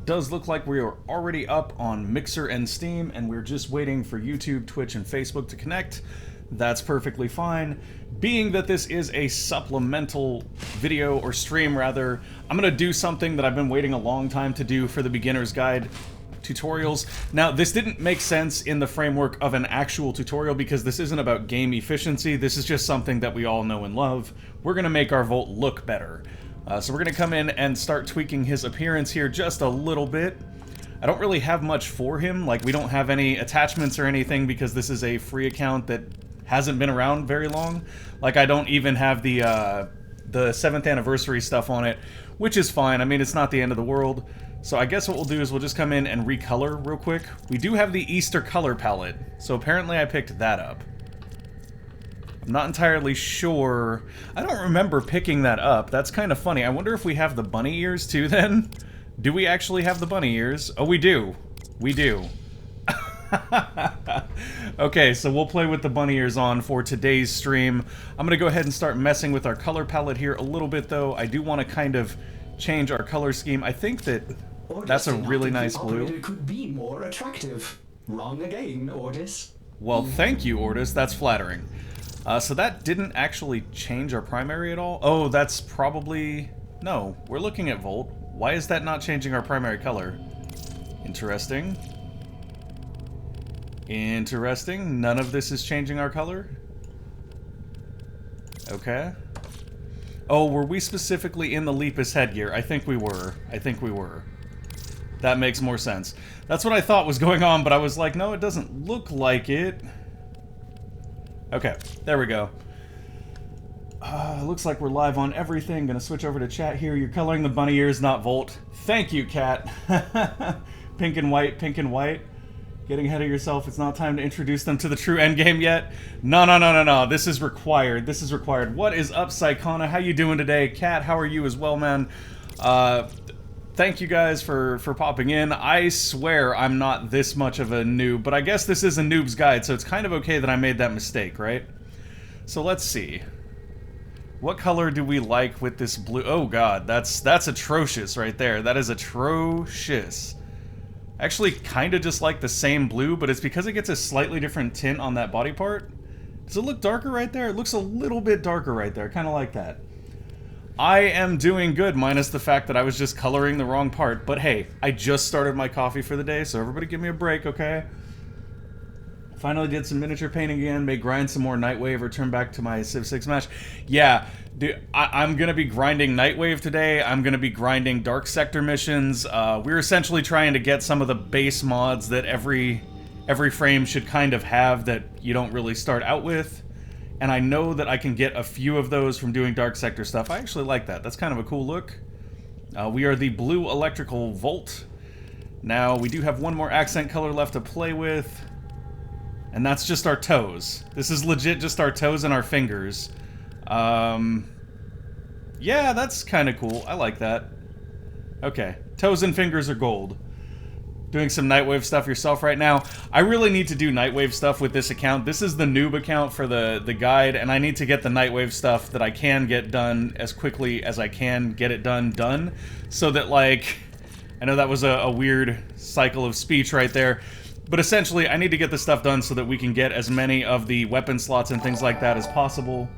does look like we are already up on Mixer and Steam, and we're just waiting for YouTube, Twitch, and Facebook to connect. That's perfectly fine. Being that this is a supplemental video, or stream rather, I'm going to do something that I've been waiting a long time to do for the beginner's guide tutorials. Now, this didn't make sense in the framework of an actual tutorial because this isn't about game efficiency. This is just something that we all know and love. We're going to make our Volt look better. So we're going to come in and start tweaking his appearance here just a little bit. I don't really have much for him. Like, we don't have any attachments or anything because this is a free account that hasn't been around very long. Like, I don't even have the 7th anniversary stuff on it, which is fine. I mean, it's not the end of the world. So I guess what we'll do is we'll just come in and recolor real quick. We do have the Easter color palette, so apparently I picked that up. I'm not entirely sure. I don't remember picking that up. That's kind of funny. I wonder if we have the bunny ears too then? Do we actually have the bunny ears? Oh, we do. We do. Okay, so we'll play with the bunny ears on for today's stream. I'm gonna go ahead and start messing with our color palette here a little bit though. I do want to kind of change our color scheme. I think that that's a really nice blue. It could be more attractive. Wrong again, Ordis. Well, thank you, Ordis. That's flattering. So that didn't actually change our primary at all? Oh, that's probably... No, we're looking at Volt. Why is that not changing our primary color? Interesting. Interesting. None of this is changing our color? Okay. Oh, were we specifically in the Lepus headgear? I think we were. I think we were. That makes more sense. That's what I thought was going on, but I was like, no, it doesn't look like it. Okay, there we go. Looks like we're live on everything. Gonna switch over to chat here. You're coloring the bunny ears, not Volt. Thank you, Cat. Pink and white, pink and white. Getting ahead of yourself. It's not time to introduce them to the true endgame yet. No, no, no, no, no. This is required. This is required. What is up, Psychona? How you doing today? Cat, how are you as well, man? Thank you guys for popping in. I swear I'm not this much of a noob, but I guess this is a noob's guide, so it's kind of okay that I made that mistake, right? So let's see. What color do we like with this blue? Oh god, that's atrocious right there. That is atrocious. Actually, kind of just like the same blue, but it's because it gets a slightly different tint on that body part. Does it look darker right there? It looks a little bit darker right there, kind of like that. I am doing good, minus the fact that I was just coloring the wrong part. But hey, I just started my coffee for the day, so everybody give me a break, okay? Finally did some miniature painting again, may grind some more Nightwave, return back to my Civ 6 match. Yeah, dude, I'm gonna be grinding Nightwave today. I'm gonna be grinding Dark Sector missions. We're essentially trying to get some of the base mods that every frame should kind of have that you don't really start out with. And I know that I can get a few of those from doing Dark Sector stuff. I actually like that. That's kind of a cool look. We are the blue electrical Volt. Now, we do have one more accent color left to play with. And that's just our toes. This is legit just our toes and our fingers. Yeah, that's kind of cool. I like that. Okay, toes and fingers are gold. Doing some Nightwave stuff yourself right now. I really need to do Nightwave stuff with this account. This is the noob account for the guide, and I need to get the Nightwave stuff that I can get done as quickly as I can get it done. So that, like... I know that was a weird cycle of speech right there. But essentially, I need to get this stuff done so that we can get as many of the weapon slots and things like that as possible.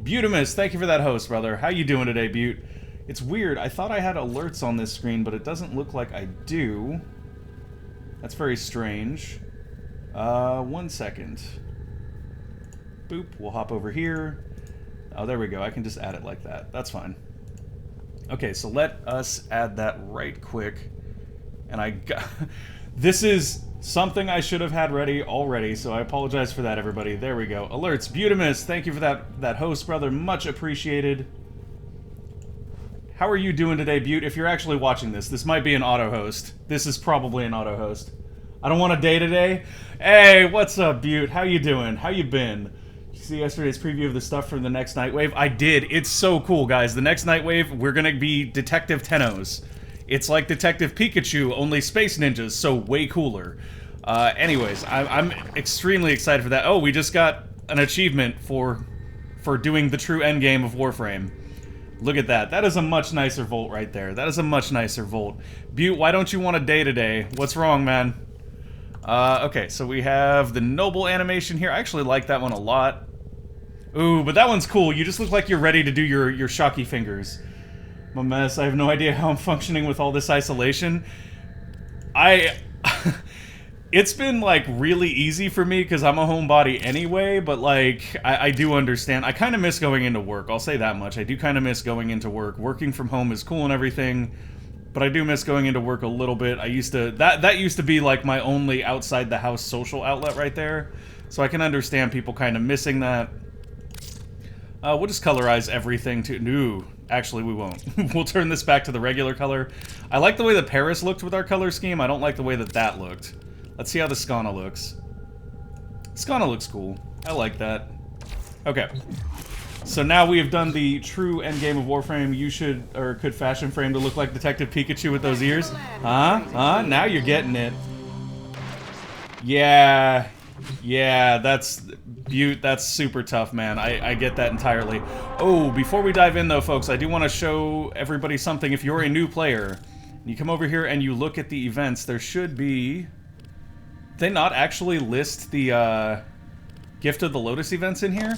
Butimus, thank you for that host, brother. How you doing today, Butte? It's weird. I thought I had alerts on this screen, but it doesn't look like I do. That's very strange. 1 second. Boop. We'll hop over here. Oh, there we go. I can just add it like that. That's fine. Okay, so let us add that right quick. And I got... This is something I should have had ready already, so I apologize for that, everybody. There we go. Alerts. Butimus, thank you for that host, brother. Much appreciated. How are you doing today, Butte? If you're actually watching this, this might be an auto-host. This is probably an auto-host. I don't want a day today. Hey, what's up, Butte? How you doing? How you been? Did you see yesterday's preview of the stuff from the next Nightwave? I did. It's so cool, guys. The next Nightwave, we're gonna be Detective Tennos. It's like Detective Pikachu, only space ninjas, so way cooler. Anyways, I'm extremely excited for that. Oh, we just got an achievement for doing the true endgame of Warframe. Look at that. That is a much nicer Volt right there. That is a much nicer Volt. Butte, why don't you want a day-to-day? What's wrong, man? Okay, so we have the Noble animation here. I actually like that one a lot. Ooh, but that one's cool. You just look like you're ready to do your shocky fingers. I'm a mess. I have no idea how I'm functioning with all this isolation. It's been, like, really easy for me because I'm a homebody anyway, but, like, I do understand. I kind of miss going into work. I'll say that much. I do kind of miss going into work. Working from home is cool and everything, but I do miss going into work a little bit. I used to... That used to be, like, my only outside-the-house social outlet right there, so I can understand people kind of missing that. We'll just colorize everything to... No, actually, we won't. We'll turn this back to the regular color. I like the way that Paris looked with our color scheme. I don't like the way that that looked. Let's see how the Skana looks. Skana looks cool. I like that. Okay. So now we have done the true endgame of Warframe. You should, or could fashion frame to look like Detective Pikachu with those ears. Huh? Huh? Now you're getting it. Yeah. Yeah, that's... Butte, that's super tough, man. I get that entirely. Oh, before we dive in, though, folks, I do want to show everybody something. If you're a new player, you come over here and you look at the events, there should be... Did they not actually list the Gift of the Lotus events in here?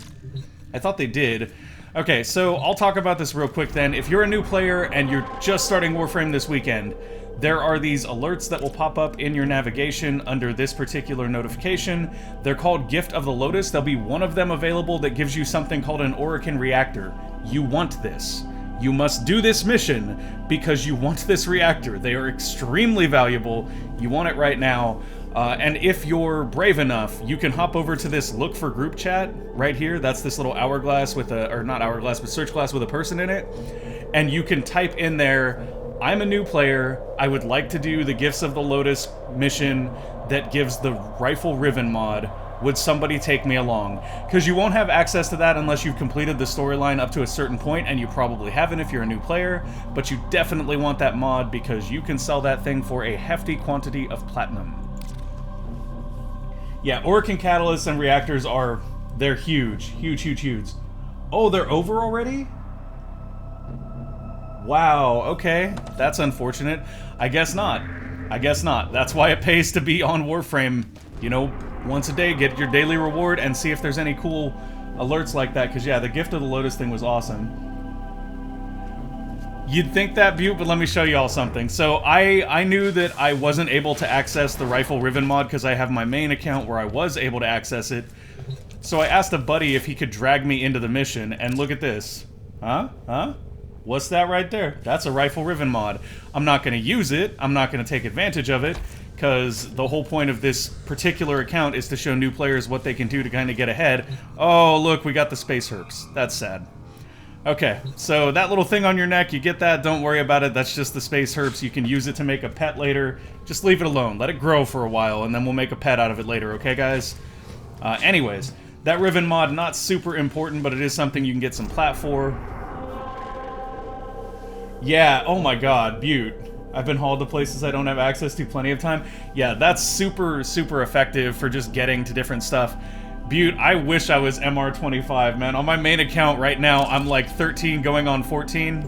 I thought they did. Okay, so I'll talk about this real quick then. If you're a new player and you're just starting Warframe this weekend, there are these alerts that will pop up in your navigation under this particular notification. They're called Gift of the Lotus. There'll be one of them available that gives you something called an Orokin Reactor. You want this. You must do this mission because you want this reactor. They are extremely valuable. You want it right now. And if you're brave enough, you can hop over to this look for group chat right here. That's this little hourglass with a, or not hourglass, but search glass with a person in it. And you can type in there, I'm a new player. I would like to do the Gifts of the Lotus mission that gives the Rifle Riven mod. Would somebody take me along? Because you won't have access to that unless you've completed the storyline up to a certain point, and you probably haven't if you're a new player, but you definitely want that mod because you can sell that thing for a hefty quantity of platinum. Yeah, Orokin catalysts and reactors are... they're huge. Huge, huge, huge. Oh, they're over already? Wow, okay. That's unfortunate. I guess not. I guess not. That's why it pays to be on Warframe. You know, once a day, get your daily reward and see if there's any cool alerts like that. Because, yeah, the Gift of the Lotus thing was awesome. You'd think that, Butte, but let me show you all something. So I knew that I wasn't able to access the Rifle Riven mod because I have my main account where I was able to access it. So I asked a buddy if he could drag me into the mission, and look at this. Huh? Huh? What's that right there? That's a Rifle Riven mod. I'm not going to use it. I'm not going to take advantage of it, because the whole point of this particular account is to show new players what they can do to kind of get ahead. Oh, look, we got the space herps. That's sad. Okay, so that little thing on your neck, you get that, don't worry about it, that's just the space herps. You can use it to make a pet later. Just leave it alone, let it grow for a while, and then we'll make a pet out of it later, okay guys? Anyways, that Riven mod, not super important, but it is something you can get some plat for. Yeah, oh my god, Butte. I've been hauled to places I don't have access to plenty of time. Yeah, that's super, super effective for just getting to different stuff. Butte, I wish I was MR25, man. On my main account right now, I'm like 13 going on 14.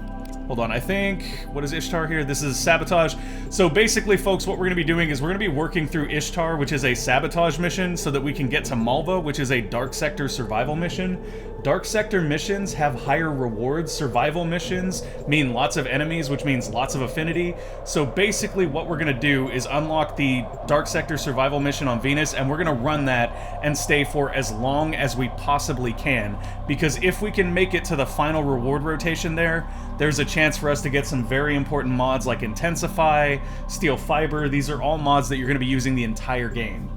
Hold on, I think... what is Ishtar here? This is Sabotage. So basically, folks, what we're going to be doing is we're going to be working through Ishtar, which is a Sabotage mission, so that we can get to Malva, which is a Dark Sector survival mission. Dark Sector missions have higher rewards. Survival missions mean lots of enemies, which means lots of affinity. So basically what we're going to do is unlock the Dark Sector survival mission on Venus, and we're going to run that and stay for as long as we possibly can. Because if we can make it to the final reward rotation there, there's a chance for us to get some very important mods like Intensify, Steel Fiber. These are all mods that you're going to be using the entire game.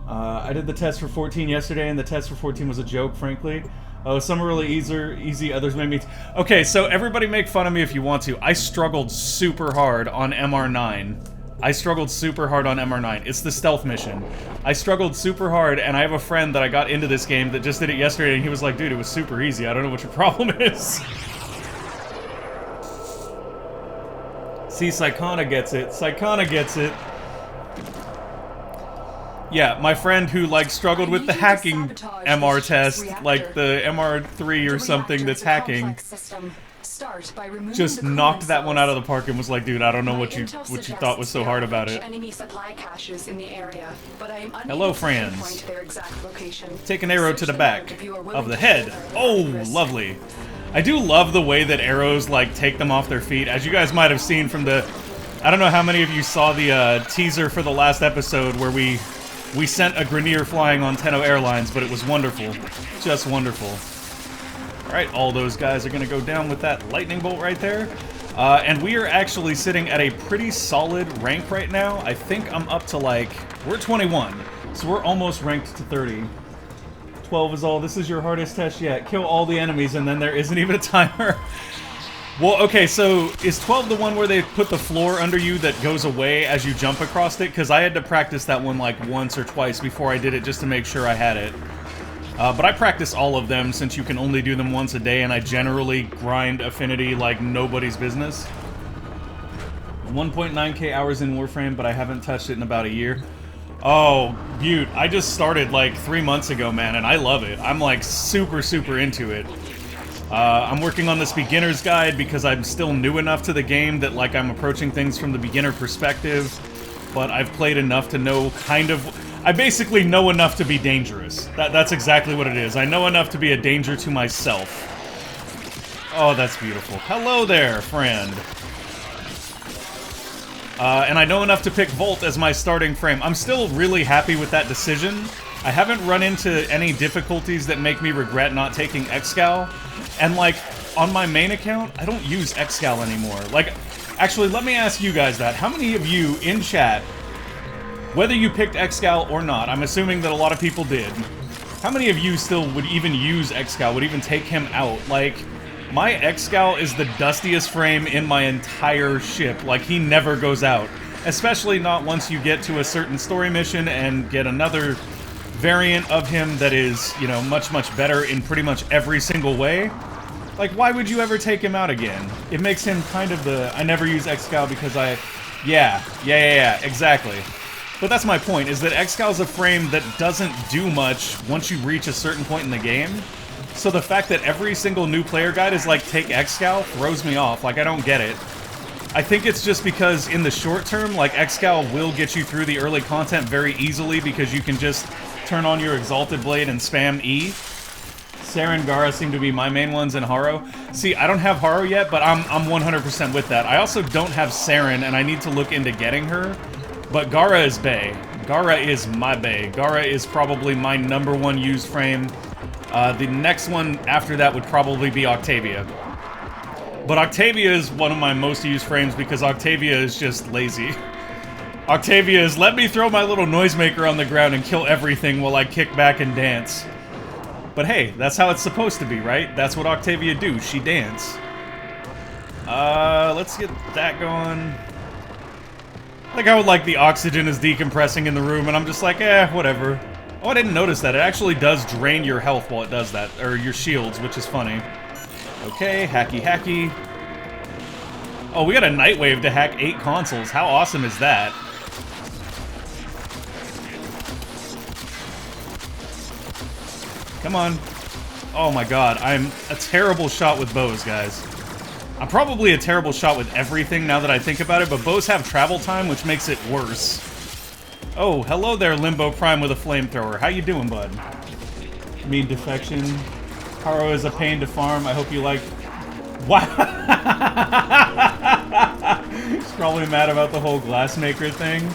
I did the test for 14 yesterday, and the test for 14 was a joke, frankly. Oh, some are really easy, others made me... Okay, so everybody make fun of me if you want to. I struggled super hard on MR9. I struggled super hard on MR9. It's the stealth mission. I struggled super hard, and I have a friend that I got into this game that just did it yesterday, and he was like, dude, it was super easy. I don't know what your problem is. See, Psychona gets it. Psychona gets it. Yeah, my friend who, like, struggled with the hacking MR test, like the MR3 or something that's hacking, just knocked that one out of the park and was like, dude, I don't know what you thought was so hard about it. Hello, friends. Take an arrow to the back of the head. Oh, lovely. I do love the way that arrows, like, take them off their feet. As you guys might have seen from the... I don't know how many of you saw the teaser for the last episode where we sent a Grenier flying on Tenno Airlines, but it was wonderful. Just wonderful. Alright, all those guys are going to go down with that lightning bolt right there. And we are actually sitting at a pretty solid rank right now. I think I'm up to, like... We're 21, so we're almost ranked to 30. 12 is all. This is your hardest test yet. Kill all the enemies, and then there isn't even a timer. Well, okay, so is 12 the one where they put the floor under you that goes away as you jump across it? Because I had to practice that one like once or twice before I did it just to make sure I had it. But I practice all of them since you can only do them once a day, and I generally grind Affinity like nobody's business. 1.9k hours in Warframe, but I haven't touched it in about a year. Oh, Butte, I just started like 3 months ago, man, and I love it. I'm like super into it. I'm working on this beginner's guide because I'm still new enough to the game that like I'm approaching things from the beginner perspective, but I've played enough to know kind of... I basically know enough to be dangerous. That's exactly what it is. I know enough to be a danger to myself. Oh, that's beautiful. Hello there, friend. And I know enough to pick Volt as my starting frame. I'm still really happy with that decision. I haven't run into any difficulties that make me regret not taking Excal. And, like, on my main account, I don't use Excal anymore. Like, actually, let me ask you guys that. How many of you in chat, whether you picked Excal or not, I'm assuming that a lot of people did, how many of you still would even use Excal, would even take him out? Like... My Excal is the dustiest frame in my entire ship. Like, he never goes out. Especially not once you get to a certain story mission and get another variant of him that is, you know, much better in pretty much every single way. Like, why would you ever take him out again? It makes him kind of the... I never use Excal because I... Yeah, exactly. But that's my point, is that Excal's a frame that doesn't do much once you reach a certain point in the game. So the fact that every single new player guide is like, take Excal, throws me off. Like, I don't get it. I think it's just because in the short term, like, Excal will get you through the early content very easily because you can just turn on your Exalted Blade and spam E. Sarah and Gara seem to be my main ones in Haro. See, I don't have Haro yet, but I'm 100% with that. I also don't have Saren, and I need to look into getting her. But Gara is bae. Gara is my bae. Gara is probably my #1 used frame. The next one after that would probably be Octavia. But Octavia is one of my most used frames because Octavia is just lazy. Octavia is, let me throw my little noisemaker on the ground and kill everything while I kick back and dance. But hey, that's how it's supposed to be, right? That's what Octavia do, she dance. Let's get that going. Like, I would like the oxygen is decompressing in the room and I'm just like, whatever. Oh, I didn't notice that. It actually does drain your health while it does that. Or your shields, which is funny. Okay, hacky. Oh, we got a Nightwave to hack 8 consoles. How awesome is that? Come on. Oh my god, I'm a terrible shot with bows, guys. I'm probably a terrible shot with everything now that I think about it, but bows have travel time, which makes it worse. Oh, hello there, Limbo Prime with a flamethrower. How you doing, bud? Mean defection. Haro is a pain to farm. I hope you like... Wow! He's probably mad about the whole glassmaker thing.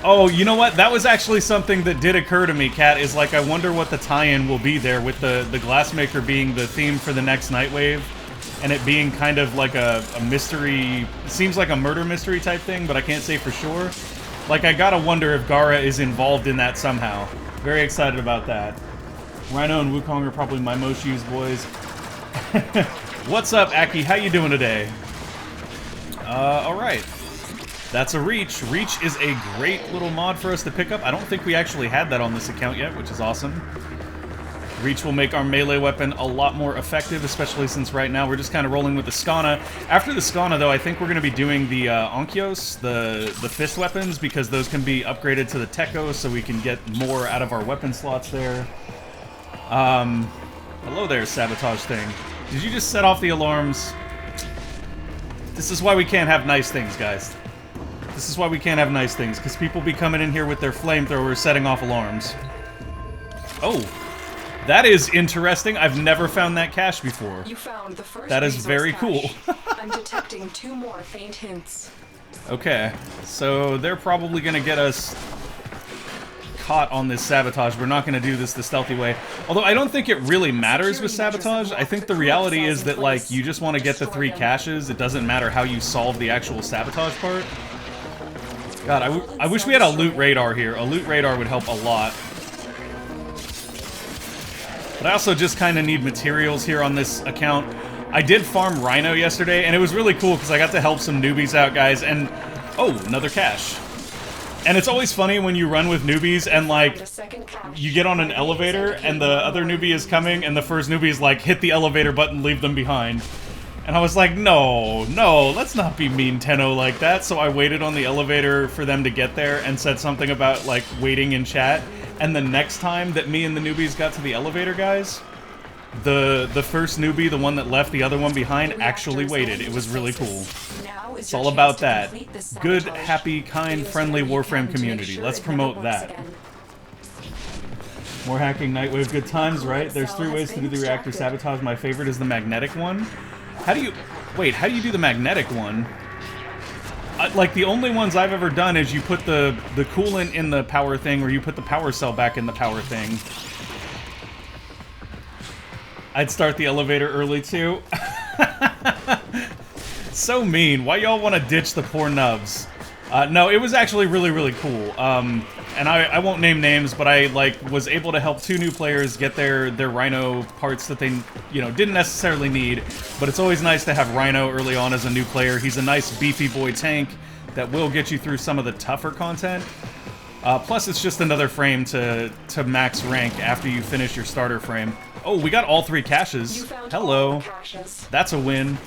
Oh, you know what? That was actually something that did occur to me, Kat, is like, I wonder what the tie-in will be there with the glassmaker being the theme for the next Nightwave. And it being kind of like a mystery... Seems like a murder mystery type thing, but I can't say for sure. Like, I gotta wonder if Gara is involved in that somehow. Very excited about that. Rhino and Wukong are probably my most used boys. What's up, Aki? How you doing today? Alright. That's a Reach. Reach is a great little mod for us to pick up. I don't think we actually had that on this account yet, which is awesome. Reach will make our melee weapon a lot more effective, especially since right now we're just kind of rolling with the Skana. After the Skana, though, I think we're going to be doing the Onkyos, the fist weapons, because those can be upgraded to the Tekko, so we can get more out of our weapon slots there. Hello there, Sabotage thing. Did you just set off the alarms? This is why we can't have nice things, guys. This is why we can't have nice things, because people be coming in here with their flamethrowers setting off alarms. Oh, that is interesting. I've never found that cache before. You found the first that is very cache. cool. I'm detecting 2 more faint hints. Okay, so they're probably going to get us caught on this Sabotage. We're not going to do this the stealthy way. Although I don't think it really matters with Sabotage. I think the reality is that, like, you just want to get the 3 caches. It doesn't matter how you solve the actual Sabotage part. God, I wish we had a loot radar here. A loot radar would help a lot. But I also just kind of need materials here on this account. I did farm Rhino yesterday, and it was really cool because I got to help some newbies out, guys, and... Oh, another cache. And it's always funny when you run with newbies and, like, you get on an elevator and the other newbie is coming and the first newbie is like, hit the elevator button, leave them behind. And I was like, no, let's not be mean Tenno like that. So I waited on the elevator for them to get there and said something about, like, waiting in chat. And the next time that me and the newbies got to the elevator, guys, the first newbie, the one that left the other one behind, actually waited. It was really cool. It's all about that. Good, happy, kind, friendly Warframe community. Let's promote that. More hacking, Nightwave, good times, right? There's 3 ways to do the reactor sabotage. My favorite is the magnetic one. How do you... Wait, how do you do the magnetic one? Like, the only ones I've ever done is you put the coolant in the power thing, or you put the power cell back in the power thing. I'd start the elevator early, too. So mean. Why y'all want to ditch the poor nubs? No, it was actually really, really cool. And I won't name names, but I, like, was able to help 2 new players get their Rhino parts that they, you know, didn't necessarily need. But it's always nice to have Rhino early on as a new player. He's a nice, beefy boy tank that will get you through some of the tougher content. Plus, it's just another frame to max rank after you finish your starter frame. Oh, we got all 3 caches. Hello. That's a win.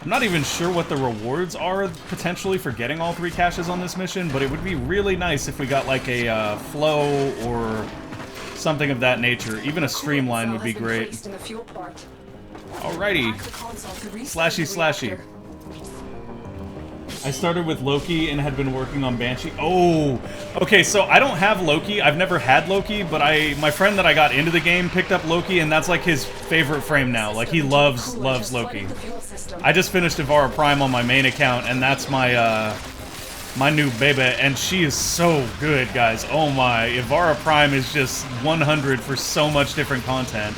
I'm not even sure what the rewards are, potentially, for getting all 3 caches on this mission, but it would be really nice if we got, like, a flow or something of that nature. Even a streamline would be great. Alrighty. Slashy, slashy. I started with Loki and had been working on Banshee. Oh! Okay, so I don't have Loki. I've never had Loki, but my friend that I got into the game picked up Loki, and that's, like, his favorite frame now. Like, he loves Loki. I just finished Ivara Prime on my main account, and that's my, my new baby, and she is so good, guys. Oh my, Ivara Prime is just 100 for so much different content.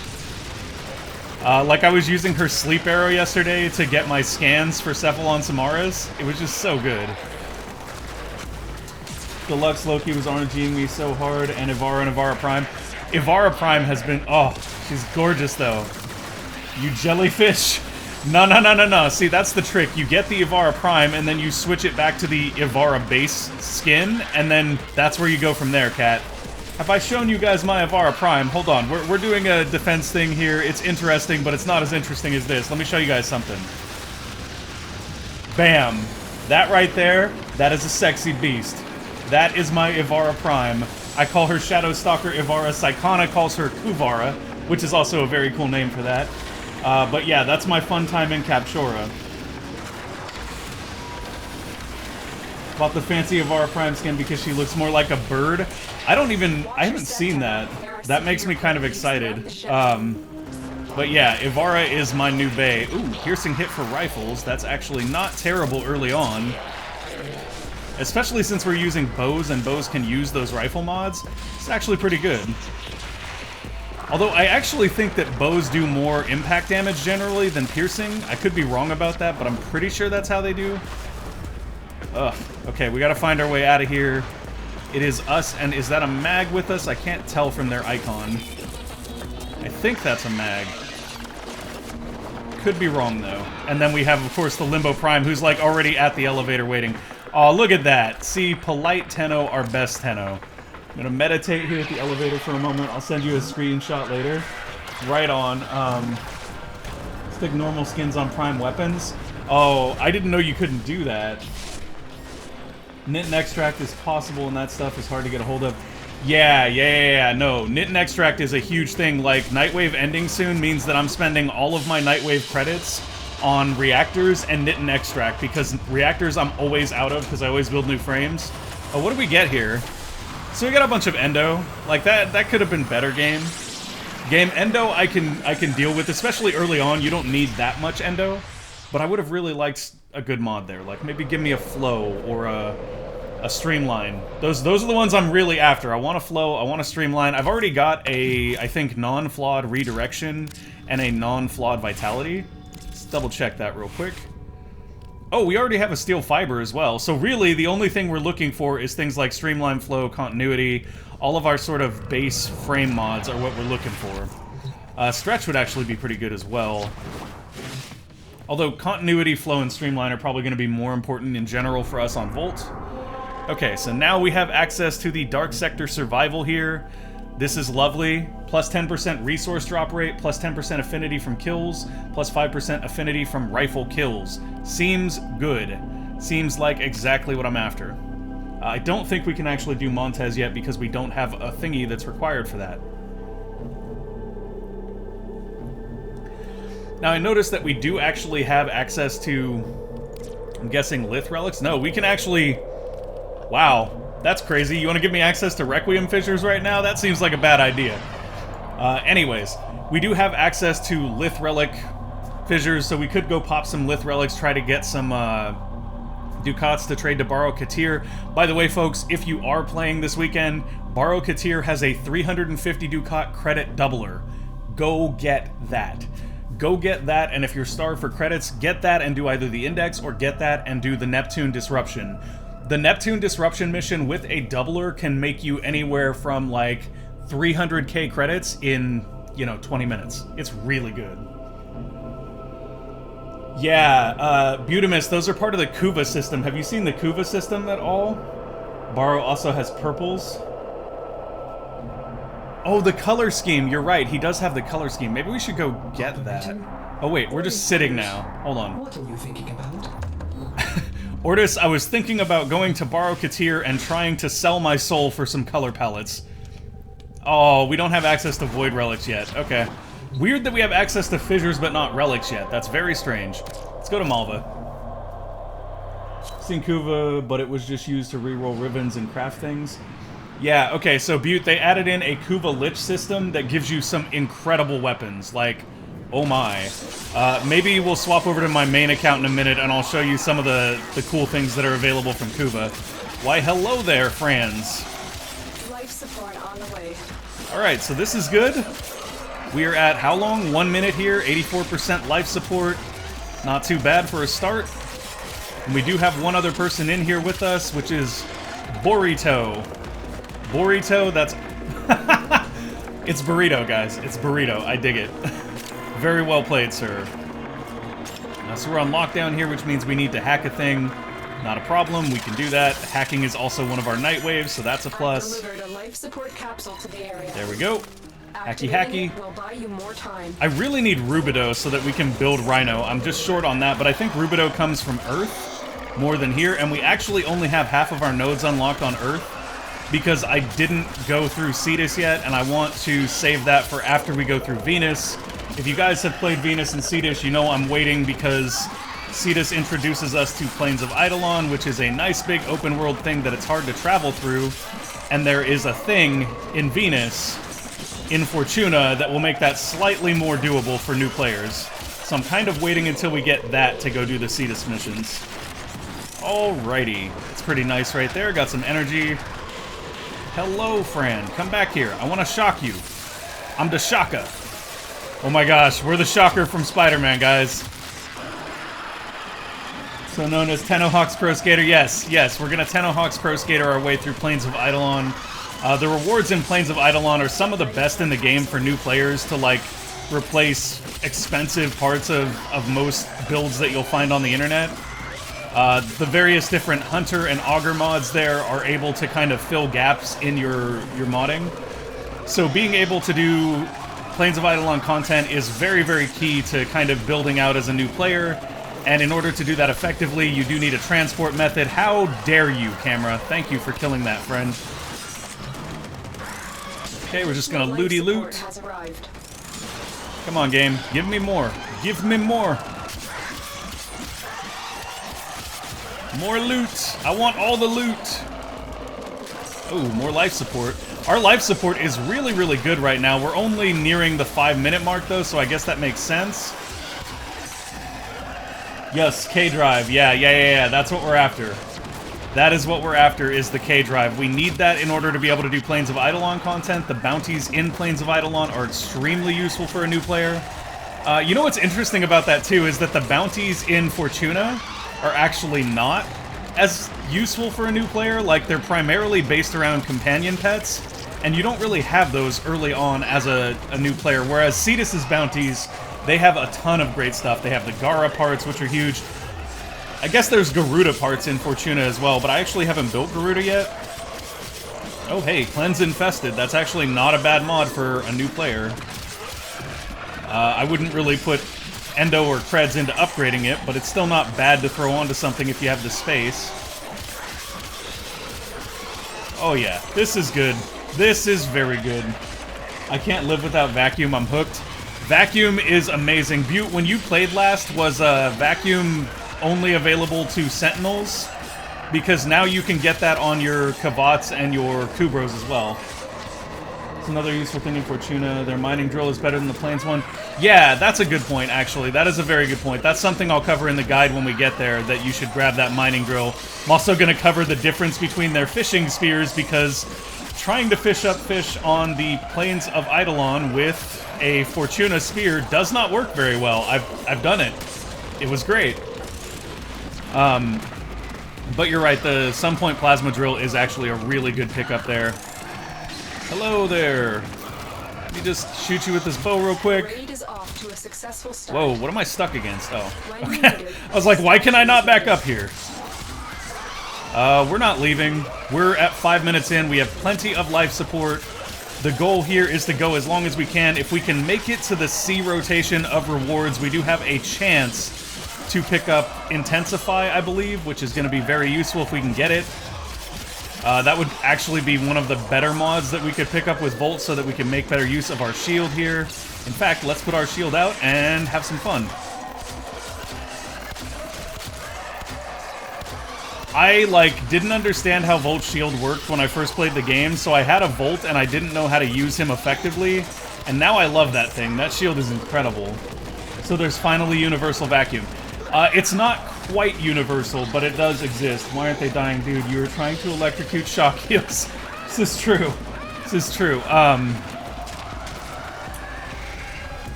Like, I was using her sleep arrow yesterday to get my scans for Cephalon Samaras. It was just so good. Deluxe Loki was RNGing me so hard, and Ivara Prime. Ivara Prime has been... Oh, she's gorgeous, though. You jellyfish. No. See, that's the trick. You get the Ivara Prime, and then you switch it back to the Ivara base skin, and then that's where you go from there, Cat. Have I shown you guys my Ivara Prime? Hold on, we're doing a defense thing here. It's interesting, but it's not as interesting as this. Let me show you guys something. Bam. That right there, that is a sexy beast. That is my Ivara Prime. I call her Shadow Stalker Ivara. Saikana calls her Kuvara, which is also a very cool name for that. But yeah, that's my fun time in Captura. Bought the fancy Ivara Prime skin because she looks more like a bird. I haven't seen that. That makes me kind of excited. But yeah, Ivara is my new bae. Ooh, piercing hit for rifles. That's actually not terrible early on. Especially since we're using bows and bows can use those rifle mods. It's actually pretty good. Although I actually think that bows do more impact damage generally than piercing. I could be wrong about that, but I'm pretty sure that's how they do. Ugh. Okay, we gotta find our way out of here. It is us, and is that a mag with us? I can't tell from their icon. I think that's a mag. Could be wrong, though. And then we have, of course, the Limbo Prime, who's, like, already at the elevator waiting. Aw, look at that. See, polite Tenno, our best Tenno. I'm gonna meditate here at the elevator for a moment. I'll send you a screenshot later. Right on. Stick normal skins on prime weapons. Oh, I didn't know you couldn't do that. Knit and extract is possible, and that stuff is hard to get a hold of. Yeah. No, knit and extract is a huge thing. Like, Nightwave ending soon means that I'm spending all of my Nightwave credits on reactors and knit and extract, because reactors I'm always out of because I always build new frames. Oh, what do we get here? So we got a bunch of endo. Like, that could have been better game. Endo I can deal with, especially early on. You don't need that much endo, but I would have really liked a good mod there. Like, maybe give me a flow or a streamline. Those are the ones I'm really after. I want a flow, I want a streamline. I've already got a, I think, non-flawed redirection and a non-flawed vitality. Let's double check that real quick. Oh, we already have a steel fiber as well. So really, the only thing we're looking for is things like streamline, flow, continuity. All of our sort of base frame mods are what we're looking for. Stretch would actually be pretty good as well. Although continuity, flow, and streamline are probably going to be more important in general for us on Volt. Okay, so now we have access to the Dark Sector Survival here. This is lovely. Plus 10% resource drop rate, plus 10% affinity from kills, plus 5% affinity from rifle kills. Seems good. Seems like exactly what I'm after. I don't think we can actually do Montez yet because we don't have a thingy that's required for that. Now I noticed that we do actually have access to, I'm guessing, Lith Relics? No, we can actually... Wow, that's crazy. You want to give me access to Requiem Fissures right now? That seems like a bad idea. Anyways, we do have access to Lith Relic Fissures, so we could go pop some Lith Relics, try to get some Ducats to trade to Borrow Katir. By the way, folks, if you are playing this weekend, Borrow Katir has a 350 Ducat credit doubler. Go get that. Go get that, and if you're starved for credits, get that and do either the Index or get that and do the Neptune Disruption. The Neptune Disruption mission with a doubler can make you anywhere from like 300k credits in, 20 minutes. It's really good. Yeah, Butamus, those are part of the Kuva system. Have you seen the Kuva system at all? Borrow also has purples. Oh, the color scheme. You're right. He does have the color scheme. Maybe we should go get that. Oh, wait. We're just sitting now. Hold on. What are you thinking about? Ordis, I was thinking about going to Borrow Katir and trying to sell my soul for some color palettes. Oh, we don't have access to Void Relics yet. Okay. Weird that we have access to Fissures but not Relics yet. That's very strange. Let's go to Malva. Seen Kuva, but it was just used to reroll ribbons and craft things. Yeah, okay, so Butte, they added in a Kuva Lich system that gives you some incredible weapons. Like, oh my. Maybe we'll swap over to my main account in a minute and I'll show you some of the cool things that are available from Kuva. Why, hello there, friends. Life support on the way. Alright, so this is good. We are at how long? 1 minute here, 84% life support. Not too bad for a start. And we do have one other person in here with us, which is Burrito. Burrito, that's... It's Burrito, guys. It's Burrito. I dig it. Very well played, sir. So we're on lockdown here, which means we need to hack a thing. Not a problem. We can do that. Hacking is also one of our night waves, so that's a plus. I've delivered a life support capsule to the area. There we go. Hacky Activating hacky. it will buy you more time. I really need Rubido so that we can build Rhino. I'm just short on that, but I think Rubido comes from Earth more than here, and we actually only have half of our nodes unlocked on Earth because I didn't go through Cetus yet, and I want to save that for after we go through Venus. If you guys have played Venus and Cetus, you know I'm waiting because Cetus introduces us to Plains of Eidolon, which is a nice big open world thing that it's hard to travel through, and there is a thing in Venus, in Fortuna, that will make that slightly more doable for new players. So I'm kind of waiting until we get that to go do the Cetus missions. Alrighty. It's pretty nice right there. Got some energy. Hello, friend. Come back here. I want to shock you. I'm the Shaka. Oh my gosh, we're the Shocker from Spider-Man, guys. So known as Tennohawk's Pro Skater. Yes, we're gonna Tennohawk's Pro Skater our way through Plains of Eidolon. The rewards in Plains of Eidolon are some of the best in the game for new players to, like, replace expensive parts of most builds that you'll find on the internet. The various different Hunter and Augur mods there are able to kind of fill gaps in your modding. So being able to do Plains of Eidolon content is very, very key to kind of building out as a new player. And in order to do that effectively, you do need a transport method. How dare you, camera? Thank you for killing that, friend. Okay, we're just gonna looty loot. Has arrived. Come on, game. Give me more. Give me more. More loot. I want all the loot. Oh, more life support. Our life support is really, really good right now. We're only nearing the 5-minute mark, though, so I guess that makes sense. Yes, K-Drive. Yeah. That's what we're after. That is what we're after, is the K-Drive. We need that in order to be able to do Plains of Eidolon content. The bounties in Plains of Eidolon are extremely useful for a new player. You know what's interesting about that, too, is that the bounties in Fortuna are actually not as useful for a new player. Like, they're primarily based around companion pets, and you don't really have those early on as a new player, whereas Cetus's bounties, they have a ton of great stuff. They have the Gara parts, which are huge. I guess there's Garuda parts in Fortuna as well, but I actually haven't built Garuda yet. Oh hey, Cleanse Infested. That's actually not a bad mod for a new player. I wouldn't really put Endo or Creds into upgrading it, but it's still not bad to throw onto something if you have the space. Oh yeah, this is good. This is very good. I can't live without Vacuum, I'm hooked. Vacuum is amazing. Butte, when you played last, was Vacuum only available to Sentinels? Because now you can get that on your Kavats and your Kubros as well. It's another useful thing in Fortuna. Their mining drill is better than the Plains one. Yeah, that's a good point, actually. That is a very good point. That's something I'll cover in the guide when we get there, that you should grab that mining drill. I'm also going to cover the difference between their fishing spears, because trying to fish up fish on the Plains of Eidolon with a Fortuna spear does not work very well. I've done it. It was great. But you're right, the Sunpoint Plasma Drill is actually a really good pickup there. Hello there. Let me just shoot you with this bow real quick. Raid is off to a successful start. Whoa, what am I stuck against? Oh. When Okay. needed, I was like, why can I not back up here? We're not leaving. We're at 5 minutes in. We have plenty of life support. The goal here is to go as long as we can. If we can make it to the C rotation of rewards, we do have a chance to pick up Intensify, I believe, which is going to be very useful if we can get it. That would actually be one of the better mods that we could pick up with Volt so that we can make better use of our shield here. In fact, let's put our shield out and have some fun. I, didn't understand how Volt's shield worked when I first played the game, so I had a Volt and I didn't know how to use him effectively, and now I love that thing. That shield is incredible. So there's finally Universal Vacuum. It's not quite universal, but it does exist. Why aren't they dying, dude? You were trying to electrocute shock heals. This is true. This is true.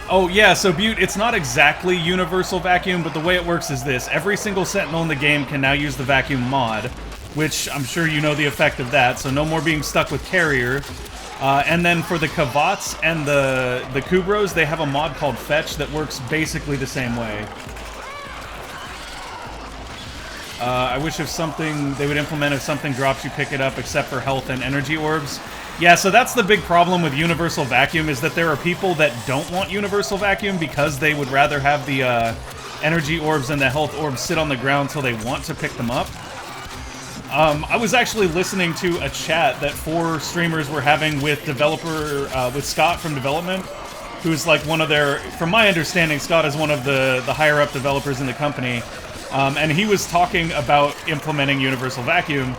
Oh, yeah, so Butte, it's not exactly universal vacuum, but the way it works is this. Every single Sentinel in the game can now use the vacuum mod, which I'm sure you know the effect of that, so no more being stuck with Carrier. And then for the Kavats and the Kubros, they have a mod called Fetch that works basically the same way. I wish they would implement if something drops, you pick it up, except for health and energy orbs. Yeah, so that's the big problem with Universal Vacuum, is that there are people that don't want Universal Vacuum because they would rather have the energy orbs and the health orbs sit on the ground till they want to pick them up. I was actually listening to a chat that 4 streamers were having with with Scott from Development, who's like one of their, from my understanding, Scott is one of the higher up developers in the company. And he was talking about implementing Universal Vacuum,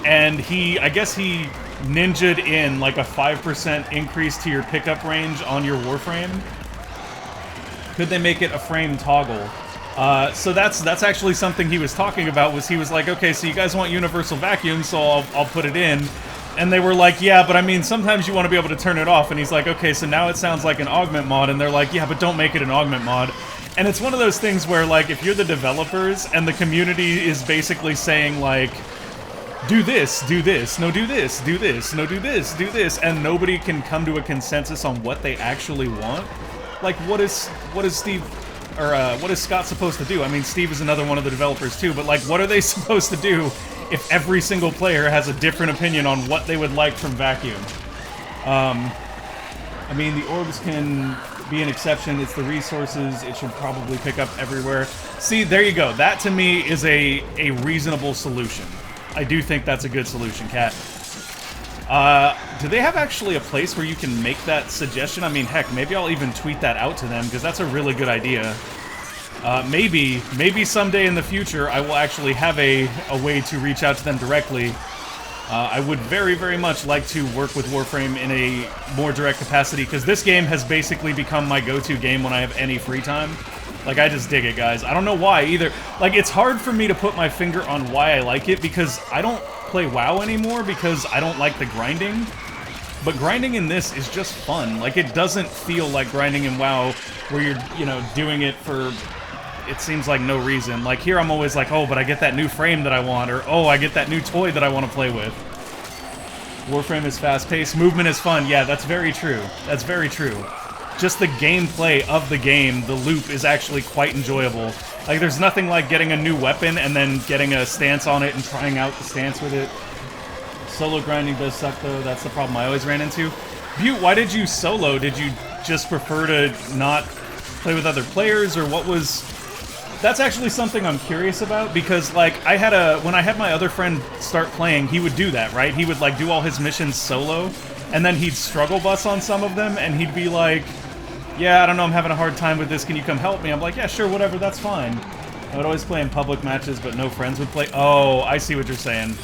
and I guess he ninja'd in like a 5% increase to your pickup range on your Warframe. Could they make it a frame toggle? So that's actually something he was talking about, was he was like, okay, so you guys want Universal Vacuum, so I'll put it in. And they were like, yeah, but I mean, sometimes you want to be able to turn it off. And he's like, okay, so now it sounds like an augment mod. And they're like, yeah, but don't make it an augment mod. And it's one of those things where, like, if you're the developers and the community is basically saying, like, do this, no, do this, do this, no, do this, and nobody can come to a consensus on what they actually want, like, what is Steve, or what is Scott supposed to do? I mean, Steve is another one of the developers too, but, like, what are they supposed to do if every single player has a different opinion on what they would like from Vacuum? I mean, the orbs can be an exception. It's the resources. It should probably pick up everywhere. See, there you go. That, to me, is a reasonable solution. I do think that's a good solution, Kat. Do they have actually a place where you can make that suggestion? I mean, heck, maybe I'll even tweet that out to them, because that's a really good idea. Maybe someday in the future I will actually have a way to reach out to them directly. I would very, very much like to work with Warframe in a more direct capacity, because this game has basically become my go-to game when I have any free time. Like, I just dig it, guys. I don't know why, either. Like, it's hard for me to put my finger on why I like it, because I don't play WoW anymore, because I don't like the grinding. But grinding in this is just fun. Like, it doesn't feel like grinding in WoW, where you're, you know, doing it for... It seems like no reason. Like, here I'm always like, oh, but I get that new frame that I want, or, oh, I get that new toy that I want to play with. Warframe is fast-paced, movement is fun. Yeah, that's very true. That's very true. Just the gameplay of the game, the loop, is actually quite enjoyable. Like, there's nothing like getting a new weapon and then getting a stance on it and trying out the stance with it. Solo grinding does suck, though. That's the problem I always ran into. Butte, why did you solo? Did you just prefer to not play with other players, or what was... That's actually something I'm curious about, because, like, when I had my other friend start playing, he would do that, right? He would, like, do all his missions solo, and then he'd struggle bus on some of them, and he'd be like, yeah, I don't know, I'm having a hard time with this, can you come help me? I'm like, yeah, sure, whatever, that's fine. I would always play in public matches, but no friends would play. Oh, I see what you're saying.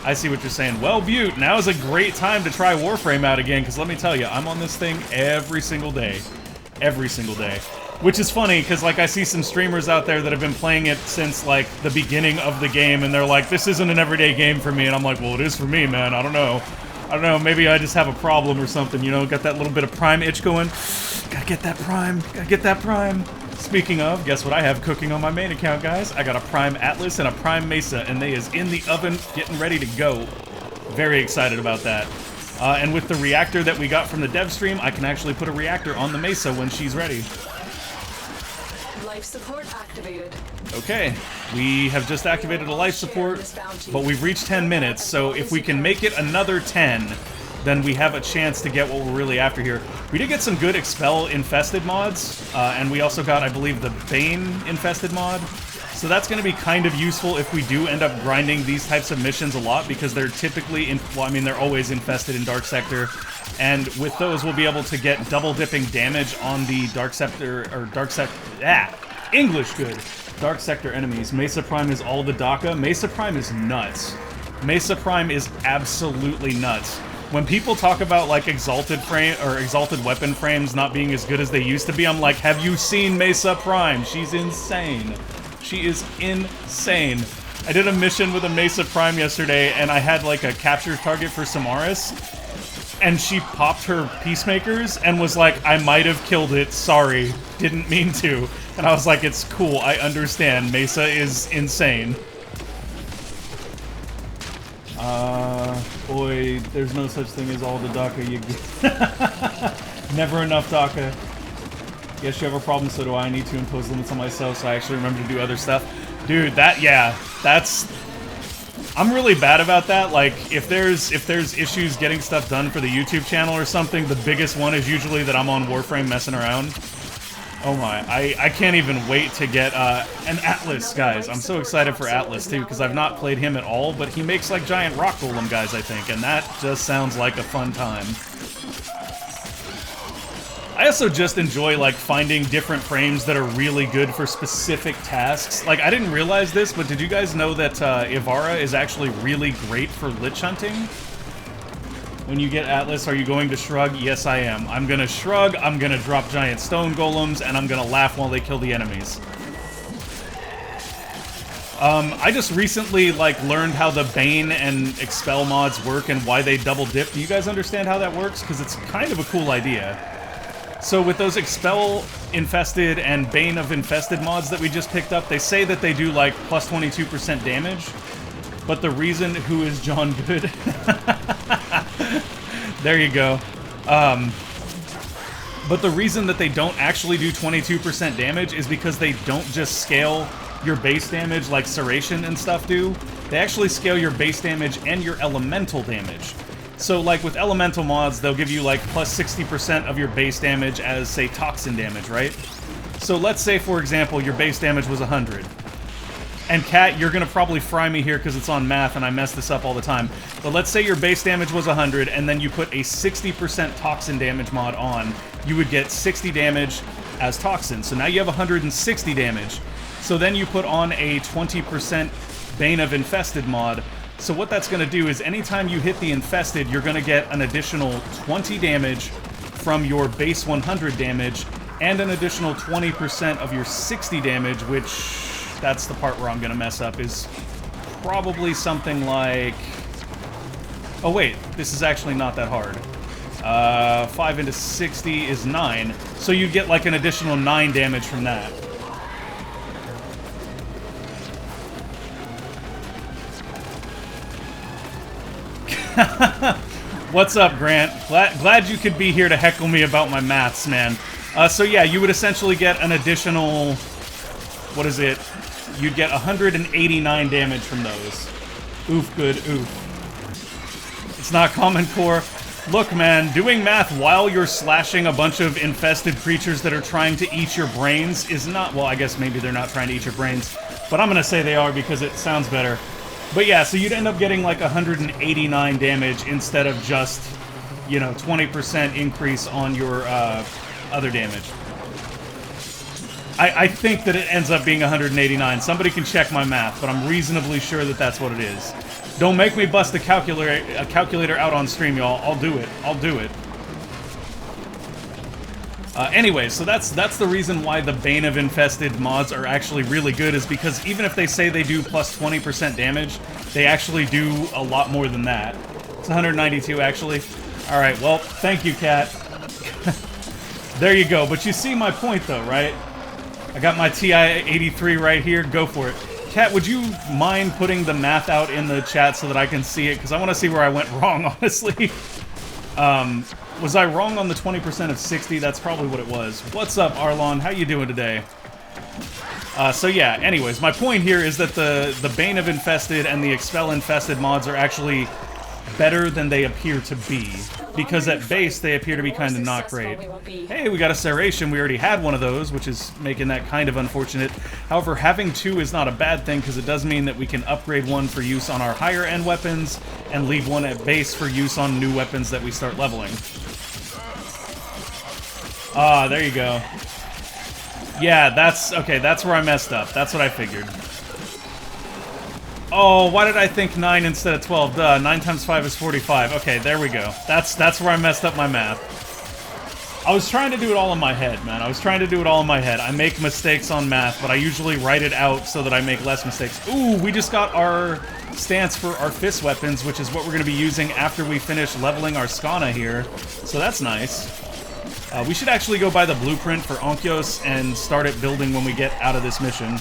I see what you're saying. Well, Butte, now is a great time to try Warframe out again, because let me tell you, I'm on this thing every single day. Every single day. Which is funny, because, like, I see some streamers out there that have been playing it since, like, the beginning of the game, and they're like, this isn't an everyday game for me, and I'm like, well, it is for me, man, I don't know. I don't know, maybe I just have a problem or something, you know, got that little bit of Prime itch going. Gotta get that Prime, gotta get that Prime. Speaking of, guess what I have cooking on my main account, guys? I got a Prime Atlas and a Prime Mesa, and they is in the oven, getting ready to go. Very excited about that. And with the reactor that we got from the dev stream, I can actually put a reactor on the Mesa when she's ready. Life support activated. Okay, we have just activated a life support, but we've reached 10 minutes, so if we can make it another 10, then we have a chance to get what we're really after here. We did get some good Expel infested mods, and we also got, I believe, the Bane infested mod. So that's going to be kind of useful if we do end up grinding these types of missions a lot, because they're typically, well, I mean, they're always infested in Dark Sector. And with those, we'll be able to get double-dipping damage on the Dark Sector, or Dark Sector, English good. Dark Sector enemies. Mesa Prime is all the DACA. Mesa Prime is nuts. Mesa Prime is absolutely nuts. When people talk about, like, exalted weapon frames not being as good as they used to be, I'm like, have you seen Mesa Prime? She's insane. She is insane. I did a mission with a Mesa Prime yesterday, and I had, like, a capture target for Samaris, and she popped her peacemakers and was like, I might have killed it, sorry, didn't mean to. And I was like, it's cool, I understand, Mesa is insane. Boy, there's no such thing as all the DACA you get. Never enough DACA. Yes, you have a problem, so do I. I need to impose limits on myself so I actually remember to do other stuff. Dude, that's... I'm really bad about that. Like, if there's issues getting stuff done for the YouTube channel or something, the biggest one is usually that I'm on Warframe messing around. Oh my, I can't even wait to get an Atlas, guys. I'm so excited for Atlas, too, because I've not played him at all, but he makes, like, giant rock golem guys, I think, and that just sounds like a fun time. I also just enjoy, like, finding different frames that are really good for specific tasks. Like, I didn't realize this, but did you guys know that Ivara is actually really great for lich hunting? When you get Atlas, are you going to shrug? Yes, I am. I'm gonna shrug, I'm gonna drop giant stone golems, and I'm gonna laugh while they kill the enemies. I just recently, like, learned how the Bane and Expel mods work and why they double dip. Do you guys understand how that works? Because it's kind of a cool idea. So with those Expel Infested and Bane of Infested mods that we just picked up, they say that they do, like, plus 22% damage. But the reason... Who is John Good? There you go. But the reason that they don't actually do 22% damage is because they don't just scale your base damage like Serration and stuff do. They actually scale your base damage and your elemental damage. So, like, with elemental mods, they'll give you, like, plus 60% of your base damage as, say, toxin damage, right? So let's say, for example, your base damage was 100. And Kat, you're gonna probably fry me here because it's on math and I mess this up all the time. But let's say your base damage was 100 and then you put a 60% toxin damage mod on. You would get 60 damage as toxin. So now you have 160 damage. So then you put on a 20% Bane of Infested mod. So what that's gonna do is anytime you hit the Infested, you're gonna get an additional 20 damage from your base 100 damage and an additional 20% of your 60 damage, which... that's the part where I'm gonna mess up, is probably something like... oh wait, this is actually not that hard. 5 into 60 is 9, so you get like an additional 9 damage from that. What's up, Grant? Glad you could be here to heckle me about my maths, man. So yeah, you would essentially get an additional... what is it? You'd get 189 damage from those. Oof, good, oof. It's not Common Core. Look, man, doing math while you're slashing a bunch of infested creatures that are trying to eat your brains is not... well, I guess maybe they're not trying to eat your brains, but I'm gonna say they are because it sounds better. But yeah, so you'd end up getting like 189 damage instead of just, you know, 20% increase on your other damage. I think that it ends up being 189. Somebody can check my math, but I'm reasonably sure that that's what it is. Don't make me bust a calculator out on stream, y'all. I'll do it. I'll do it. Anyway, so that's the reason why the Bane of Infested mods are actually really good, is because even if they say they do plus 20% damage, they actually do a lot more than that. It's 192, actually. Alright, well, thank you, Kat. There you go. But you see my point, though, right? I got my TI-83 right here. Go for it. Kat, would you mind putting the math out in the chat so that I can see it? Because I want to see where I went wrong, honestly. Was I wrong on the 20% of 60? That's probably what it was. What's up, Arlon? How you doing today? So yeah, anyways, my point here is that the Bane of Infested and the Expel Infested mods are actually better than they appear to be. Because at base, they appear to be kind of not great. Hey, we got a Serration. We already had one of those, which is making that kind of unfortunate. However, having two is not a bad thing, because it does mean that we can upgrade one for use on our higher-end weapons, and leave one at base for use on new weapons that we start leveling. Ah, there you go. Yeah, that's... okay, that's where I messed up. That's what I figured. Oh, why did I think 9 instead of 12? Duh, 9 times 5 is 45. Okay, there we go. That's where I messed up my math. I was trying to do it all in my head, man. I was trying to do it all in my head. I make mistakes on math, but I usually write it out so that I make less mistakes. Ooh, we just got our stance for our fist weapons, which is what we're going to be using after we finish leveling our Skana here. So that's nice. We should actually go buy the blueprint for Onkyos and start it building when we get out of this mission.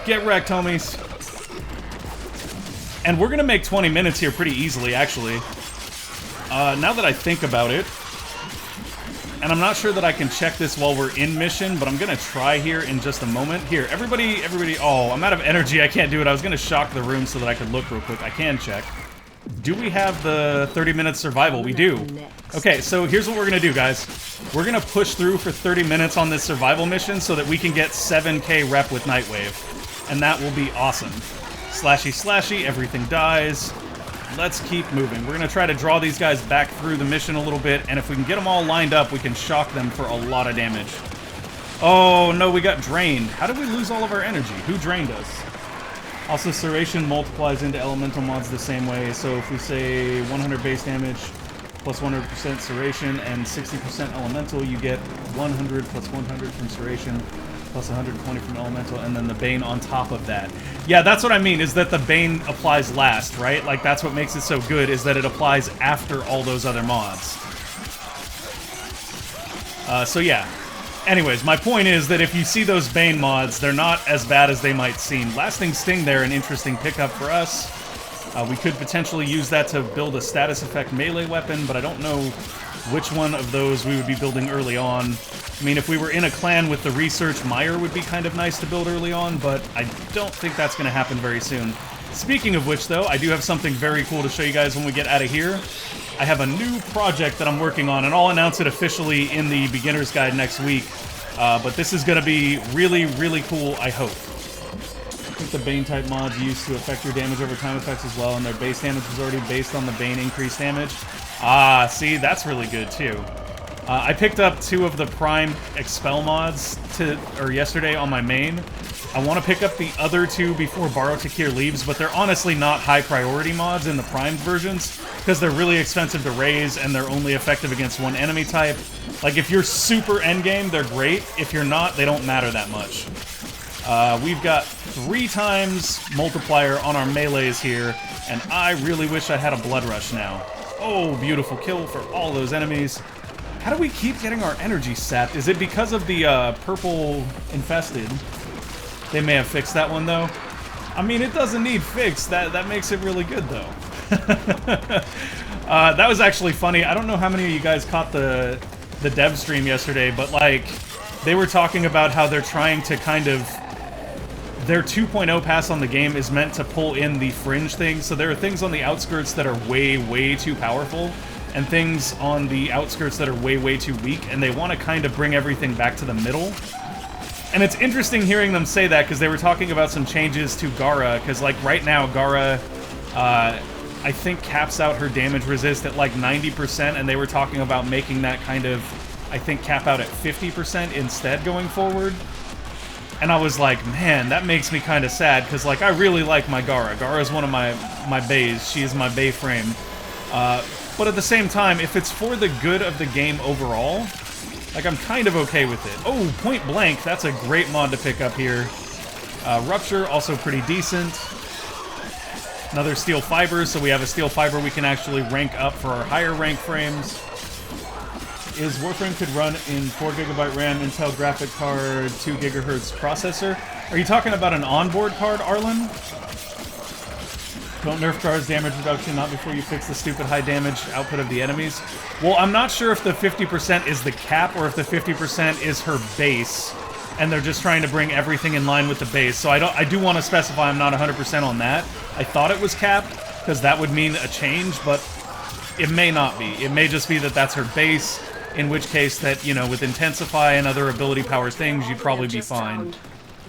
Get wrecked, homies. And we're gonna make 20 minutes here pretty easily, actually. Now that I think about it, and I'm not sure that I can check this while we're in mission, but I'm gonna try here in just a moment. Here, everybody, oh, I'm out of energy, I can't do it. I was gonna shock the room so that I could look real quick. I can check. Do we have the 30-minute survival? We do. Okay, so here's what we're gonna do, guys. We're gonna push through for 30 minutes on this survival mission so that we can get 7k rep with Nightwave. And that will be awesome. Slashy, slashy, everything dies. Let's keep moving. We're gonna try to draw these guys back through the mission a little bit, and if we can get them all lined up, we can shock them for a lot of damage. Oh, no, we got drained. How did we lose all of our energy? Who drained us? Also, Serration multiplies into elemental mods the same way, so if we say 100 base damage plus 100% Serration and 60% elemental, you get 100 plus 100 from Serration plus 120 from elemental, and then the Bane on top of that. Yeah, that's what I mean, is that the Bane applies last, right? Like, that's what makes it so good, is that it applies after all those other mods. So yeah. Anyways, my point is that if you see those Bane mods, they're not as bad as they might seem. Lasting Sting there, an interesting pickup for us. We could potentially use that to build a status effect melee weapon, but I don't know which one of those we would be building early on. I mean, if we were in a clan with the research, Meyer would be kind of nice to build early on, but I don't think that's going to happen very soon. Speaking of which, though, I do have something very cool to show you guys when we get out of here. I have a new project that I'm working on, and I'll announce it officially in the beginner's guide next week. But this is going to be really, really cool, I hope. I think the Bane-type mods used to affect your damage over time effects as well, and their base damage was already based on the Bane increased damage. Ah, see, that's really good, too. I picked up 2 of the Prime Expel mods yesterday on my main. I want to pick up the other 2 before Borrow Takir leaves, but they're honestly not high priority mods in the Prime versions, because they're really expensive to raise, and they're only effective against one enemy type. Like, if you're super endgame, they're great. If you're not, they don't matter that much. We've got 3 times multiplier on our melees here, and I really wish I had a Blood Rush now. Oh, beautiful kill for all those enemies. How do we keep getting our energy sapped? Is it because of the purple infested? They may have fixed that one, though. I mean, it doesn't need fixed. That makes it really good, though. That was actually funny. I don't know how many of you guys caught the dev stream yesterday, but, like, they were talking about how they're trying to kind of... Their 2.0 pass on the game is meant to pull in the fringe things, so there are things on the outskirts that are way, way too powerful, and things on the outskirts that are way, way too weak, and they want to kind of bring everything back to the middle. And it's interesting hearing them say that, because they were talking about some changes to Gara, because, like, right now, Gara, I think, caps out her damage resist at, like, 90%, and they were talking about making that kind of, I think, cap out at 50% instead going forward. And I was like, man, that makes me kind of sad, because, like, I really like my Gara. Gara is one of my bays. She is my bay frame. But at the same time, if it's for the good of the game overall, like, I'm kind of okay with it. Oh, Point Blank, that's a great mod to pick up here. Rupture, also pretty decent. Another Steel Fiber, so we have a Steel Fiber we can actually rank up for our higher rank frames. Is Warframe could run in 4GB RAM, Intel graphic card, 2 GHz processor. Are you talking about an onboard card, Arlen? Don't nerf guards damage reduction, not before you fix the stupid high damage output of the enemies. Well, I'm not sure if the 50% is the cap or if the 50% is her base, and they're just trying to bring everything in line with the base. So I do want to specify I'm not 100% on that. I thought it was capped, because that would mean a change, but it may not be. It may just be that that's her base, in which case that, you know, with Intensify and other ability powers things, you'd probably be fine.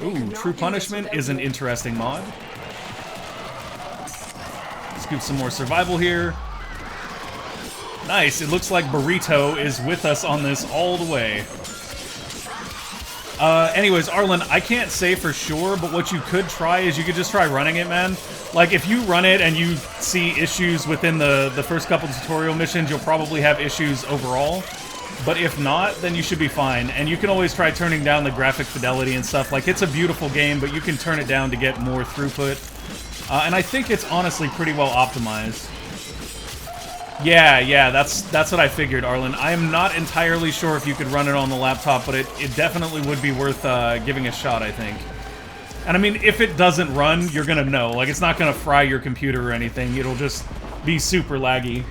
Ooh, True Punishment is an interesting mod. Scoop some more survival here. Nice, it looks like Burrito is with us on this all the way. Anyways, Arlen, I can't say for sure, but what you could try is you could just try running it, man. Like, if you run it and you see issues within the first couple tutorial missions, you'll probably have issues overall. But if not, then you should be fine. And you can always try turning down the graphic fidelity and stuff. Like, it's a beautiful game, but you can turn it down to get more throughput. And I think it's honestly pretty well optimized. Yeah, that's what I figured, Arlen. I am not entirely sure if you could run it on the laptop, but it definitely would be worth giving a shot, I think. And I mean, if it doesn't run, you're gonna know. Like, it's not gonna fry your computer or anything. It'll just be super laggy.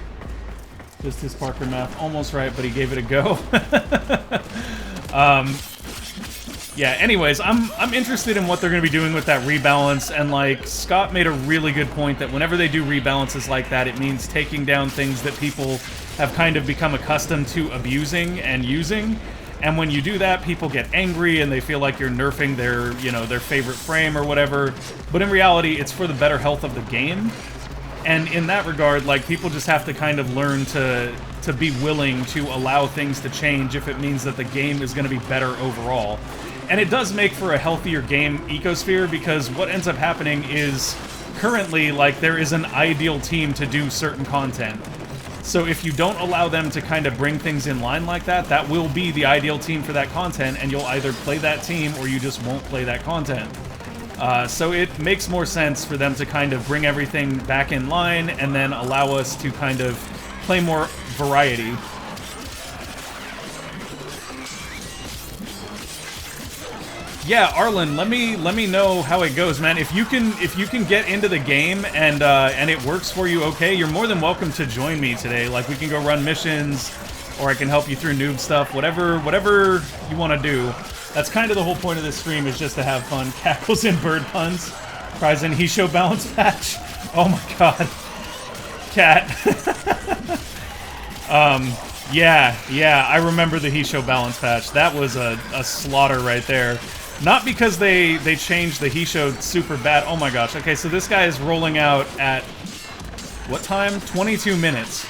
Just his Parker math. Almost right, but he gave it a go. Yeah, anyways, I'm interested in what they're going to be doing with that rebalance, and, like, Scott made a really good point that whenever they do rebalances like that, it means taking down things that people have kind of become accustomed to abusing and using, and when you do that, people get angry and they feel like you're nerfing their, you know, their favorite frame or whatever, but in reality, it's for the better health of the game, and in that regard, like, people just have to kind of learn to be willing to allow things to change if it means that the game is going to be better overall. And it does make for a healthier game ecosphere, because what ends up happening is, currently, like, there is an ideal team to do certain content. So if you don't allow them to kind of bring things in line like that, that will be the ideal team for that content, and you'll either play that team or you just won't play that content. So it makes more sense for them to kind of bring everything back in line and then allow us to kind of play more variety. Yeah, Arlen, let me know how it goes, man. If you can get into the game and it works for you, okay, you're more than welcome to join me today. Like, we can go run missions, or I can help you through noob stuff, whatever you want to do. That's kind of the whole point of this stream, is just to have fun. Cackles and bird puns. Prize in Hisho balance patch. Oh my god. Cat. Yeah, I remember the Hisho balance patch. That was a slaughter right there. Not because they changed the Hisho super bad. Oh my gosh. Okay, so this guy is rolling out at what time? 22 minutes.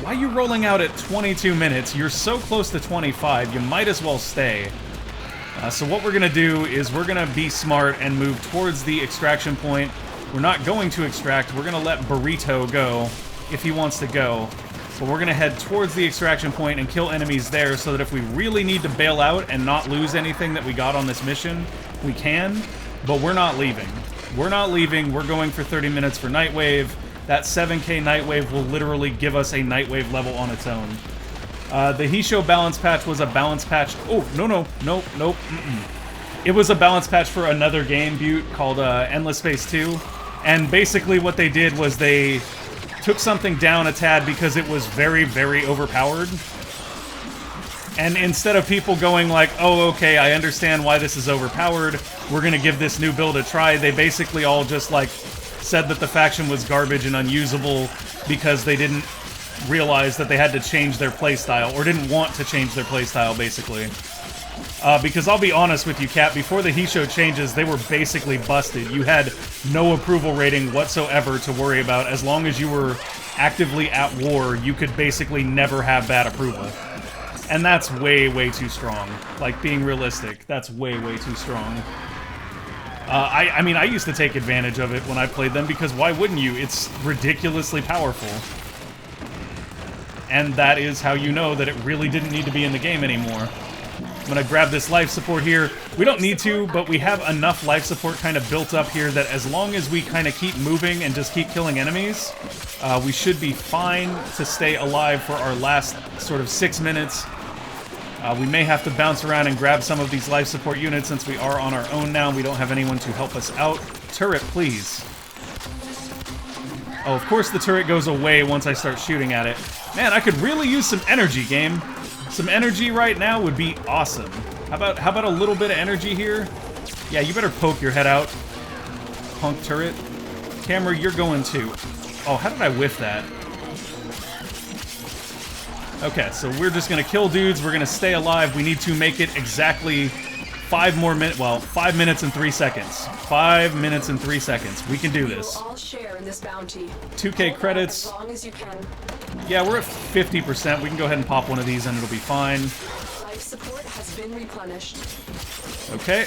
Why are you rolling out at 22 minutes? You're so close to 25, you might as well stay. So what we're going to do is we're going to be smart and move towards the extraction point. We're not going to extract. We're going to let Burrito go if he wants to go. But we're going to head towards the extraction point and kill enemies there so that if we really need to bail out and not lose anything that we got on this mission, we can. But we're not leaving. We're not leaving. We're going for 30 minutes for Nightwave. That 7k Nightwave will literally give us a Nightwave level on its own. The Hisho balance patch was a balance patch. Oh, nope. It was a balance patch for another game, Butte, called Endless Space 2. And basically what they did was they took something down a tad because it was very, very overpowered. And instead of people going like, oh, okay, I understand why this is overpowered, we're going to give this new build a try, they basically all just like said that the faction was garbage and unusable because they didn't realize that they had to change their playstyle, or didn't want to change their playstyle, basically. Because I'll be honest with you, Kat, before the Hisho changes, they were basically busted. You had no approval rating whatsoever to worry about. As long as you were actively at war, you could basically never have bad approval. And that's way, way too strong. Like, being realistic, that's way, way too strong. I mean, I used to take advantage of it when I played them, because why wouldn't you? It's ridiculously powerful. And that is how you know that it really didn't need to be in the game anymore. I'm gonna grab this life support here. We don't need to, but we have enough life support kind of built up here that as long as we kind of keep moving and just keep killing enemies, we should be fine to stay alive for our last sort of 6 minutes. We may have to bounce around and grab some of these life support units since we are on our own now. We don't have anyone to help us out. Turret, please. Oh, of course the turret goes away once I start shooting at it. Man, I could really use some energy, game. Some energy right now would be awesome. How about a little bit of energy here? Yeah, you better poke your head out. Punk turret. Camera, you're going too. Oh, how did I whiff that? Okay, so we're just gonna kill dudes, we're gonna stay alive, we need to make it exactly 5 more minutes, well, 5 minutes and 3 seconds. 5 minutes and 3 seconds. We can do this. All share in this bounty. 2k credits. As long as you can. Yeah, we're at 50%. We can go ahead and pop one of these and it'll be fine. Life support has been replenished. Okay,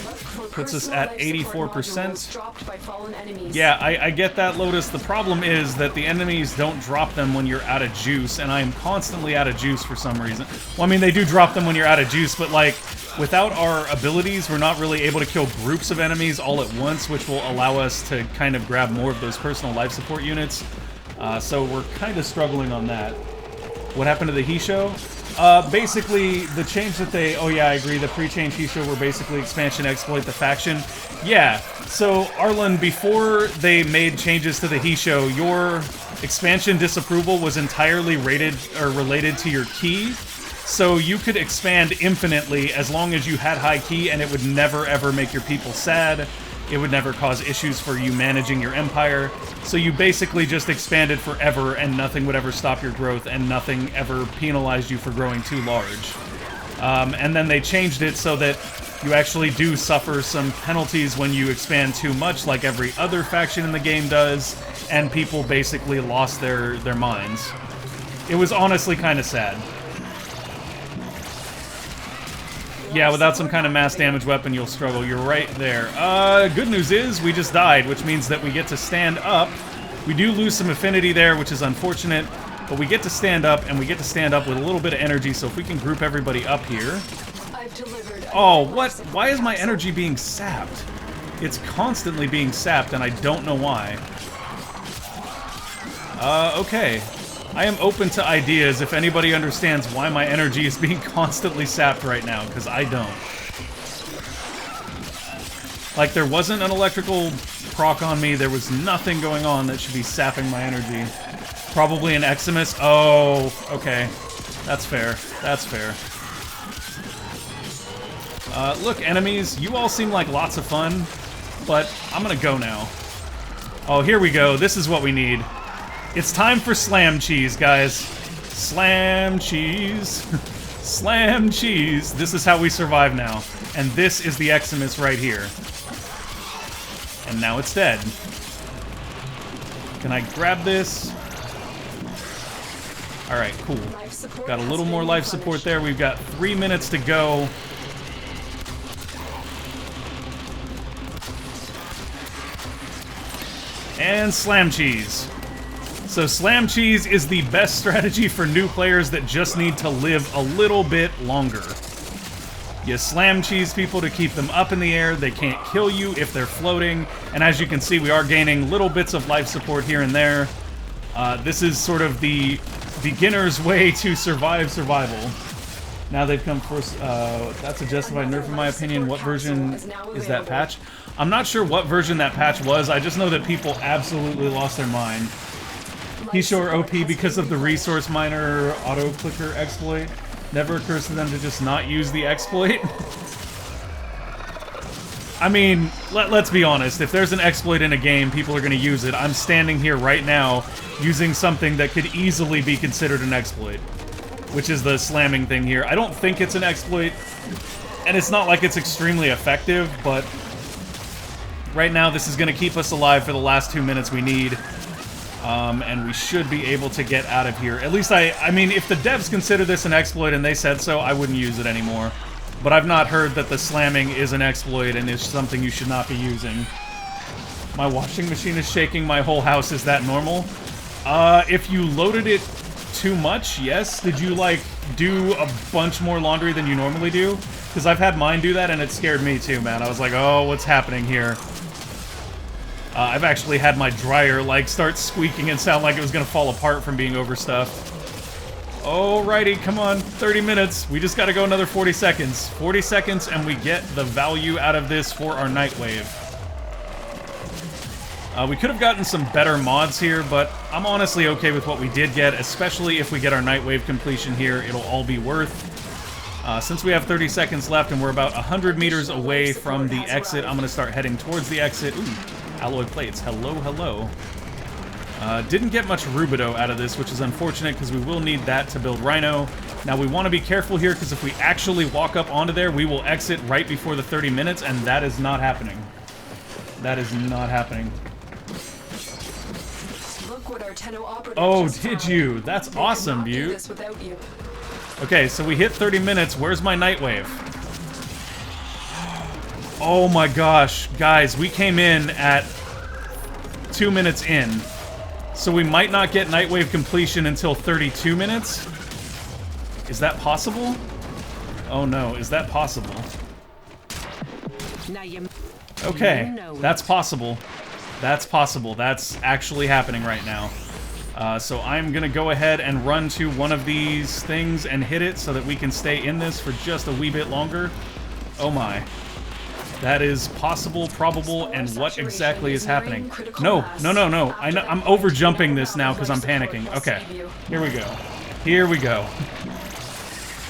puts us at 84%. Dropped by fallen enemies. Yeah, I get that, Lotus. The problem is that the enemies don't drop them when you're out of juice, and I am constantly out of juice for some reason. Well, I mean, they do drop them when you're out of juice, but, like, without our abilities, we're not really able to kill groups of enemies all at once, which will allow us to kind of grab more of those personal life support units. So we're kind of struggling on that. What happened to the Hisho? Basically, the change that they... Oh yeah, I agree. The pre-change Hisho were basically expansion exploit the faction. Yeah, so Arlen, before they made changes to the Hisho, your expansion disapproval was entirely rated or related to your key. So you could expand infinitely as long as you had high key, and it would never ever make your people sad. It would never cause issues for you managing your empire. So you basically just expanded forever and nothing would ever stop your growth and nothing ever penalized you for growing too large. And then they changed it so that you actually do suffer some penalties when you expand too much, like every other faction in the game does, and people basically lost their minds. It was honestly kind of sad. Yeah, without some kind of mass damage weapon, you'll struggle. You're right there. Good news is, we just died, which means that we get to stand up. We do lose some affinity there, which is unfortunate, but we get to stand up, and we get to stand up with a little bit of energy, so if we can group everybody up here... Oh, what? Why is my energy being sapped? It's constantly being sapped, and I don't know why. Okay. I am open to ideas if anybody understands why my energy is being constantly sapped right now, because I don't. Like, there wasn't an electrical proc on me, there was nothing going on that should be sapping my energy. Probably an Eximus? Oh, okay. That's fair. That's fair. Look, enemies, you all seem like lots of fun, but I'm gonna go now. Oh, here we go. This is what we need. It's time for slam cheese, guys. Slam cheese. Slam cheese. This is how we survive now. And this is the Eximus right here. And now it's dead. Can I grab this? Alright, cool. Got a little more life support there. We've got 3 minutes to go. And slam cheese. So slam cheese is the best strategy for new players that just need to live a little bit longer. You slam cheese people to keep them up in the air. They can't kill you if they're floating. And as you can see, we are gaining little bits of life support here and there. This is sort of the beginner's way to survive survival. Now they've come first. That's a justified nerf in my opinion. What version is that patch? I'm not sure what version that patch was. I just know that people absolutely lost their mind. He's sure OP because of the resource miner auto-clicker exploit. Never occurs to them to just not use the exploit. I mean, let's be honest. If there's an exploit in a game, people are going to use it. I'm standing here right now using something that could easily be considered an exploit, which is the slamming thing here. I don't think it's an exploit, and it's not like it's extremely effective, but right now this is going to keep us alive for the last 2 minutes we need. And we should be able to get out of here. At least I mean, if the devs consider this an exploit and they said so, I wouldn't use it anymore. But I've not heard that the slamming is an exploit and is something you should not be using. My washing machine is shaking, my whole house. Is that normal? If you loaded it too much, yes. Did you, like, do a bunch more laundry than you normally do? Because I've had mine do that and it scared me too, man. I was like, oh, what's happening here? I've actually had my dryer, like, start squeaking and sound like it was gonna fall apart from being overstuffed. Alrighty, come on, 30 minutes. We just gotta go another 40 seconds. 40 seconds and we get the value out of this for our Nightwave. We could have gotten some better mods here, but I'm honestly okay with what we did get, especially if we get our Nightwave completion here. It'll all be worth. Since we have 30 seconds left and we're about 100 meters away from the exit, I'm gonna start heading towards the exit. Ooh. Alloy plates. Hello, hello. Didn't get much Rubido out of this, which is unfortunate because we will need that to build Rhino. Now, we want to be careful here because if we actually walk up onto there, we will exit right before the 30 minutes, and that is not happening. That is not happening. Look what our Tenno operative Oh, just did found. you? That's They awesome, could not do dude. this without you. Okay, so we hit 30 minutes. Where's my Nightwave? Oh my gosh. Guys, we came in at 2 minutes in. So we might not get Nightwave completion until 32 minutes? Is that possible? Oh no, is that possible? Okay, that's possible. That's possible. That's actually happening right now. So I'm gonna go ahead and run to one of these things and hit it so that we can stay in this for just a wee bit longer. Oh my. That is possible, probable, and what exactly is happening? No, no, no, no. I'm over-jumping this now because I'm panicking. Okay, here we go. Here we go.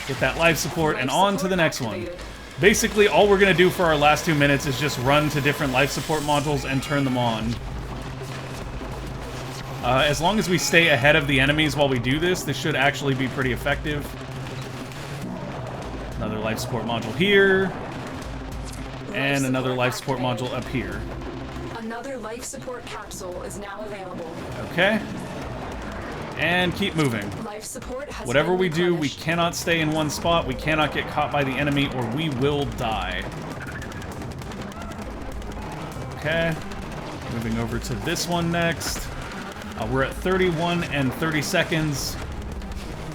Get that life support and on to the next one. Basically, all we're going to do for our last 2 minutes is just run to different life support modules and turn them on. As long as we stay ahead of the enemies while we do this, this should actually be pretty effective. Another life support module here. And another life support module up here. Another life support capsule is now available. Okay. And keep moving. Life support has Whatever been we do, we replenished. cannot stay in one spot. We cannot get caught by the enemy or we will die. Okay. Moving over to this one next. We're at 31 and 30 seconds.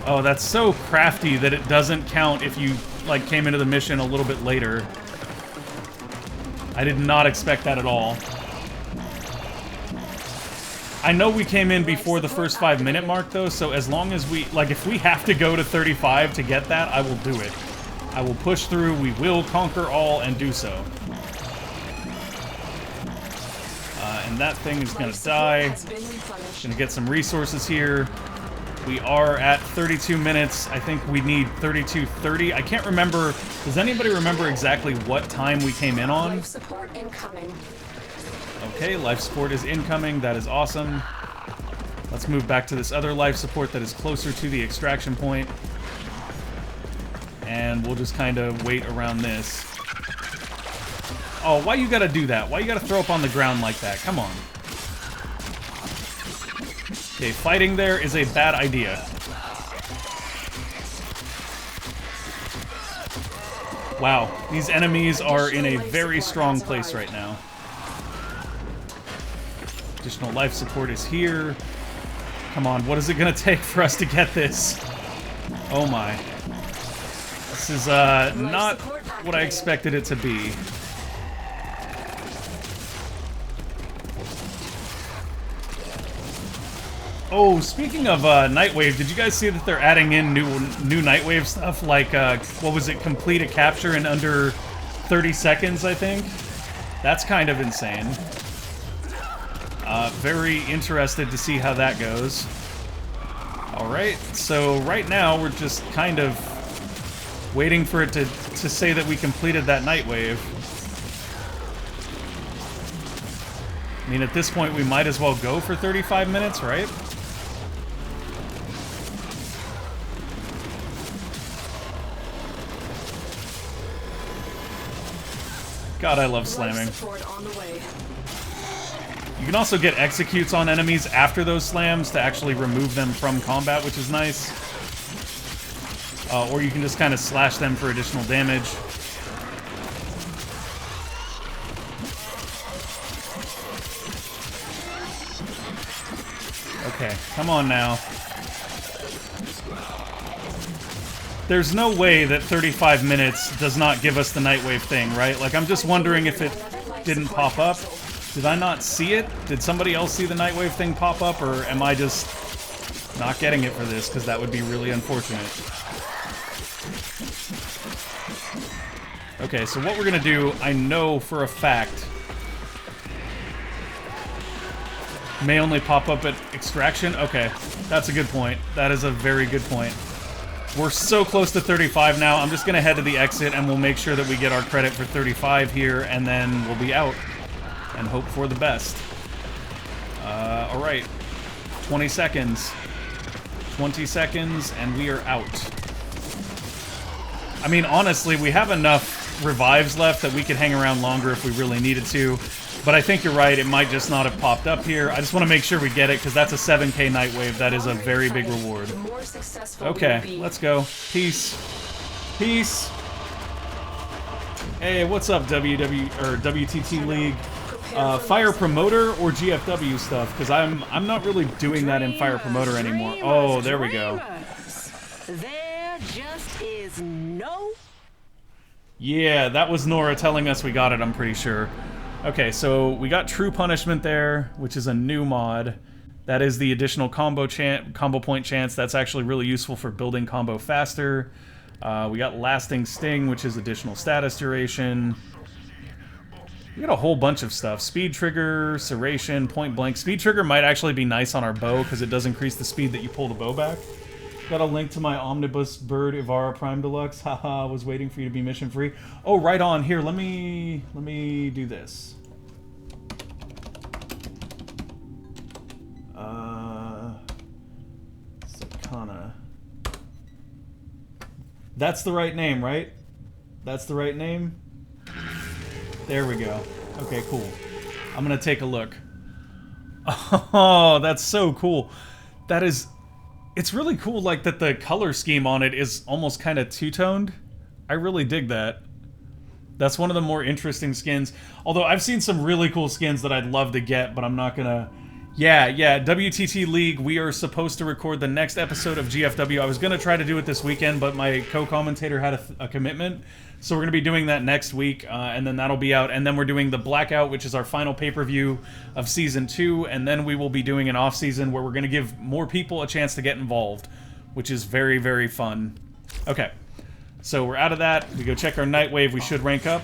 Oh, that's so crafty that it doesn't count if you, like, came into the mission a little bit later. I did not expect that at all. I know we came in before the first 5-minute mark, though, so as long as we... Like, if we have to go to 35 to get that, I will do it. I will push through, we will conquer all, and do so. And that thing is gonna die. Gonna get some resources here. We are at 32 minutes. I think we need 32:30. I can't remember. Does anybody remember exactly what time we came in on? Life support incoming. Okay, life support is incoming. That is awesome. Let's move back to this other life support that is closer to the extraction point. And we'll just kind of wait around this. Oh, why you gotta do that? Why you gotta throw up on the ground like that? Come on. Okay, fighting there is a bad idea. Wow, these enemies are in a very strong place right now. Additional life support is here. Come on, what is it gonna take for us to get this? Oh my. This is not what I expected it to be. Oh, speaking of Nightwave, did you guys see that they're adding in new Nightwave stuff? Like, what was it? Complete a capture in under 30 seconds, I think? That's kind of insane. Very interested to see how that goes. Alright, so right now we're just kind of waiting for it to say that we completed that Nightwave. I mean, at this point, we might as well go for 35 minutes, right? God, I love slamming. You can also get executes on enemies after those slams to actually remove them from combat, which is nice. Or you can just kind of slash them for additional damage. Okay, come on now. There's no way that 35 minutes does not give us the Nightwave thing, right? Like, I'm just wondering if it didn't pop up. Did I not see it? Did somebody else see the Nightwave thing pop up, or am I just not getting it for this? Because that would be really unfortunate. Okay, so what we're gonna do, I know for a fact, may only pop up at extraction. Okay, that's a good point. That is a very good point. We're so close to 35 now. I'm just gonna head to the exit and we'll make sure that we get our credit for 35 here, and then we'll be out and hope for the best. Alright. 20 seconds. 20 seconds and we are out. I mean, honestly, we have enough revives left that we could hang around longer if we really needed to. But I think you're right, it might just not have popped up here. I just want to make sure we get it, because that's a 7K Nightwave. That is a very big reward. Okay, let's go. Peace. Peace. Hey, what's up, WTT League? Fire Promoter or GFW stuff? Because I'm not really doing that in Fire Promoter anymore. Oh, there we go. There just is no... Yeah, that was Nora telling us we got it, I'm pretty sure. Okay, so we got True Punishment there, which is a new mod. That is the additional combo point chance. That's actually really useful for building combo faster. We got Lasting Sting, which is additional status duration. We got a whole bunch of stuff. Speed Trigger, Serration, Point Blank. Speed Trigger might actually be nice on our bow, because it does increase the speed that you pull the bow back. Got a link to my Omnibus Bird Ivara Prime Deluxe. Haha, was waiting for you to be mission free. Oh, right on. Here, let me do this. Sakana. That's the right name, right? That's the right name? There we go. Okay, cool. I'm gonna take a look. Oh, that's so cool. That is... It's really cool, like, that the color scheme on it is almost kind of two-toned. I really dig that. That's one of the more interesting skins. Although, I've seen some really cool skins that I'd love to get, but I'm not gonna... Yeah, WTT League, we are supposed to record the next episode of GFW. I was gonna try to do it this weekend, but my co-commentator had a commitment. So we're gonna be doing that next week, and then that'll be out. And then we're doing the Blackout, which is our final pay-per-view of Season 2. And then we will be doing an off-season where we're gonna give more people a chance to get involved, which is very, very fun. Okay, so we're out of that. We go check our Nightwave. We should rank up.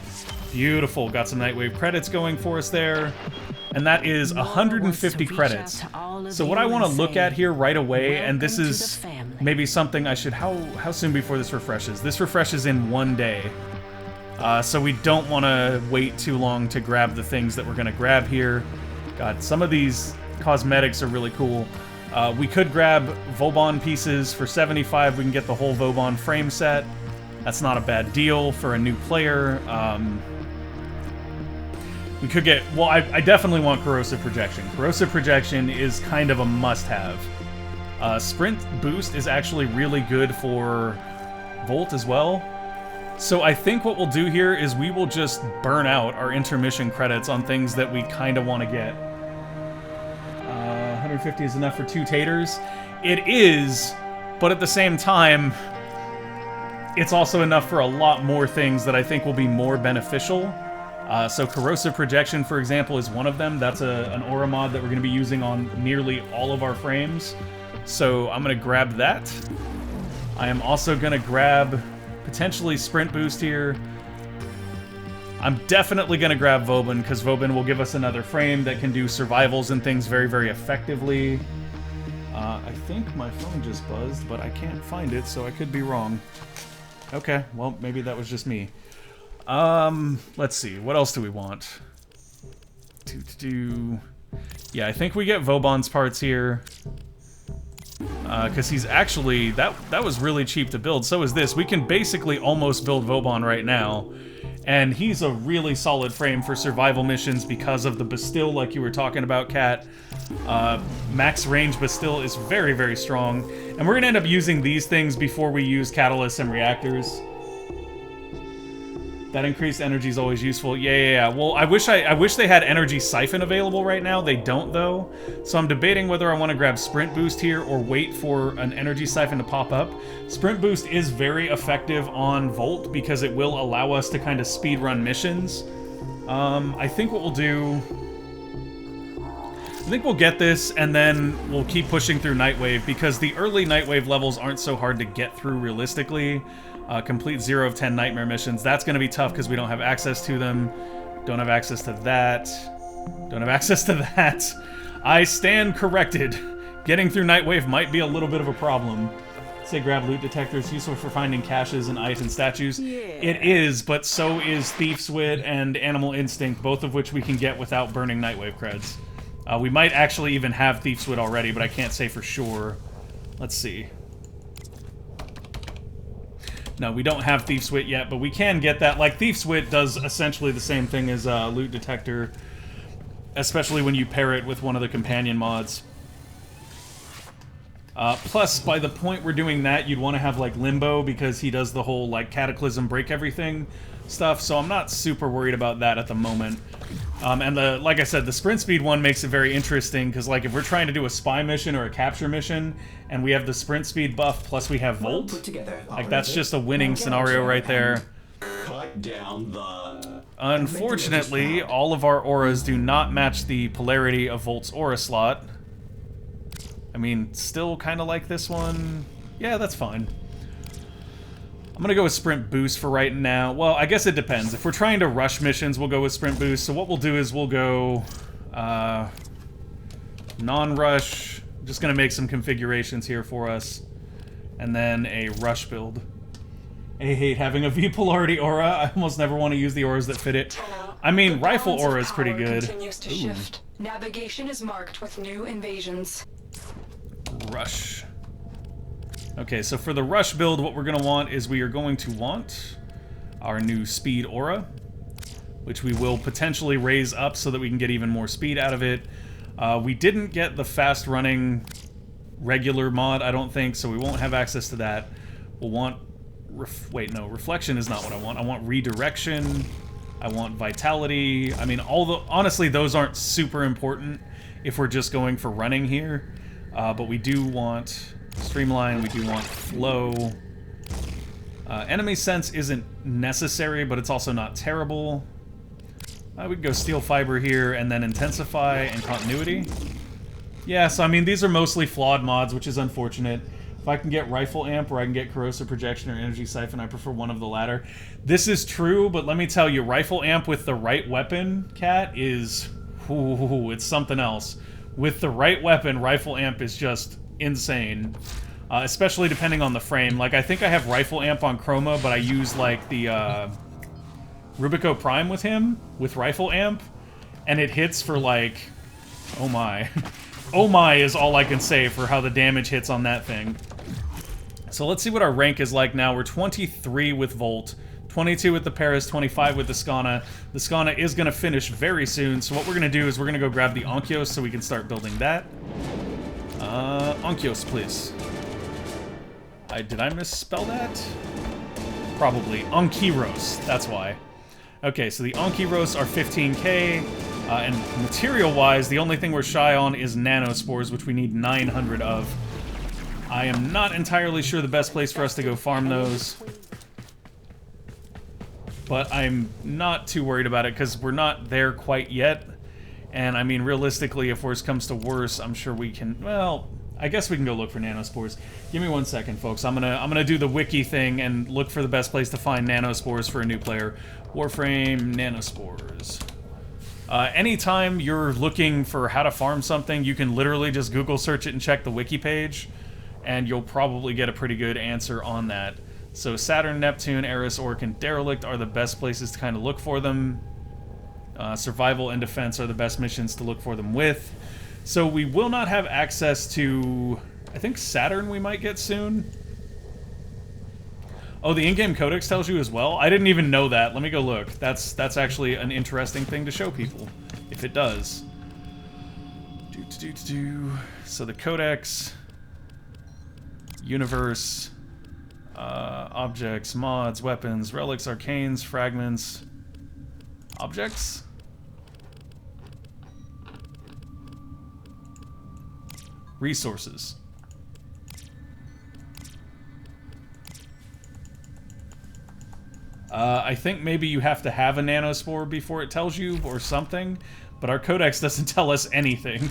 Beautiful. Got some Nightwave credits going for us there. And that is 150 credits. So what I want to look at here right away, and this is maybe something I should... How soon before this refreshes? This refreshes in 1 day. So we don't want to wait too long to grab the things that we're going to grab here. God, some of these cosmetics are really cool. We could grab Vauban pieces for 75. We can get the whole Vauban frame set. That's not a bad deal for a new player. We could get... Well, I definitely want Corrosive Projection. Corrosive Projection is kind of a must-have. Sprint Boost is actually really good for Volt as well. So I think what we'll do here is we will just burn out our intermission credits on things that we kind of want to get. 150 is enough for 2 taters. It is, but at the same time, it's also enough for a lot more things that I think will be more beneficial. So Corrosive Projection, for example, is one of them. That's an aura mod that we're going to be using on nearly all of our frames. So I'm going to grab that. I am also going to grab potentially Sprint Boost here. I'm definitely going to grab Vauban, because Vauban will give us another frame that can do survivals and things very, very effectively. I think my phone just buzzed, but I can't find it, so I could be wrong. Okay, well, maybe that was just me. Let's see. What else do we want? Yeah, I think we get Vauban's parts here. Because he's actually... That was really cheap to build. So is this. We can basically almost build Vauban right now. And he's a really solid frame for survival missions because of the Bastille, like you were talking about, Kat. Max range Bastille is very, very strong. And we're going to end up using these things before we use catalysts and reactors. That increased energy is always useful. Yeah. Well, I wish they had energy siphon available right now. They don't, though. So I'm debating whether I want to grab Sprint Boost here or wait for an energy siphon to pop up. Sprint Boost is very effective on Volt because it will allow us to kind of speed run missions. I think what we'll do... I think we'll get this, and then we'll keep pushing through Nightwave, because the early Nightwave levels aren't so hard to get through realistically. Complete 0 of 10 Nightmare missions. That's going to be tough because we don't have access to them. Don't have access to that. Don't have access to that. I stand corrected. Getting through Nightwave might be a little bit of a problem. Say grab loot detectors, useful for finding caches and ice and statues. Yeah. It is, but so is Thief's Wit and Animal Instinct, both of which we can get without burning Nightwave creds. We might actually even have Thief's Wit already, but I can't say for sure. Let's see. No, we don't have Thief's Wit yet, but we can get that. Like, Thief's Wit does essentially the same thing as Loot Detector, especially when you pair it with one of the companion mods. Plus, by the point we're doing that, you'd want to have, like, Limbo, because he does the whole, like, Cataclysm break everything stuff, so I'm not super worried about that at the moment. And like I said, the sprint speed one makes it very interesting, because like if we're trying to do a spy mission or a capture mission, and we have the sprint speed buff plus we have Volt, like that's just a winning scenario right there. Cut down the... Unfortunately, all of our auras do not match the polarity of Volt's aura slot. I mean, still kind of like this one. Yeah, that's fine. I'm gonna go with Sprint Boost for right now. Well, I guess it depends. If we're trying to rush missions, we'll go with Sprint Boost. So what we'll do is we'll go non-rush. I'm just gonna make some configurations here for us. And then a rush build. I hate having a V polarity aura. I almost never want to use the auras that fit it. I mean, rifle aura is pretty good. Continues to shift. Navigation is marked with new invasions. Rush. Okay, so for the rush build, what we're going to want is we are going to want our new speed aura, which we will potentially raise up so that we can get even more speed out of it. We didn't get the fast running regular mod, I don't think, so we won't have access to that. We'll want... wait, no, reflection is not what I want. I want redirection. I want vitality. I mean, honestly, those aren't super important if we're just going for running here. But we do want... Streamline, we do want flow. Enemy sense isn't necessary, but it's also not terrible. We can go steel fiber here, and then intensify and continuity. Yeah, so I mean, these are mostly flawed mods, which is unfortunate. If I can get rifle amp, or I can get corrosive projection or energy siphon, I prefer one of the latter. This is true, but let me tell you, rifle amp with the right weapon, Cat, is... Ooh, it's something else. With the right weapon, rifle amp is just... insane, especially depending on the frame. Like, I think I have rifle amp on chroma, but I use like the Rubico Prime with him, with Rifle Amp, and it hits for like... Oh my. Oh my is all I can say for how the damage hits on that thing. So let's see what our rank is like now. We're 23 with Volt, 22 with the Paris, 25 with the Skana. The Skana is going to finish very soon, so what we're going to do is we're going to go grab the Onkyos so we can start building that. Onkyos, please. Did I misspell that? Probably. Onkiros, that's why. Okay, so the Onkiros are 15k, and material-wise, the only thing we're shy on is Nanospores, which we need 900 of. I am not entirely sure the best place for us to go farm those. But I'm not too worried about it, because we're not there quite yet. And, I mean, realistically, if worse comes to worse, I'm sure we can... Well, I guess we can go look for Nanospores. Give me 1 second, folks. I'm gonna do the wiki thing and look for the best place to find Nanospores for a new player. Warframe Nanospores. Anytime you're looking for how to farm something, you can literally just Google search it and check the wiki page, and you'll probably get a pretty good answer on that. So Saturn, Neptune, Eris, Orc, and Derelict are the best places to kind of look for them. Survival and Defense are the best missions to look for them with. So we will not have access to... I think Saturn we might get soon. Oh, the in-game codex tells you as well? I didn't even know that. Let me go look. That's actually an interesting thing to show people, if it does. So the codex... Universe... objects, mods, weapons, relics, arcanes, fragments... Objects? Resources. I think maybe you have to have a nanospore before it tells you, or something, but our codex doesn't tell us anything.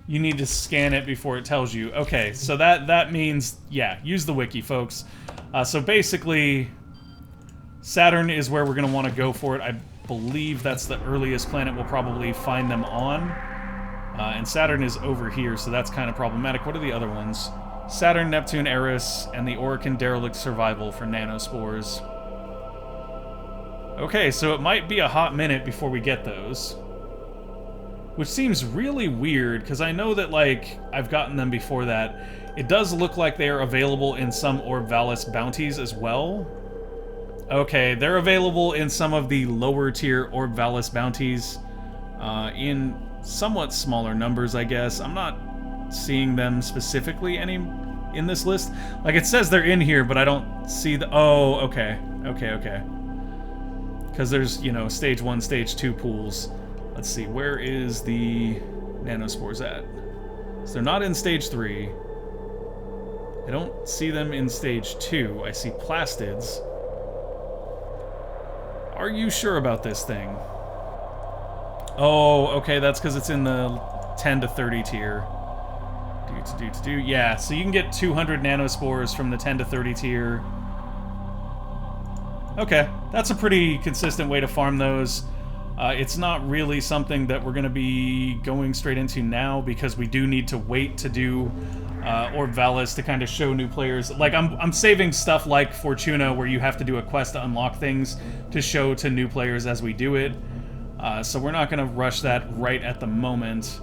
You need to scan it before it tells you. Okay, so that means, yeah, use the wiki, folks. So basically... Saturn is where we're going to want to go for it. I believe that's the earliest planet we'll probably find them on. And Saturn is over here, so that's kind of problematic. What are the other ones? Saturn, Neptune, Eris, and the Orc and Derelict Survival for Nanospores. Okay, so it might be a hot minute before we get those. Which seems really weird, because I know that, like, I've gotten them before that. It does look like they are available in some Orb Valis bounties as well. Okay, they're available in some of the lower tier Orb Valis bounties, in somewhat smaller numbers, I guess. I'm not seeing them specifically in this list. Like, it says they're in here, but I don't see the... Oh, okay. Okay. Because there's, you know, stage 1, stage 2 pools. Let's see, where is the nanospores at? So they're not in stage 3. I don't see them in stage 2. I see plastids. Are you sure about this thing? Oh, okay, that's because it's in the 10 to 30 tier. Yeah, so you can get 200 nanospores from the 10 to 30 tier. Okay, that's a pretty consistent way to farm those. It's not really something that we're going to be going straight into now, because we do need to wait to do Orb Valis to kind of show new players. Like, I'm saving stuff like Fortuna, where you have to do a quest to unlock things to show to new players as we do it. So we're not going to rush that right at the moment.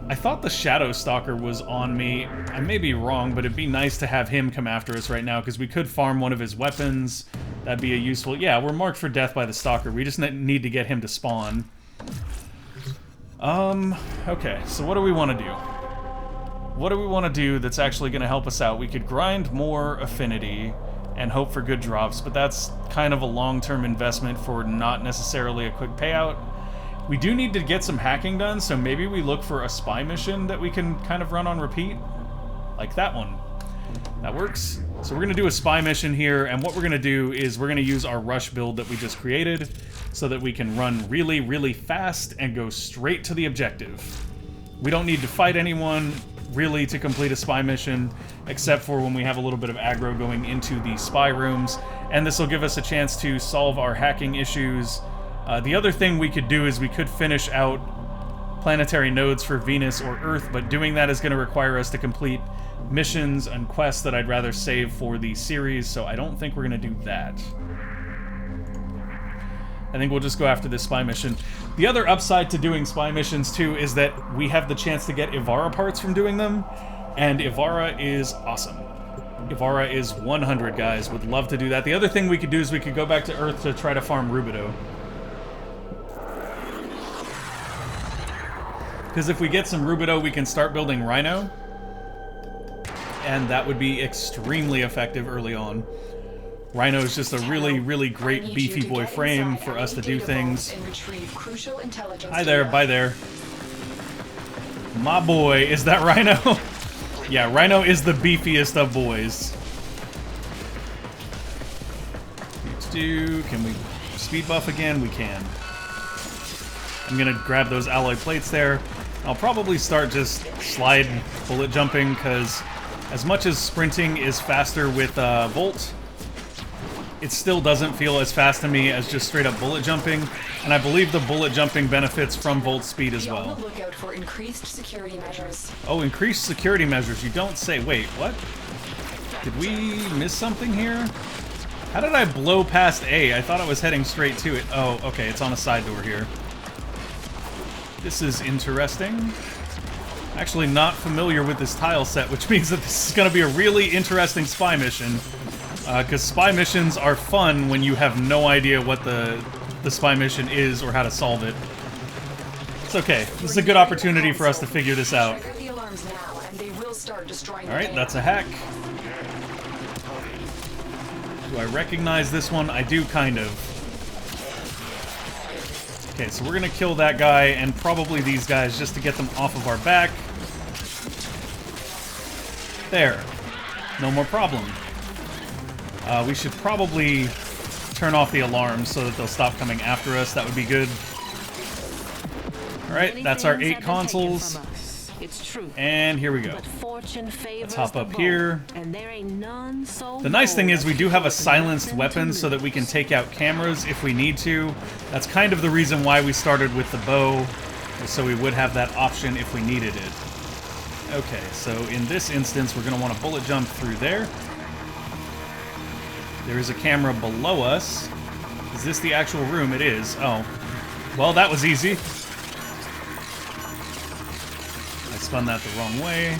I thought the Shadow Stalker was on me. I may be wrong, but it'd be nice to have him come after us right now, because we could farm one of his weapons. That'd be a useful... Yeah, we're marked for death by the Stalker. We just need to get him to spawn. Okay, so what do we want to do? What do we want to do that's actually going to help us out? We could grind more affinity and hope for good drops, but that's kind of a long-term investment for not necessarily a quick payout. We do need to get some hacking done, so maybe we look for a spy mission that we can kind of run on repeat. Like that one. That works. So we're going to do a spy mission here, and what we're going to do is we're going to use our rush build that we just created so that we can run really, really fast and go straight to the objective. We don't need to fight anyone, really, to complete a spy mission, except for when we have a little bit of aggro going into the spy rooms, and this will give us a chance to solve our hacking issues. The other thing we could do is we could finish out planetary nodes for Venus or Earth, but doing that is going to require us to complete missions and quests that I'd rather save for the series, so I don't think we're going to do that. I think we'll just go after this spy mission. The other upside to doing spy missions, too, is that we have the chance to get Ivara parts from doing them, and Ivara is awesome. Ivara is 100, guys. Would love to do that. The other thing we could do is we could go back to Earth to try to farm Rubido. Because if we get some Rubido, we can start building Rhino. And that would be extremely effective early on. Rhino is just a really, really great beefy boy frame for us to do things. Hi there, bye there. My boy, is that Rhino? Yeah, Rhino is the beefiest of boys. Can we speed buff again? We can. I'm gonna grab those alloy plates there. I'll probably start just slide bullet jumping, because as much as sprinting is faster with Volt, it still doesn't feel as fast to me as just straight up bullet jumping, and I believe the bullet jumping benefits from Volt speed as well. Look out for increased security measures. Oh, increased security measures. You don't say. Wait, what? Did we miss something here? How did I blow past A? I thought I was heading straight to it. Oh, okay, it's on a side door here. This is interesting. Actually not familiar with this tile set, which means that this is going to be a really interesting spy mission. Because spy missions are fun when you have no idea what the spy mission is or how to solve it. It's okay. This is a good opportunity for us to figure this out. Alright, that's a hack. Do I recognize this one? I do, kind of. Okay, so we're gonna kill that guy and probably these guys just to get them off of our back. There. No more problem. We should probably turn off the alarms so that they'll stop coming after us. That would be good. Alright, that's our 8 consoles. And here we go. Let's hop up here. The nice thing is we do have a silenced weapon so that we can take out cameras if we need to. That's kind of the reason why we started with the bow, so we would have that option if we needed it. Okay, so in this instance we're going to want to bullet jump through there. There is a camera below us. Is this the actual room? It is. Oh. Well, that was easy. I spun that the wrong way.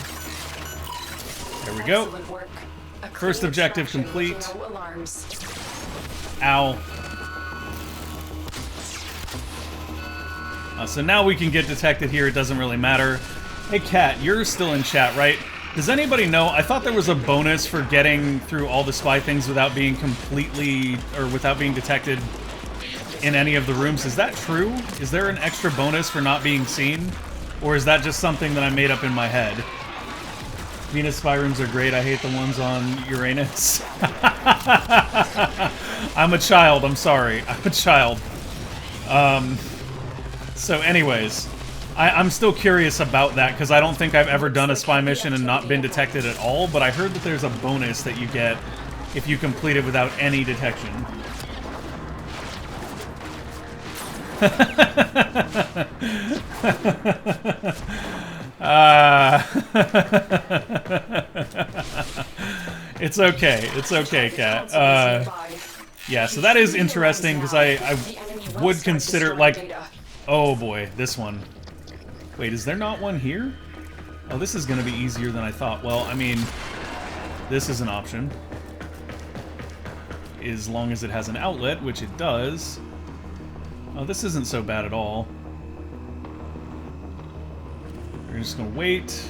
There we go. First objective complete. Ow. So now we can get detected here. It doesn't really matter. Hey, Kat, you're still in chat, right? Does anybody know? I thought there was a bonus for getting through all the spy things without being completely, or without being detected in any of the rooms. Is that true? Is there an extra bonus for not being seen? Or is that just something that I made up in my head? Venus spy rooms are great. I hate the ones on Uranus. I'm a child. I'm sorry. I'm a child. So anyways, I'm still curious about that because I don't think I've ever done a spy mission and not been detected at all, but I heard that there's a bonus that you get if you complete it without any detection. It's okay. It's okay, Kat. Yeah, so that is interesting because I would consider, like, oh boy, this one. Wait, is there not one here? Oh, this is going to be easier than I thought. Well, I mean, this is an option. As long as it has an outlet, which it does. Oh, this isn't so bad at all. We're just going to wait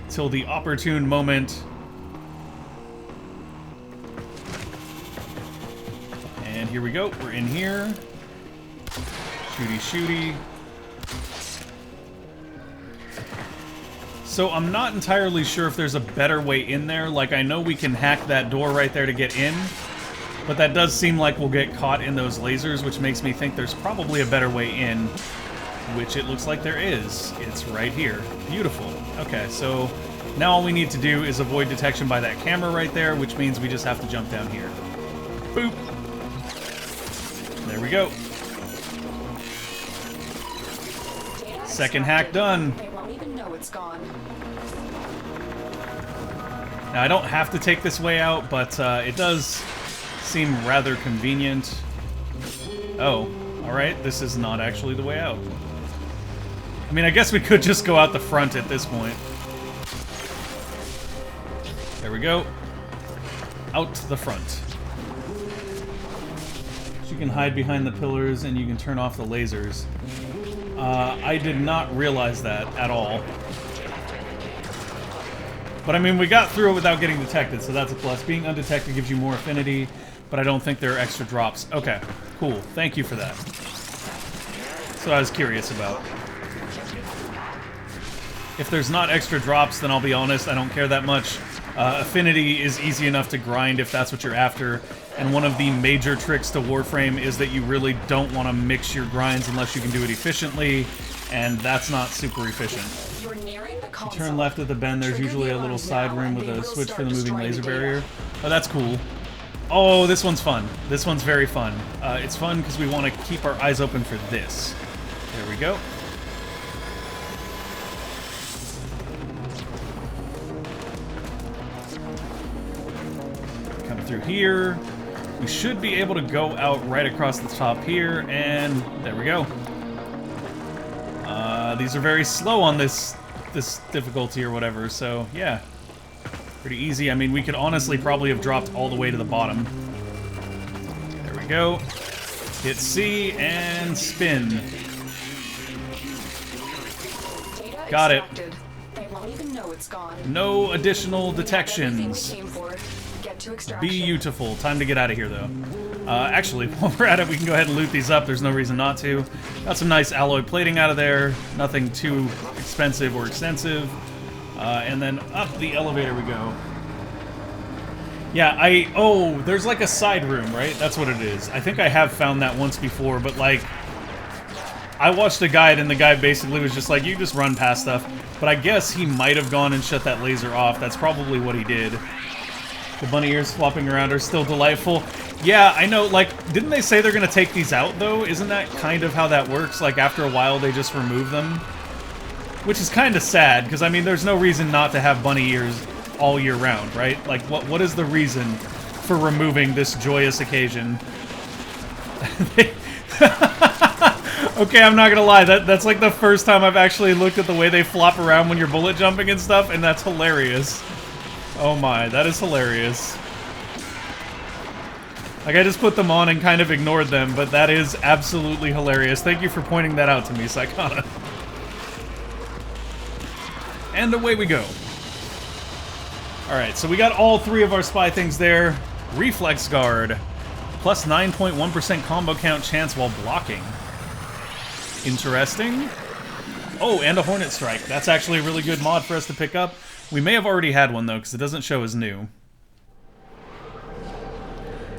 till the opportune moment. And here we go. We're in here. Shooty, shooty. So I'm not entirely sure if there's a better way in there. Like, I know we can hack that door right there to get in, but that does seem like we'll get caught in those lasers, which makes me think there's probably a better way in, which it looks like there is. It's right here. Beautiful. Okay, so now all we need to do is avoid detection by that camera right there, which means we just have to jump down here. Boop. There we go. Second hack done. They won't even know it's gone. Now, I don't have to take this way out, but it does seem rather convenient. Oh, alright, this is not actually the way out. I mean, I guess we could just go out the front at this point. There we go. Out the front. So you can hide behind the pillars and you can turn off the lasers. I did not realize that at all. But I mean, we got through it without getting detected, so that's a plus. Being undetected gives you more affinity, but I don't think there are extra drops. Okay, cool. Thank you for that. That's what I was curious about. If there's not extra drops, then I'll be honest, I don't care that much. Affinity is easy enough to grind if that's what you're after, and one of the major tricks to Warframe is that you really don't want to mix your grinds unless you can do it efficiently, and that's not super efficient. You're nearing the console. Turn left at the bend, there's usually a little side room with a switch for the moving laser barrier. Oh, that's cool. Oh, this one's fun. This one's very fun. It's fun because we want to keep our eyes open for this. There we go. Come through here. We should be able to go out right across the top here, and there we go. These are very slow on this difficulty or whatever, so yeah. Pretty easy. I mean, we could honestly probably have dropped all the way to the bottom. There we go. Hit C and spin. Got it. They won't even know it's gone. No additional detections. Beautiful. Time to get out of here, though. Actually, while we're at it, we can go ahead and loot these up. There's no reason not to. Got some nice alloy plating out of there. Nothing too expensive or extensive. And then up the elevator we go. Yeah, oh, there's like a side room, right? That's what it is. I think I have found that once before, but like, I watched a guide and the guy basically was just like, you just run past stuff. But I guess he might have gone and shut that laser off. That's probably what he did. The bunny ears flopping around are still delightful. Yeah, I know, like, didn't they say they're gonna take these out, though? Isn't that kind of how that works? Like, after a while, they just remove them? Which is kind of sad, because, I mean, there's no reason not to have bunny ears all year round, right? Like, what is the reason for removing this joyous occasion? Okay, I'm not gonna lie, that's like the first time I've actually looked at the way they flop around when you're bullet jumping and stuff, and that's hilarious. Oh my, that is hilarious. Like, I just put them on and kind of ignored them, but that is absolutely hilarious. Thank you for pointing that out to me, Psychona. And away we go. Alright, so we got all three of our spy things there. Reflex Guard. Plus 9.1% combo count chance while blocking. Interesting. Oh, and a Hornet Strike. That's actually a really good mod for us to pick up. We may have already had one, though, because it doesn't show as new.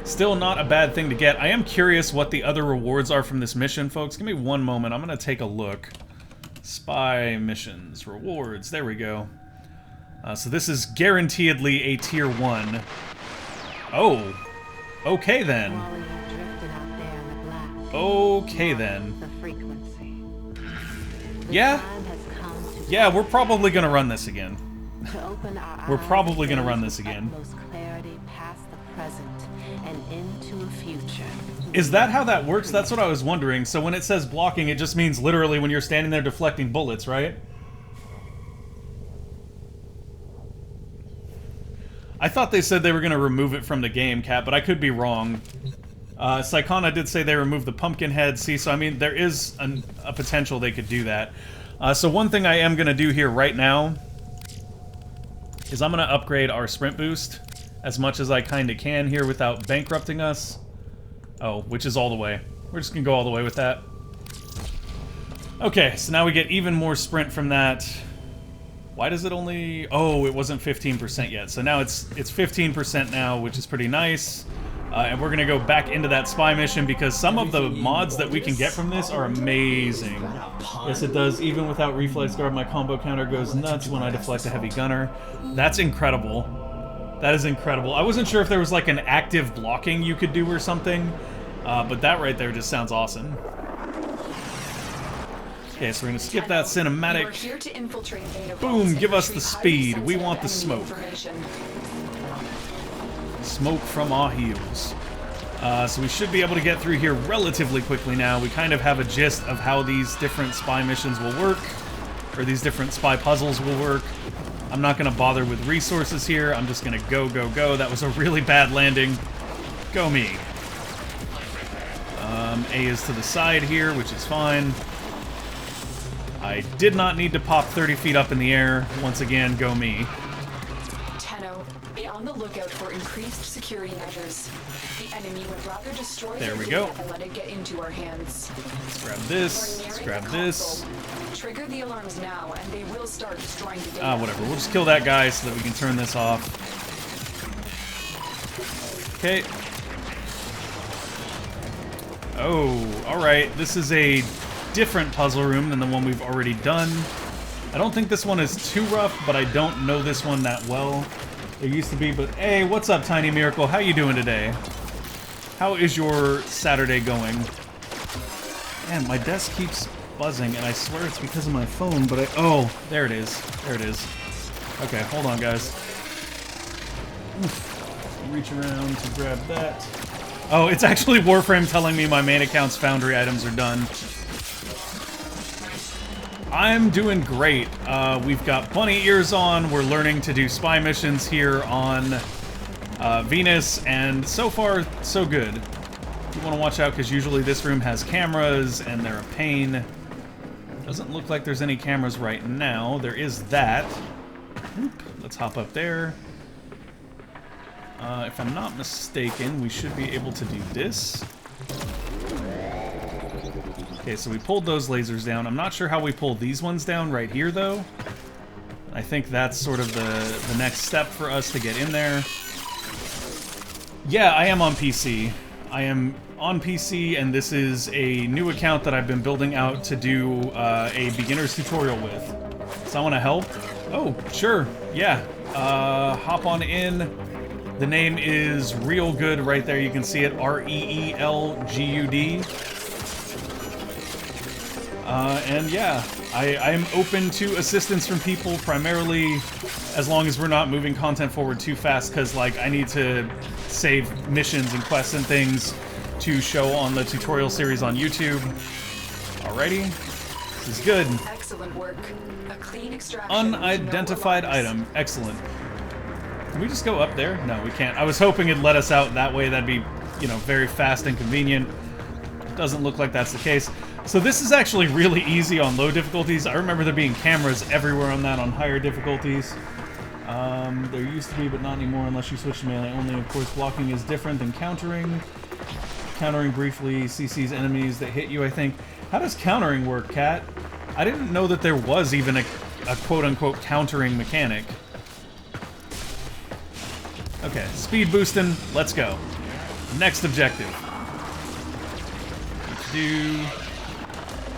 Still not a bad thing to get. I am curious what the other rewards are from this mission, folks. Give me one moment. I'm going to take a look. Spy missions. Rewards. There we go. So this is guaranteedly a tier 1. Oh. Okay, then. Okay, then. Yeah. Yeah, we're probably going to run this again. We're probably going to run this again. Is that how that works? That's what I was wondering. So when it says blocking, it just means literally when you're standing there deflecting bullets, right? I thought they said they were going to remove it from the game, Cat, but I could be wrong. Psychona did say they removed the pumpkin head. See, so I mean, there is a potential they could do that. So one thing I am going to do here right now is I'm going to upgrade our sprint boost as much as I kind of can here without bankrupting us. Oh, which is all the way. We're just going to go all the way with that. Okay, so now we get even more sprint from that. Why does it only... Oh, it wasn't 15% yet. So now it's 15% now, which is pretty nice. And we're going to go back into that spy mission because some of the mods that we can get from this are amazing. Yes, it does. Even without Reflex Guard, my combo counter goes nuts when I deflect a heavy gunner. That's incredible. That is incredible. I wasn't sure if there was like an active blocking you could do or something, but that right there just sounds awesome. Okay, so we're gonna skip that You are cinematic. here to infiltrate data Boom, vaults give and us the retrieve speed. highly We want the sensitive smoke. enemy information. Smoke from our heels. So we should be able to get through here relatively quickly now. We kind of have a gist of how these different spy missions will work, or these different spy puzzles will work. I'm not going to bother with resources here. I'm just going to go, go, go. That was a really bad landing. Go me. A is to the side here, which is fine. I did not need to pop 30 feet up in the air. Once again, go me. Tenno, be on the lookout for increased security measures. The enemy would rather destroy There their we data go. than let it get into our hands. Let's grab this. We're Let's nearing grab the this. console. Trigger the alarms now, and they will start destroying the data. Ah, whatever. We'll just kill that guy so that we can turn this off. Okay. Oh, alright. This is a different puzzle room than the one we've already done. I don't think this one is too rough, but I don't know this one that well. There used to be, but hey, what's up, Tiny Miracle? How you doing today? How is your Saturday going? Man, my desk keeps buzzing, and I swear it's because of my phone, but oh, there it is. There it is. Okay, hold on, guys. Oof. Reach around to grab that. Oh, it's actually Warframe telling me my main account's Foundry items are done. I'm doing great. We've got bunny ears on. We're learning to do spy missions here on Venus, and so far, so good. You want to watch out because usually this room has cameras, and they're a pain. Doesn't look like there's any cameras right now. There is that. Oop, let's hop up there. If I'm not mistaken, we should be able to do this. Okay, so we pulled those lasers down. I'm not sure how we pull these ones down right here, though. I think that's sort of the next step for us to get in there. Yeah, I am on PC. I am on PC, and this is a new account that I've been building out to do a beginner's tutorial with. So I want to help? Oh, sure. Yeah. Hop on in. The name is Real Good right there. You can see it. REELGUD. And yeah, I'm open to assistance from people, primarily as long as we're not moving content forward too fast, because like I need to save missions and quests and things to show on the tutorial series on YouTube. Alrighty, this is good. Excellent work. A clean extraction. Unidentified item. Excellent. Can we just go up there? No, we can't. I was hoping it'd let us out that way. That'd be, you know, very fast and convenient. Doesn't look like that's the case. So this is actually really easy on low difficulties. I remember there being cameras everywhere on that on higher difficulties. There used to be, but not anymore unless you switch to melee only. Of course, blocking is different than countering. Countering briefly CCs enemies that hit you, I think. How does countering work, Kat? I didn't know that there was even a quote-unquote countering mechanic. Okay, speed boosting. Let's go. Next objective.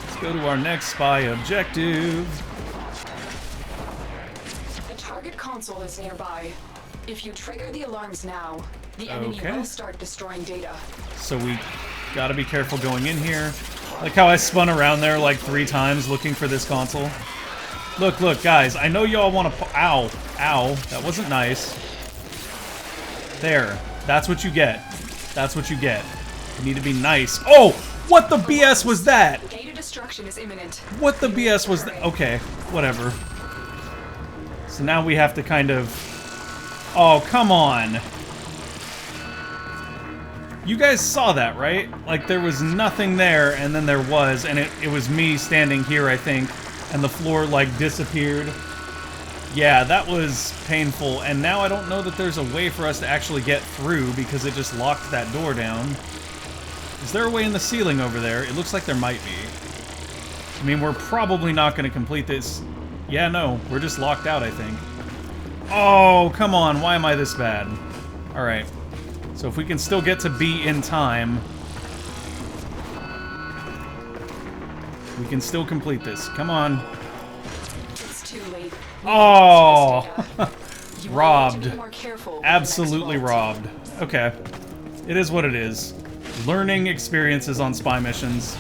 Let's go to our next spy objective. The target console is nearby. If you trigger the alarms now, the enemy Okay. will start destroying data. So we gotta be careful going in here. Like how I spun around there like 3 times looking for this console. Look, look, guys, I know y'all want to... Ow. Ow. That wasn't nice. There. That's what you get. That's what you get. You need to be nice. Oh! What the BS was that? Data destruction is imminent. What the BS was that? Okay, whatever. So now we have to kind of... Oh, come on. You guys saw that, right? Like, there was nothing there, and then there was, and it was me standing here, I think, and the floor, like, disappeared. Yeah, that was painful, and now I don't know that there's a way for us to actually get through, because it just locked that door down. Is there a way in the ceiling over there? It looks like there might be. I mean, we're probably not going to complete this. Yeah, no, we're just locked out, I think. Oh, come on, why am I this bad? Alright. So if we can still get to B in time, we can still complete this. Come on. It's too late. Oh! You will Robbed. need to be more careful with the Absolutely next vault. robbed. Okay. It is what it is. Learning experiences on spy missions.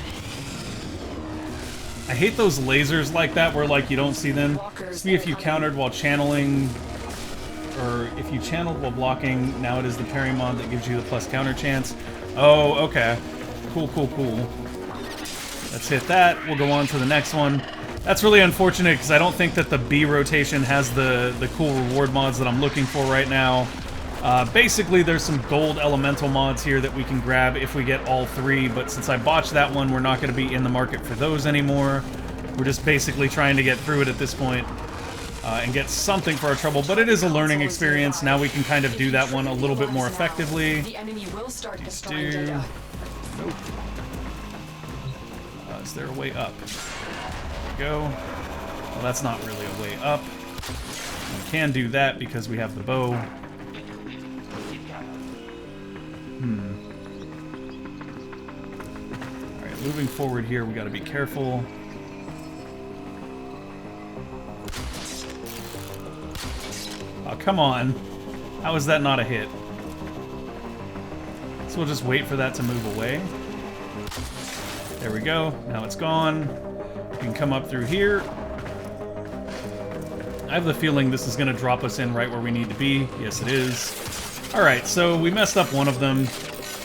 I hate those lasers like that where like you don't see them. See if you countered while channeling, or if you channeled while blocking. Now it is the parry mod that gives you the plus counter chance. Oh, okay. Cool, cool, cool. Let's hit that. We'll go on to the next one. That's really unfortunate because I don't think that the B rotation has the cool reward mods that I'm looking for right now. Basically, there's some gold elemental mods here that we can grab if we get all three, but since I botched that one, we're not going to be in the market for those anymore. We're just basically trying to get through it at this point and get something for our trouble, but it is a learning experience. Now we can kind of do that one a little bit more effectively. The enemy will start Let's destroying do... data. Nope. Is there a way up? There we go. Well, that's not really a way up. We can do that because we have the bow. Alright, moving forward here, we gotta be careful. Oh, come on. How is that not a hit? So we'll just wait for that to move away. There we go. Now it's gone. We can come up through here. I have the feeling this is going to drop us in right where we need to be. Yes, it is. Alright, so we messed up one of them.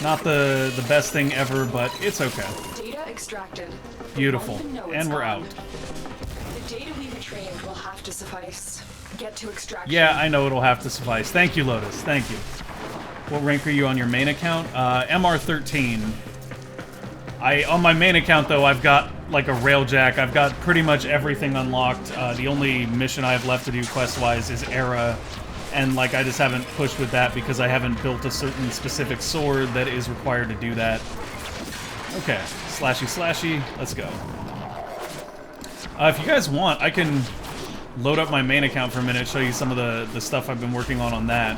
Not the best thing ever, but it's okay. Data extracted. Beautiful. Won't even know it's And we're gone. out. The data we retrieved will have to suffice. Get to extraction. Yeah, I know it'll have to suffice. Thank you, Lotus. Thank you. What rank are you on your main account? MR13. On my main account, though, I've got, like, a railjack. I've got pretty much everything unlocked. The only mission I have left to do quest-wise is Era. And, like, I just haven't pushed with that because I haven't built a certain specific sword that is required to do that. Okay. Slashy, slashy. Let's go. If you guys want, I can load up my main account for a minute, show you some of the stuff I've been working on that.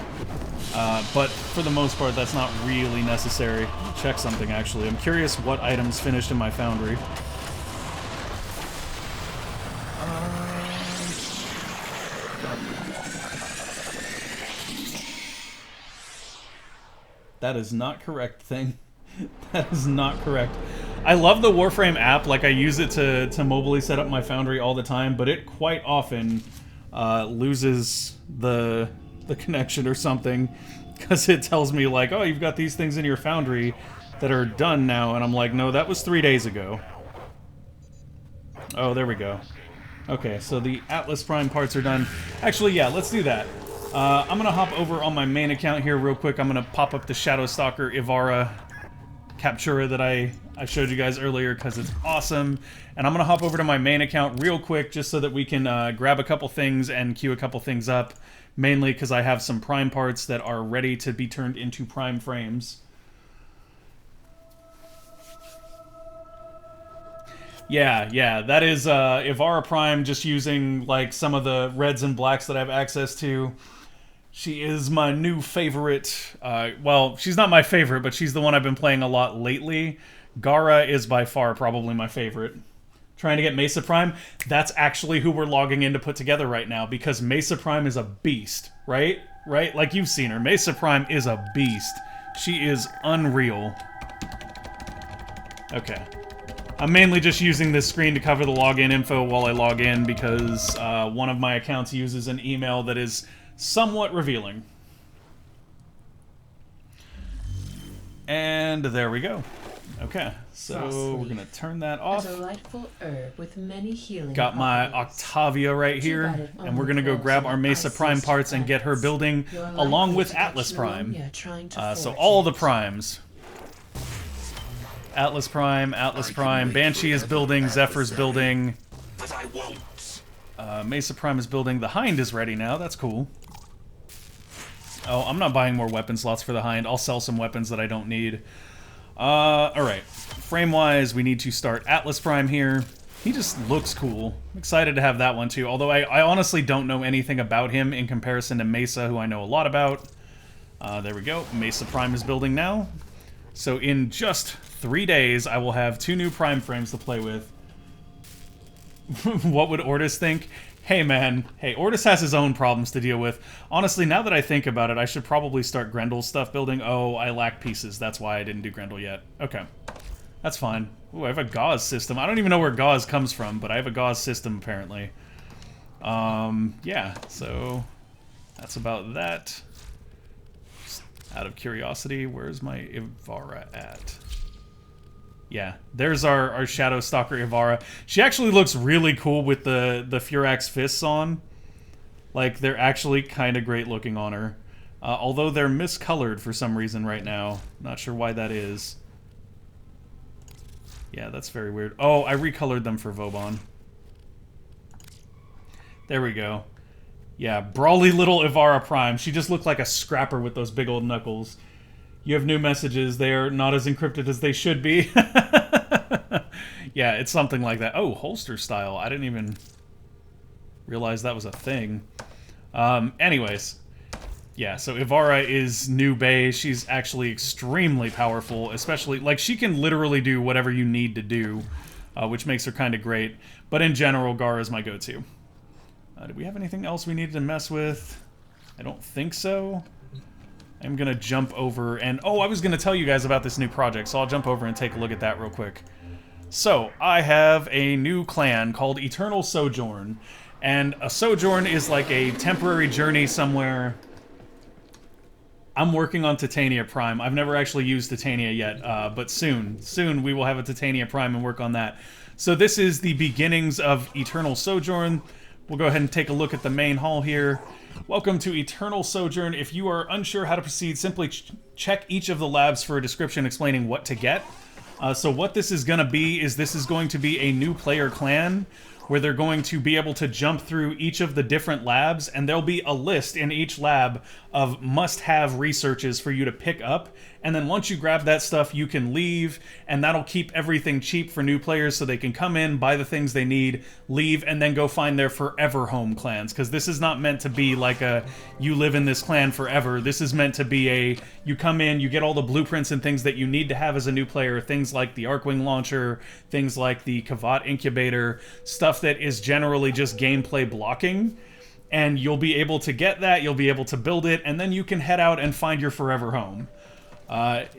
But for the most part, that's not really necessary. Check something, actually. I'm curious what items finished in my foundry. That is not correct, thing. That is not correct. I love the Warframe app. Like, I use it to mobily set up my foundry all the time, but it quite often loses the connection or something, because it tells me, like, oh, you've got these things in your foundry that are done now, and I'm like, no, that was 3 days ago. Oh, there we go. Okay, so the Atlas Prime parts are done. Actually, yeah, let's do that. I'm gonna hop over on my main account here real quick. I'm gonna pop up the Shadow Stalker Ivara Captura that I showed you guys earlier because it's awesome. And I'm gonna hop over to my main account real quick just so that we can grab a couple things and queue a couple things up. Mainly because I have some Prime parts that are ready to be turned into Prime frames. Yeah, that is Ivara Prime, just using like some of the reds and blacks that I have access to. She is my new favorite. Well, she's not my favorite, but she's the one I've been playing a lot lately. Gara is by far probably my favorite. Trying to get Mesa Prime, that's actually who we're logging in to put together right now, because Mesa Prime is a beast, right? Right? Like, you've seen her. Mesa Prime is a beast. She is unreal. Okay. I'm mainly just using this screen to cover the login info while I log in, because one of my accounts uses an email that is somewhat revealing. And there we go. Okay, so we're gonna turn that off. A delightful herb with many healing Got my properties. Octavia right here, and we're gonna go grab our Mesa Prime parts and get her building along with Atlas Prime. So all the primes. Atlas Prime, Banshee is building, Zephyr's building. Mesa Prime is building. The Hind is ready now, that's cool. Oh, I'm not buying more weapon slots for the Hind. I'll sell some weapons that I don't need. Alright. Frame-wise, we need to start Atlas Prime here. He just looks cool. I'm excited to have that one too, although I honestly don't know anything about him in comparison to Mesa, who I know a lot about. There we go. Mesa Prime is building now. So in just 3 days, I will have 2 new Prime frames to play with. What would Ortis think? Hey man, hey, Ortis has his own problems to deal with. Honestly, now that I think about it, I should probably start Grendel's stuff building. Oh, I lack pieces. That's why I didn't do Grendel yet. Okay. That's fine. Ooh, I have a gauze system. I don't even know where gauze comes from, but I have a gauze system apparently. Yeah, so that's about that. Just out of curiosity, where's my Ivara at? Yeah, there's our Shadow Stalker Ivara. She actually looks really cool with the Furax fists on. Like, they're actually kind of great looking on her. Although they're miscolored for some reason right now. Not sure why that is. Yeah, that's very weird. Oh, I recolored them for Vauban. There we go. Yeah, brawly little Ivara Prime. She just looked like a scrapper with those big old knuckles. You have new messages. They are not as encrypted as they should be. Yeah, it's something like that. Oh, holster style. I didn't even realize that was a thing. Anyways. Yeah, so Ivara is new Bae. She's actually extremely powerful, especially, like, she can literally do whatever you need to do, which makes her kind of great. But in general, Gar is my go-to. Did we have anything else we needed to mess with? I don't think so. I'm gonna jump over and... Oh, I was gonna tell you guys about this new project, so I'll jump over and take a look at that real quick. So, I have a new clan called Eternal Sojourn. And a sojourn is like a temporary journey somewhere. I'm working on Titania Prime. I've never actually used Titania yet, but soon we will have a Titania Prime and work on that. So this is the beginnings of Eternal Sojourn. We'll go ahead and take a look at the main hall here. Welcome to Eternal Sojourn. If you are unsure how to proceed, simply check each of the labs for a description explaining what to get. So what this is going to be is this is going to be a new player clan where they're going to be able to jump through each of the different labs, and there'll be a list in each lab of must-have researches for you to pick up, and then once you grab that stuff, you can leave, and that'll keep everything cheap for new players so they can come in, buy the things they need, leave, and then go find their forever home clans, because this is not meant to be like a, you live in this clan forever. This is meant to be a, you come in, you get all the blueprints and things that you need to have as a new player, things like the Arcwing Launcher, things like the Kavat Incubator, stuff that is generally just gameplay blocking, and you'll be able to get that, you'll be able to build it, and then you can head out and find your forever home.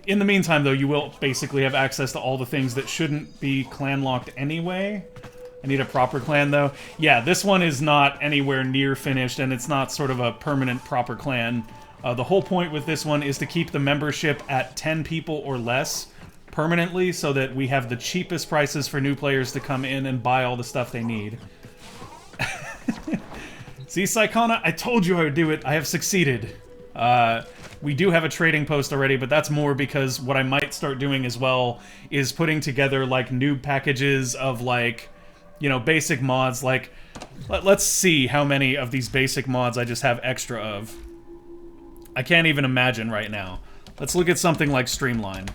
In the meantime, though, you will basically have access to all the things that shouldn't be clan-locked anyway. I need a proper clan, though. Yeah, this one is not anywhere near finished, and it's not sort of a permanent proper clan. The whole point with this one is to keep the membership at 10 people or less permanently, so that we have the cheapest prices for new players to come in and buy all the stuff they need. See, Saikana, I told you I would do it. I have succeeded. We do have a trading post already, but that's more because what I might start doing as well is putting together, like, noob packages of, like, you know, basic mods. Like, let's see how many of these basic mods I just have extra of. I can't even imagine right now. Let's look at something like Streamline.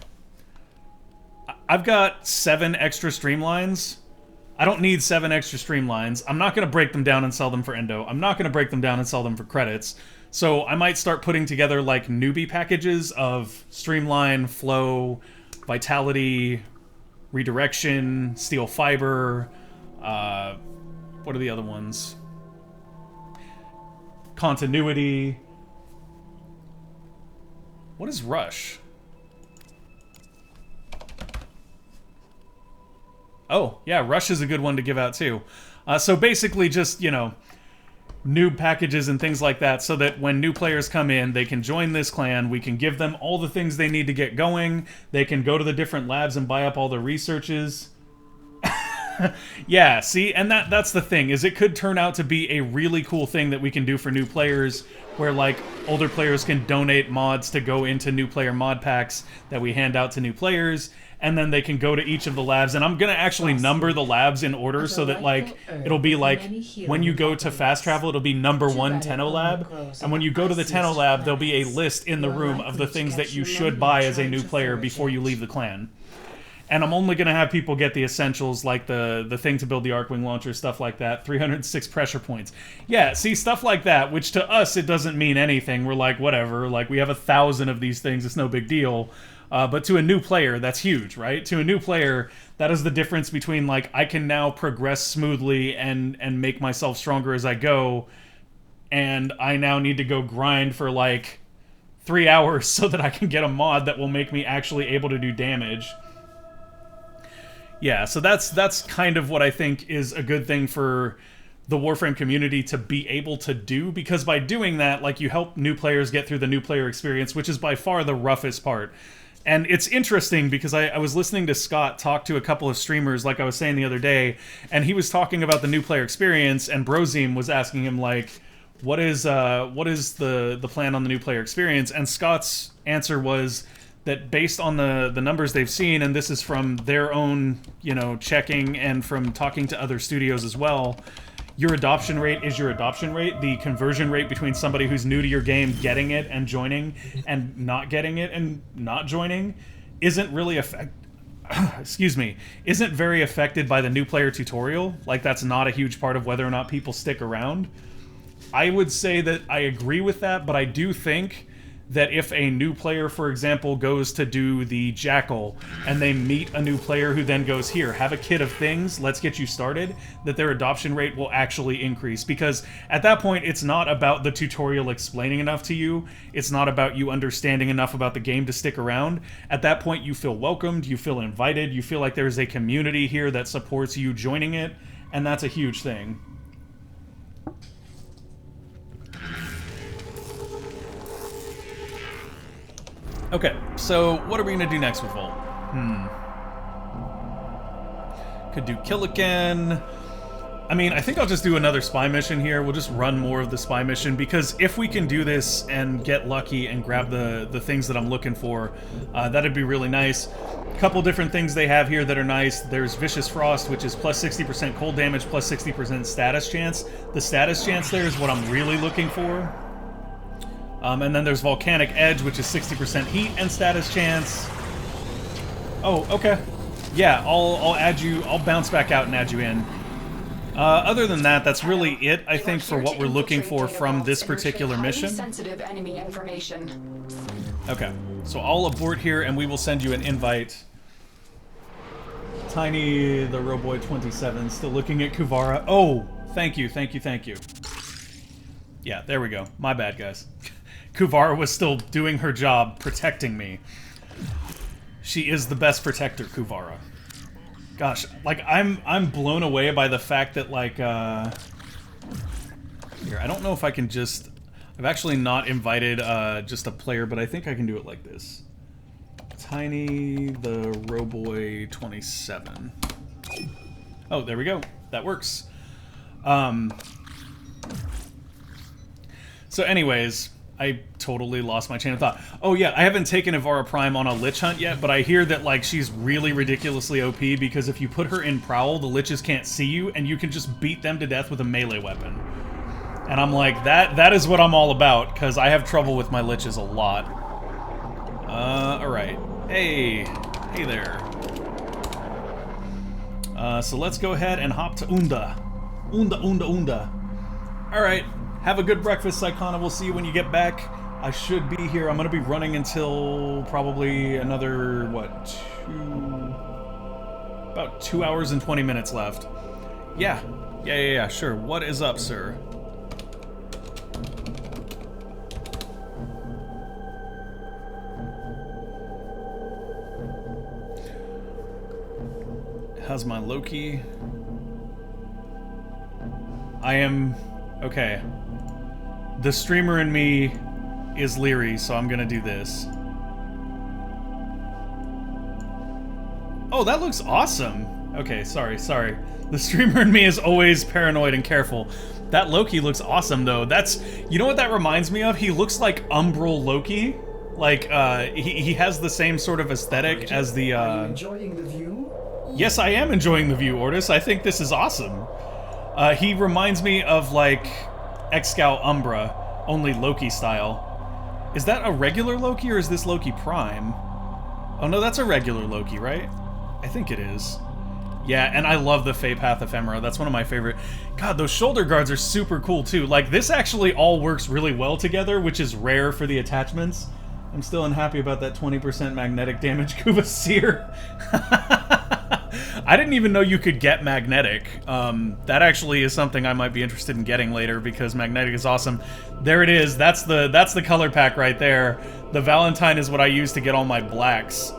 I've got 7 extra streamlines. I don't need 7 extra streamlines. I'm not going to break them down and sell them for endo. I'm not going to break them down and sell them for credits. So I might start putting together like newbie packages of streamline, flow, vitality, redirection, steel fiber. What are the other ones? Continuity. What is rush? Oh, yeah, Rush is a good one to give out, too. So basically just, you know, noob packages and things like that so that when new players come in, they can join this clan, we can give them all the things they need to get going, they can go to the different labs and buy up all the researches. Yeah, see, and that's the thing, is it could turn out to be a really cool thing that we can do for new players, where, like, older players can donate mods to go into new player mod packs that we hand out to new players, and then they can go to each of the labs, and I'm gonna actually number the labs in order so that, like, it'll be like, when you go to fast travel, it'll be number 1 Tenno lab, and when you go to the Tenno lab, there'll be a list in the room of the things that you should buy as a new player before you leave the clan. And I'm only gonna have people get the essentials, like the thing to build the Arcwing Launcher, stuff like that, 306 pressure points. Yeah, see, stuff like that, which to us, it doesn't mean anything. We're like, whatever, like, we have 1,000 of these things, it's no big deal. But to a new player, that's huge, right? To a new player, that is the difference between, like, I can now progress smoothly and make myself stronger as I go, and I now need to go grind for, like, 3 hours so that I can get a mod that will make me actually able to do damage. Yeah, so that's kind of what I think is a good thing for the Warframe community to be able to do, because by doing that, like, you help new players get through the new player experience, which is by far the roughest part. And it's interesting because I was listening to Scott talk to a couple of streamers, like I was saying the other day, and he was talking about the new player experience, and Brozim was asking him, like, what is the plan on the new player experience? And Scott's answer was that based on the numbers they've seen, and this is from their own, you know, checking and from talking to other studios as well, your adoption rate is your adoption rate. The conversion rate between somebody who's new to your game getting it and joining and not getting it and not joining isn't really isn't very affected by the new player tutorial. Like, that's not a huge part of whether or not people stick around. I would say that I agree with that, but I do think that if a new player, for example, goes to do the Jackal, and they meet a new player who then goes, here, have a kit of things, let's get you started, that their adoption rate will actually increase. Because at that point, it's not about the tutorial explaining enough to you, it's not about you understanding enough about the game to stick around. At that point, you feel welcomed, you feel invited, you feel like there's a community here that supports you joining it, and that's a huge thing. Okay, so what are we going to do next with Volt? Could do Kill Again. I mean, I think I'll just do another spy mission here. We'll just run more of the spy mission, because if we can do this and get lucky and grab the things that I'm looking for, that'd be really nice. A couple different things they have here that are nice. There's Vicious Frost, which is plus 60% cold damage, plus 60% status chance. The status chance there is what I'm really looking for. And then there's Volcanic Edge, which is 60% heat and status chance. Oh, okay. Yeah, I'll add you. I'll bounce back out and add you in. Other than that, that's really it, I think, for what we're looking for from this particular mission. Sensitive enemy information. Okay, so I'll abort here, and we will send you an invite. Tiny the Roboy 27 still looking at Kuvara. Oh, thank you, thank you, thank you. Yeah, there we go. My bad, guys. Kuvara was still doing her job, protecting me. She is the best protector, Kuvara. Gosh, like, I'm blown away by the fact that, like, here, I don't know if I can just... I've actually not invited just a player, but I think I can do it like this. Tiny the Roboy 27. Oh, there we go. That works. So anyways, I totally lost my chain of thought. Oh yeah, I haven't taken Ivara Prime on a Lich hunt yet, but I hear that, like, she's really ridiculously OP, because if you put her in Prowl, the Liches can't see you, and you can just beat them to death with a melee weapon. And I'm like, that is what I'm all about, because I have trouble with my Liches a lot. Alright. Hey there. So let's go ahead and hop to Unda. Unda. Alright. Have a good breakfast, Psychona. We'll see you when you get back. I should be here. I'm going to be running until probably another, what, about 2 hours and 20 minutes left. Yeah, sure. What is up, sir? How's my Loki? I am... okay. The streamer in me is leery, so I'm gonna do this. Oh, that looks awesome! Okay, sorry. The streamer in me is always paranoid and careful. That Loki looks awesome, though. That's... you know what that reminds me of? He looks like Umbral Loki. Like, he has the same sort of aesthetic as the, Are you enjoying the view? Yes, I am enjoying the view, Ortis. I think this is awesome. He reminds me of, like, Excal Umbra, only Loki style. Is that a regular Loki, or is this Loki Prime? Oh no, that's a regular Loki, right? I think it is. Yeah, and I love the Fey Path Ephemera. That's one of my favorite. God, those shoulder guards are super cool, too. Like, this actually all works really well together, which is rare for the attachments. I'm still unhappy about that 20% magnetic damage Kuvasir. I didn't even know you could get magnetic. That actually is something I might be interested in getting later, because magnetic is awesome. There it is. That's the color pack right there. The Valentine is what I use to get all my blacks.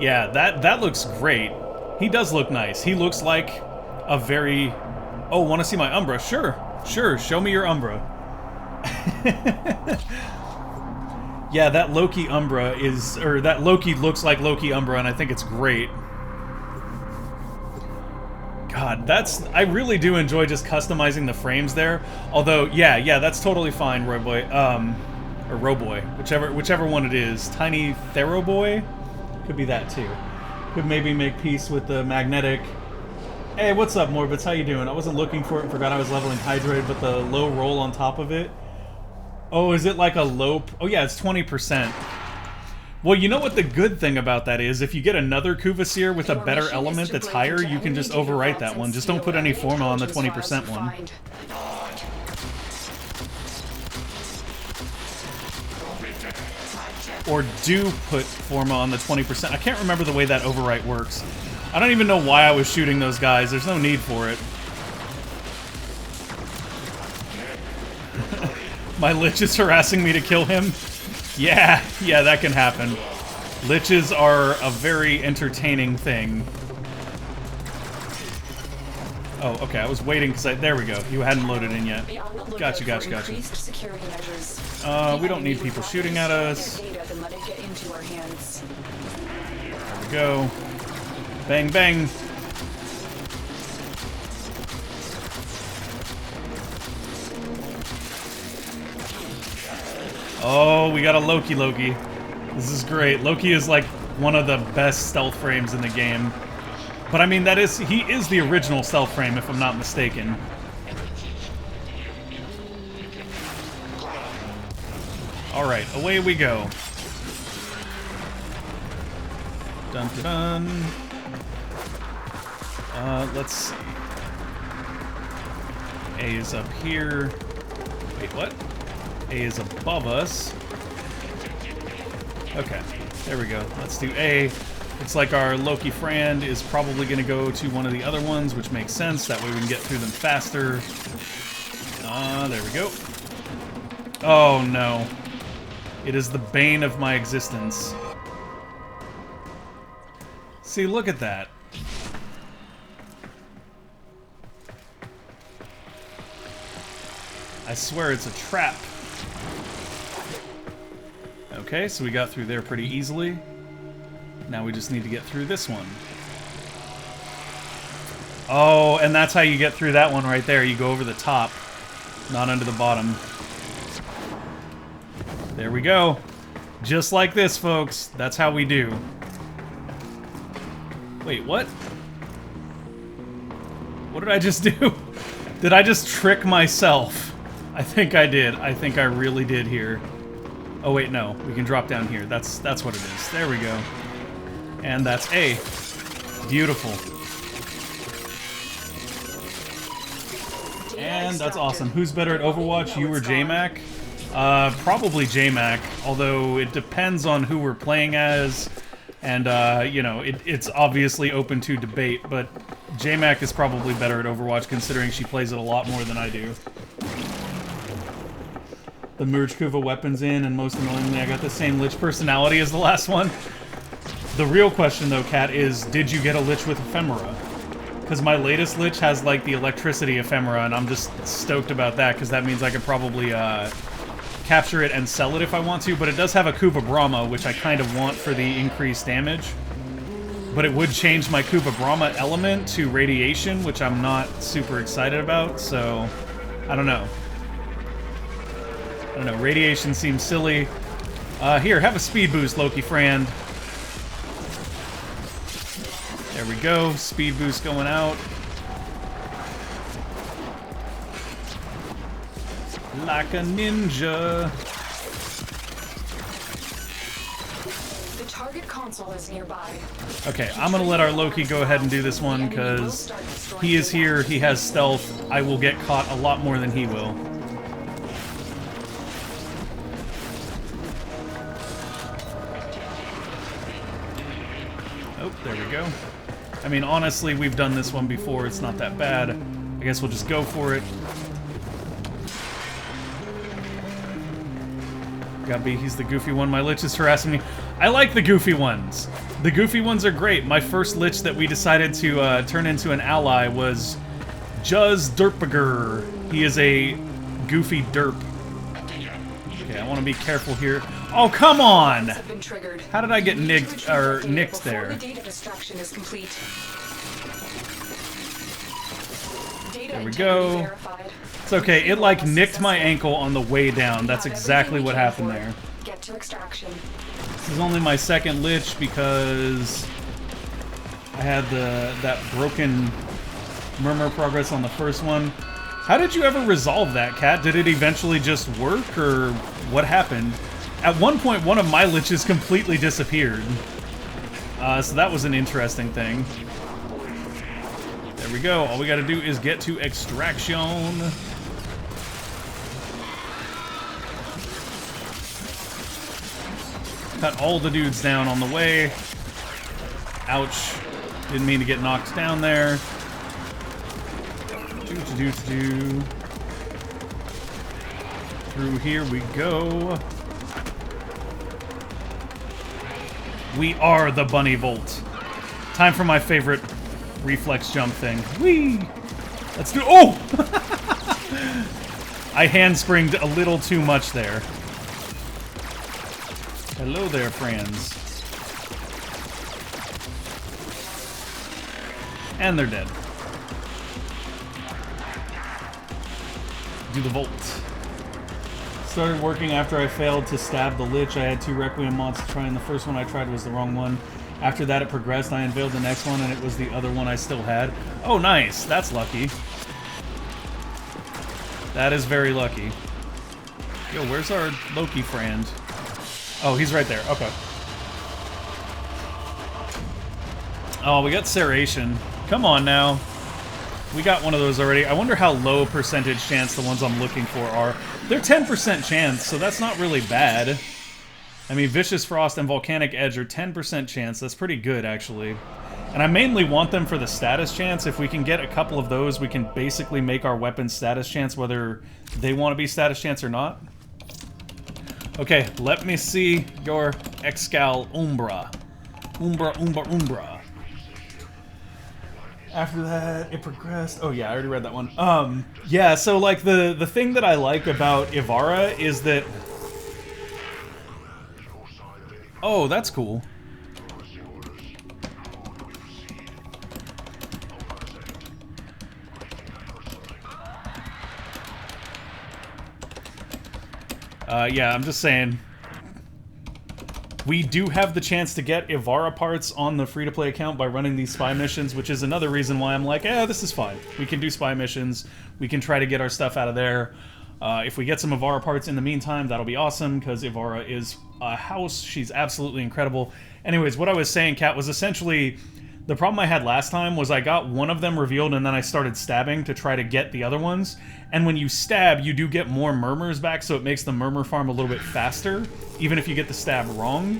Yeah, that looks great. He does look nice. He looks like a very... Oh, want to see my Umbra? Sure, sure, show me your Umbra. Yeah, that Loki Umbra is... Or that Loki looks like Loki Umbra, and I think it's great. God, that's... I really do enjoy just customizing the frames there. Although, yeah, that's totally fine, Royboy. Or Roboy, whichever one it is. Tiny Theroboy? Could be that, too. Could maybe make peace with the magnetic... Hey, what's up, Morbits? How you doing? I wasn't looking for it and forgot I was leveling Hydroid, but the low roll on top of it... Oh, is it like a low... Oh, yeah, it's 20%. Well, you know what the good thing about that is? If you get another Kuvasir with a better element that's higher, you can just overwrite that one. Just don't put any Forma on the 20% one. Or do put Forma on the 20%. I can't remember the way that overwrite works. I don't even know why I was shooting those guys. There's no need for it. My Lich is harassing me to kill him. Yeah, that can happen. Liches are a very entertaining thing. Oh, okay, I was waiting because there we go. You hadn't loaded in yet. Gotcha. We don't need people shooting at us. There we go. Bang, bang. Oh, we got a Loki. This is great. Loki is like one of the best stealth frames in the game. But I mean, he is the original stealth frame, if I'm not mistaken. Alright, away we go. Dun dun dun. Let's see. A is up here. Wait, what? A is above us. Okay, there we go. Let's do A. Looks like our Loki friend is probably going to go to one of the other ones, which makes sense. That way we can get through them faster. There we go. Oh, no. It is the bane of my existence. See, look at that. I swear it's a trap. Okay, so we got through there pretty easily. Now we just need to get through this one. Oh, and that's how you get through that one right there. You go over the top, not under the bottom. There we go. Just like this, folks. That's how we do. Wait, what? What did I just do? Did I just trick myself? I think I did. I think I really did here. Oh wait, no. We can drop down here. That's what it is. There we go. And that's A. Beautiful. And that's awesome. Who's better at Overwatch, you or JMac? Probably JMac, although it depends on who we're playing as. And, you know, it's obviously open to debate, but JMac is probably better at Overwatch considering she plays it a lot more than I do. The Merge Kuva weapons in, and most annoyingly, I got the same Lich personality as the last one. The real question, though, Kat, is did you get a Lich with Ephemera? Because my latest Lich has, like, the electricity Ephemera, and I'm just stoked about that, because that means I could probably, capture it and sell it if I want to, but it does have a Kuva Brahma, which I kind of want for the increased damage. But it would change my Kuva Brahma element to radiation, which I'm not super excited about, so I don't know. I don't know, radiation seems silly. Here, have a speed boost, Loki friend. There we go, speed boost going out. Like a ninja. The target console is nearby. Okay, I'm gonna let our Loki go ahead and do this one because he is here, he has stealth. I will get caught a lot more than he will. Oh, there we go. I mean, honestly, we've done this one before. It's not that bad. I guess we'll just go for it. Gotta be, he's the goofy one. My Lich is harassing me. I like the goofy ones. The goofy ones are great. My first lich that we decided to turn into an ally was Juz Derpiger. He is a goofy derp. Okay, I want to be careful here. Oh, come on! Have been triggered. How did I get nicked or nicked before there? the data extraction is complete. Data There we integrity go. verified. It's okay. It like nicked my ankle on the way down. That's exactly what happened there. Get to extraction. This is only my second lich because I had that broken murmur progress on the first one. How did you ever resolve that, Kat? Did it eventually just work, or what happened? At one point, one of my liches completely disappeared. So that was an interesting thing. There we go. All we gotta do is get to extraction. Cut all the dudes down on the way. Ouch. Didn't mean to get knocked down there. Through here we go. We are the Bunny Volt. Time for my favorite reflex jump thing. Whee! Let's do— oh! I handspringed a little too much there. Hello there, friends. And they're dead. Do the Volt. Started working after I failed to stab the Lich. I had 2 Requiem mods to try, and the first one I tried was the wrong one. After that, it progressed. I unveiled the next one, and it was the other one I still had. Oh, nice. That's lucky. That is very lucky. Yo, where's our Loki friend? Oh, he's right there. Okay. Oh, we got Serration. Come on now. We got one of those already. I wonder how low percentage chance the ones I'm looking for are. They're 10% chance, so that's not really bad. I mean, Vicious Frost and Volcanic Edge are 10% chance. That's pretty good, actually. And I mainly want them for the status chance. If we can get a couple of those, we can basically make our weapons status chance, whether they want to be status chance or not. Okay, let me see your Excal Umbra. Umbra. After that, it progressed. Oh yeah, I already read that one. Yeah, so like the thing that I like about Ivara is that— oh, that's cool. Yeah, I'm just saying. We do have the chance to get Ivara parts on the free-to-play account by running these spy missions, which is another reason why I'm like, this is fine. We can do spy missions. We can try to get our stuff out of there. If we get some Ivara parts in the meantime, that'll be awesome, because Ivara is a house. She's absolutely incredible. Anyways, what I was saying, Kat, was essentially— the problem I had last time was I got one of them revealed and then I started stabbing to try to get the other ones. And when you stab, you do get more murmurs back, so it makes the murmur farm a little bit faster, even if you get the stab wrong.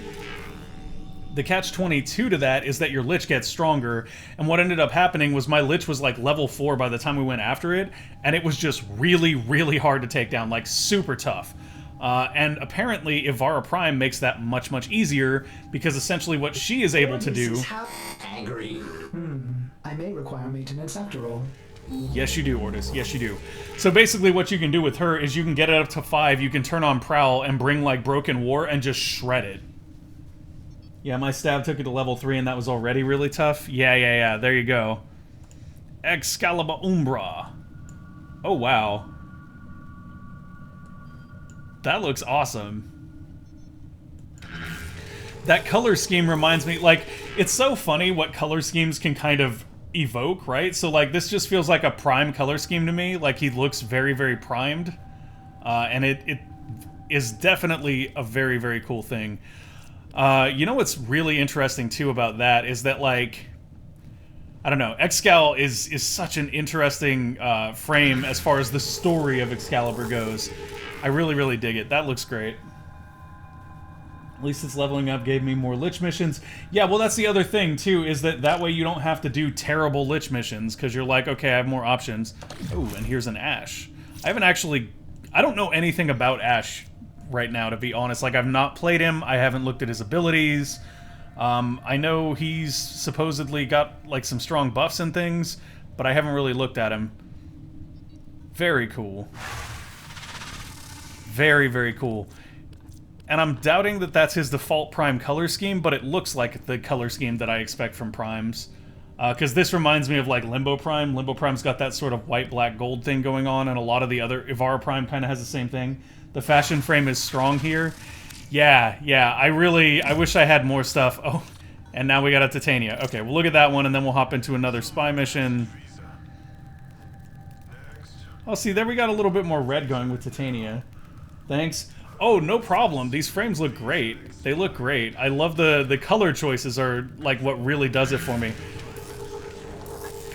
The catch-22 to that is that your Lich gets stronger, and what ended up happening was my Lich was like level 4 by the time we went after it, and it was just really, really hard to take down, like super tough. And apparently Ivara Prime makes that much, much easier, because essentially what she is able to do— angry. I may require maintenance after all. Yes, you do, Ortis. Yes, you do. So basically what you can do with her is you can get it up to 5, you can turn on Prowl and bring, like, Broken War and just shred it. Yeah, my stab took it to level 3 and that was already really tough. Yeah, there you go. Excalibur Umbra. Oh, wow. That looks awesome. That color scheme reminds me, like, it's so funny what color schemes can kind of evoke, right? So, like, this just feels like a prime color scheme to me. Like, he looks very, very primed. And it is definitely a very, very cool thing. You know what's really interesting, too, about that is that, like, I don't know, Excal is such an interesting frame as far as the story of Excalibur goes. I really, really dig it. That looks great. At least it's leveling up gave me more Lich missions. Yeah, well, that's the other thing, too, is that way you don't have to do terrible Lich missions, because you're like, okay, I have more options. Oh, and here's an Ashe. I don't know anything about Ashe right now, to be honest. Like, I've not played him. I haven't looked at his abilities. I know he's supposedly got like some strong buffs and things, but I haven't really looked at him. Very cool. Very, very cool. And I'm doubting that that's his default Prime color scheme, but it looks like the color scheme that I expect from Primes. Because this reminds me of like Limbo Prime. Limbo Prime's got that sort of white, black, gold thing going on, and a lot of the other... Ivara Prime kind of has the same thing. The fashion frame is strong here. Yeah, I wish I had more stuff. Oh, and now we got a Titania. Okay, we'll look at that one, and then we'll hop into another spy mission. Oh, see, there we got a little bit more red going with Titania. Thanks. Oh, no problem. These frames look great. They look great. I love the color choices are, like, what really does it for me.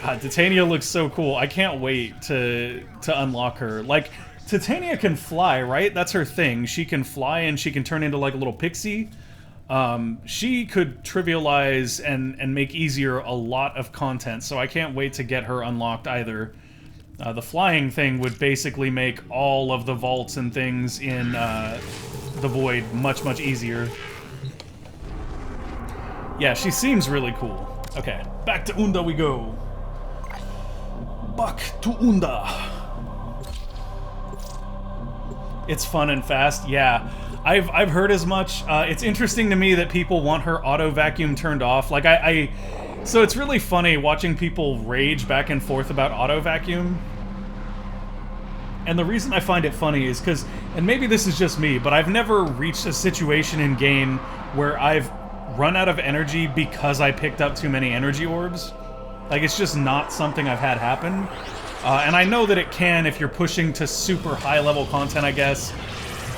God, Titania looks so cool. I can't wait to unlock her. Like, Titania can fly, right? That's her thing. She can fly and she can turn into, like, a little pixie. She could trivialize and make easier a lot of content, so I can't wait to get her unlocked either. The flying thing would basically make all of the vaults and things in the Void much, much easier. Yeah, she seems really cool. Okay, back to Unda we go. Back to Unda. It's fun and fast, yeah. I've heard as much. It's interesting to me that people want her auto vacuum turned off. Like so it's really funny watching people rage back and forth about auto vacuum. And the reason I find it funny is because, and maybe this is just me, but I've never reached a situation in game where I've run out of energy because I picked up too many energy orbs. Like, it's just not something I've had happen. And I know that it can if you're pushing to super high level content, I guess.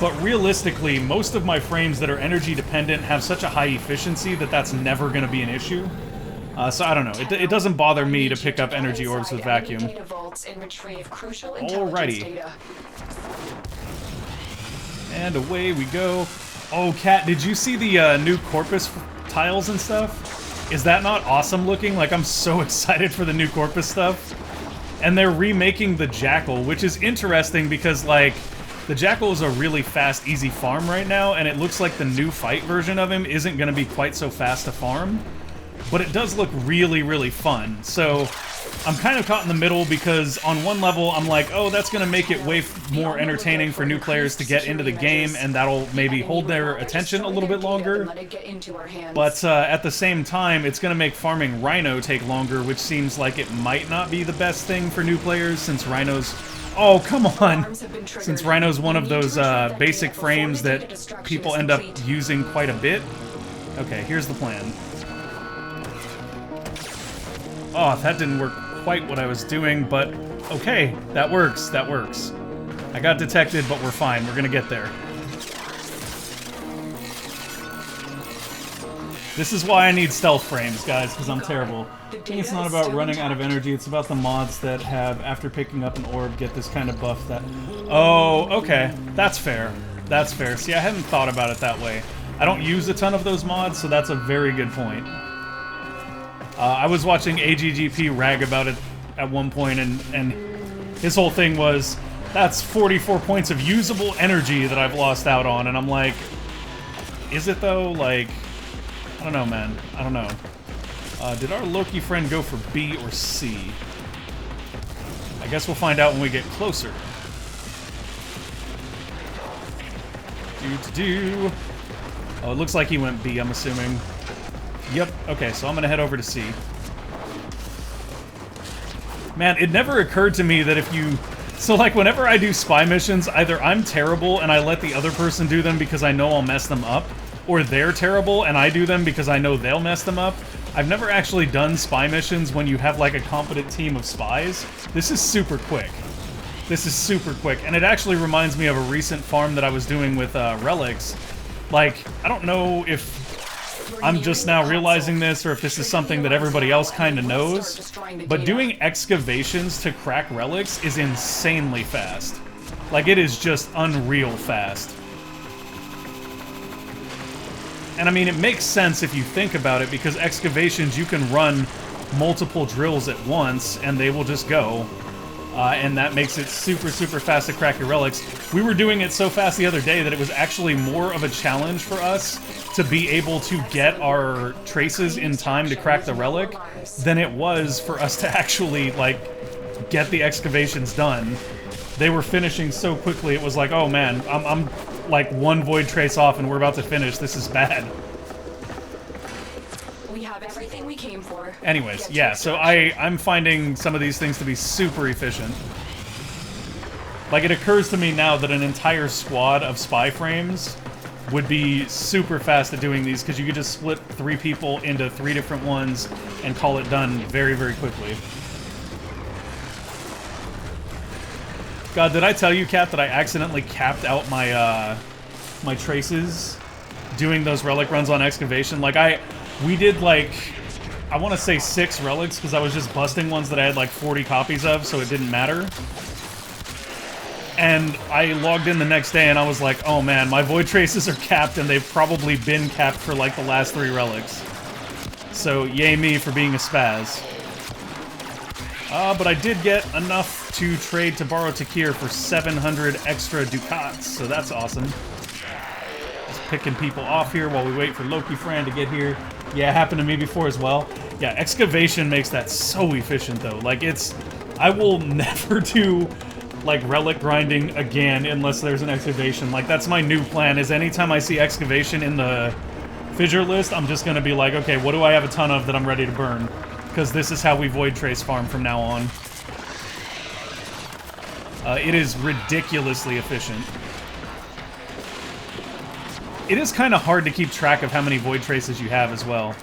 But realistically, most of my frames that are energy dependent have such a high efficiency that that's never going to be an issue. So I don't know. It doesn't bother me to pick up energy orbs with vacuum. Alrighty. And away we go. Oh, Kat, did you see the new Corpus tiles and stuff? Is that not awesome looking? Like, I'm so excited for the new Corpus stuff. And they're remaking the Jackal, which is interesting because, like, the Jackal is a really fast, easy farm right now, and it looks like the new fight version of him isn't going to be quite so fast to farm. But it does look really, really fun. So I'm kind of caught in the middle because on one level I'm like, oh, that's going to make it way more entertaining for new players to get into the game, and that'll maybe hold their attention a little bit longer. But at the same time, it's going to make farming Rhino take longer, which seems like it might not be the best thing for new players since Rhino's... Oh, come on! Since Rhino's one of those basic frames that people end up using quite a bit. Okay, here's the plan. Oh, that didn't work quite what I was doing, but okay, that works, that works. I got detected, but we're fine, we're gonna get there. This is why I need stealth frames, guys, because I'm terrible. I think it's not about running out of energy, it's about the mods that have, after picking up an orb, get this kind of buff that... Oh, okay, that's fair. That's fair. See, I hadn't thought about it that way. I don't use a ton of those mods, so that's a very good point. I was watching AGGP rag about it at one point, and his whole thing was, that's 44 points of usable energy that I've lost out on, and I'm like, is it though? Like, I don't know, man. I don't know. Did our Loki friend go for B or C? I guess we'll find out when we get closer. Oh, it looks like he went B, I'm assuming. Yep, okay, so I'm gonna head over to C. Man, it never occurred to me that if you... So, like, whenever I do spy missions, either I'm terrible and I let the other person do them because I know I'll mess them up, or they're terrible and I do them because I know they'll mess them up. I've never actually done spy missions when you have, like, a competent team of spies. This is super quick. This is super quick, and it actually reminds me of a recent farm that I was doing with relics. Like, I don't know if I'm just now realizing this, or if this is something that everybody else kind of knows, but doing excavations to crack relics is insanely fast. Like, it is just unreal fast. And I mean, it makes sense if you think about it, because excavations, you can run multiple drills at once, and they will just go. and that makes it super, super fast to crack your relics. We were doing it so fast the other day that it was actually more of a challenge for us to be able to get our traces in time to crack the relic than it was for us to actually, like, get the excavations done. They were finishing so quickly, it was like, oh man, I'm like one void trace off and we're about to finish. This is bad. We have everything we came for. Anyways, yeah, so I'm finding some of these things to be super efficient. Like, it occurs to me now that an entire squad of spy frames would be super fast at doing these, because you could just split 3 people into 3 different ones and call it done very, very quickly. God, did I tell you, Kat, that I accidentally capped out my my traces doing those relic runs on excavation? Like, we did, like, I want to say 6 relics, because I was just busting ones that I had, like, 40 copies of, so it didn't matter. And I logged in the next day, and I was like, oh man, my void traces are capped, and they've probably been capped for, like, the last 3 relics. So, yay me for being a spaz. But I did get enough to trade to borrow Takir for 700 extra ducats, so that's awesome. Just picking people off here while we wait for Loki Fran to get here. Yeah, it happened to me before as well. Yeah, excavation makes that so efficient, though. Like, I will never do, like, relic grinding again unless there's an excavation. Like, that's my new plan, is anytime I see excavation in the fissure list, I'm just gonna be like, okay, what do I have a ton of that I'm ready to burn? Because this is how we void trace farm from now on. It is ridiculously efficient. It is kind of hard to keep track of how many void traces you have as well.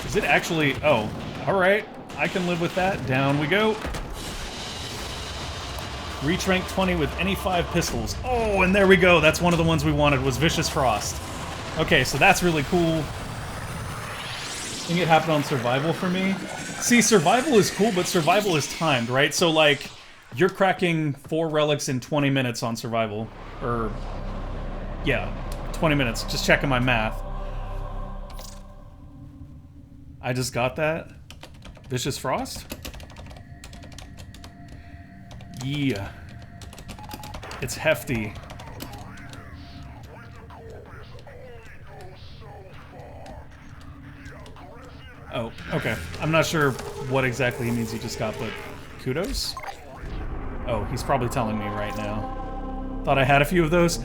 Is it actually... Oh, alright. I can live with that. Down we go. Reach rank 20 with any 5 pistols. Oh, and there we go. That's one of the ones we wanted, was Vicious Frost. Okay, so that's really cool. I think it happened on survival for me. See, survival is cool, but survival is timed, right? So, like, you're cracking 4 relics in 20 minutes on survival. Or, yeah, 20 minutes. Just checking my math. I just got that. Vicious Frost? Yeah. It's hefty. Oh, okay. I'm not sure what exactly he means he just got, but kudos? Oh, he's probably telling me right now. Thought I had a few of those.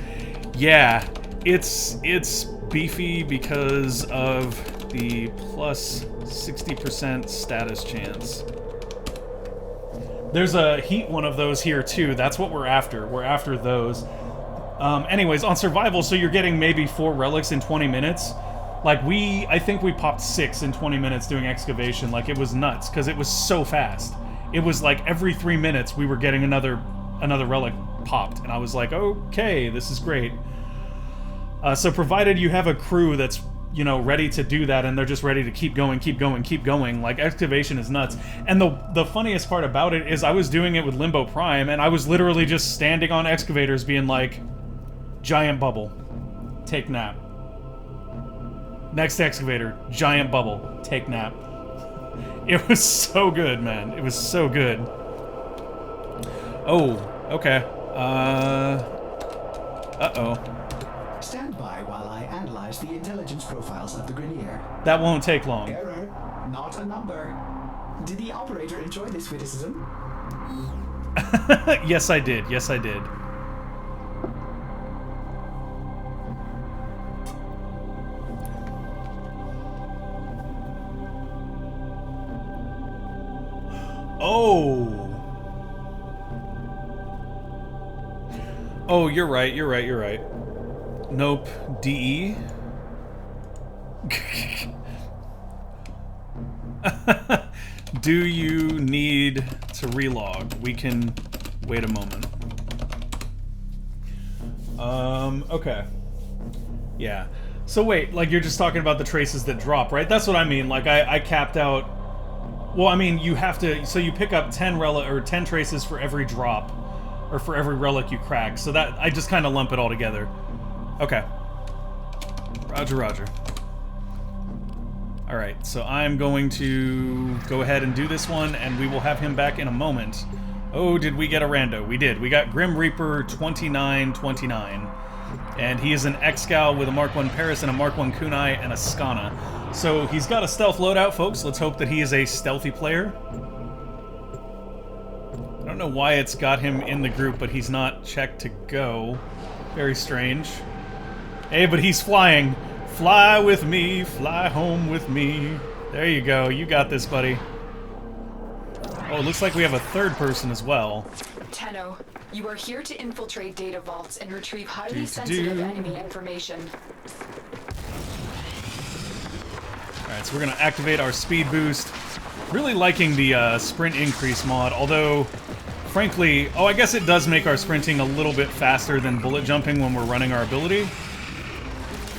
Yeah, it's beefy because of the plus 60% status chance. There's a heat one of those here too. That's what we're after. We're after those. Anyways, on survival, so you're getting maybe 4 relics in 20 minutes. Like, I think we popped 6 in 20 minutes doing excavation. Like, it was nuts, because it was so fast. It was like every 3 minutes we were getting another relic popped, and I was like, okay, this is great. So provided you have a crew that's, you know, ready to do that, and they're just ready to keep going, keep going, keep going, like, excavation is nuts. And the funniest part about it is I was doing it with Limbo Prime, and I was literally just standing on excavators being like, giant bubble, take nap. Next excavator, giant bubble, take nap. It was so good, man. It was so good. Oh, okay. Uh-oh. Stand by while I analyze the intelligence profiles of the Grenier. That won't take long. Error, not a number. Did the operator enjoy this witticism? Yes, I did. Yes, I did. Oh. Oh, you're right. You're right. You're right. Nope. DE. Do you need to relog? We can wait a moment. Okay. Yeah. So wait, like, you're just talking about the traces that drop, right? That's what I mean. Like, I capped out. Well, I mean, you have to. So you pick up 10 traces for every drop, or for every relic you crack. So that I just kind of lump it all together. Okay. Roger, roger. All right. So I'm going to go ahead and do this one, and we will have him back in a moment Oh, did we get a rando? We did. We got Grim Reaper 2929. And he is an X-Scow with a Mark 1 Paris and a Mark 1 Kunai and a Skana. So he's got a stealth loadout, folks. Let's hope that he is a stealthy player. I don't know why it's got him in the group, but he's not checked to go. Very strange. Hey, but he's flying. Fly with me, fly home with me. There you go. You got this, buddy. Oh, it looks like we have a third person as well. Tenno, you are here to infiltrate data vaults and retrieve highly sensitive enemy information. Alright, so we're going to activate our speed boost. Really liking the sprint increase mod, although, frankly... Oh, I guess it does make our sprinting a little bit faster than bullet jumping when we're running our ability.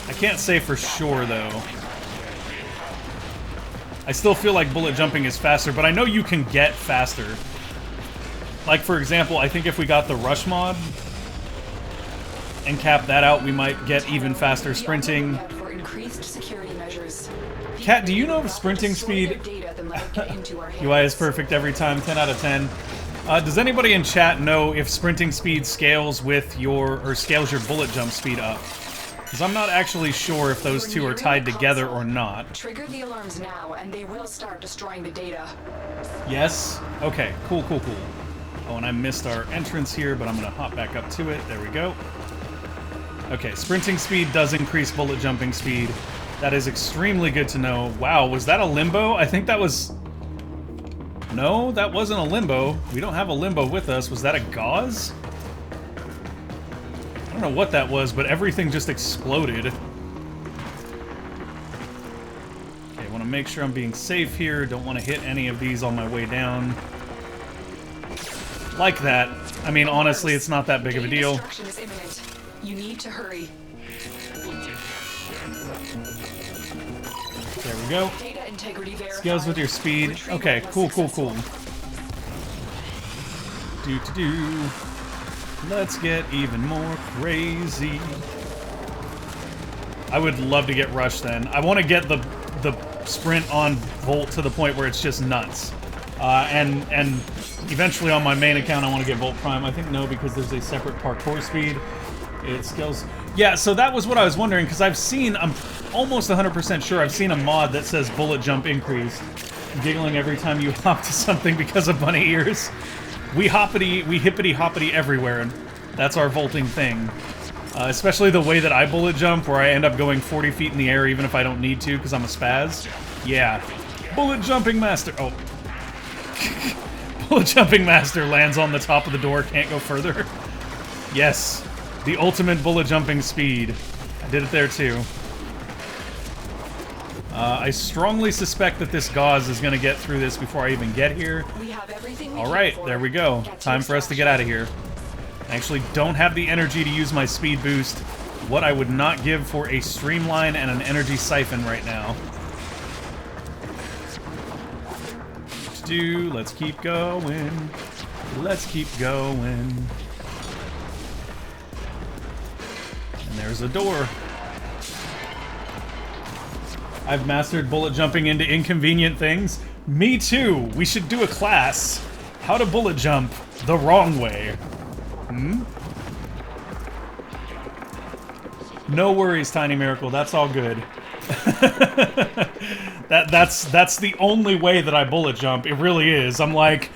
I can't say for sure, though. I still feel like bullet jumping is faster, but I know you can get faster. Like, for example, I think if we got the rush mod and cap that out, we might get even faster sprinting. Kat, do you know of sprinting speed? UI is perfect every time, 10 out of 10. Does anybody in chat know if sprinting speed scales with your, or scales your bullet jump speed up? Because I'm not actually sure if those two are tied together or not. Trigger the alarms now, and they will start destroying the data. Yes? Okay, cool, cool, cool. Oh, and I missed our entrance here, but I'm going to hop back up to it. There we go. Okay, sprinting speed does increase bullet jumping speed. That is extremely good to know. Wow, was that a limbo? I think that was... No, that wasn't a limbo. We don't have a limbo with us. Was that a gauze? I don't know what that was, but everything just exploded. Okay, I want to make sure I'm being safe here. Don't want to hit any of these on my way down. Like that. I mean, honestly, it's not that big of a deal. Destruction is imminent. You need to hurry. There we go. Data integrity verified. Scales with your speed. Okay, cool, cool, cool. Do-do-do. Let's get even more crazy. I would love to get rushed then. I want to get the sprint on Volt to the point where it's just nuts. And eventually on my main account I want to get Volt Prime. I think no, because there's a separate parkour speed. It scales... Yeah, so that was what I was wondering, because I've seen... I'm almost 100% sure I've seen a mod that says bullet jump increased. I'm giggling every time you hop to something because of bunny ears. We hippity-hoppity everywhere, and that's our vaulting thing. Especially the way that I bullet jump, where I end up going 40 feet in the air even if I don't need to, because I'm a spaz. Yeah. Bullet jumping master... Oh. Bullet jumping master lands on the top of the door, can't go further. Yes. The ultimate bullet jumping speed. I did it there too. I strongly suspect that this gauze is going to get through this before I even get here. Alright, there we go. Time for us to get out of here. I actually don't have the energy to use my speed boost. What I would not give for a streamline and an energy siphon right now. Let's keep going. Let's keep going. And there's a door. I've mastered bullet jumping into inconvenient things. Me too. We should do a class. How to bullet jump the wrong way. Hmm? No worries, Tiny Miracle. That's all good. That's the only way that I bullet jump. It really is. I'm like,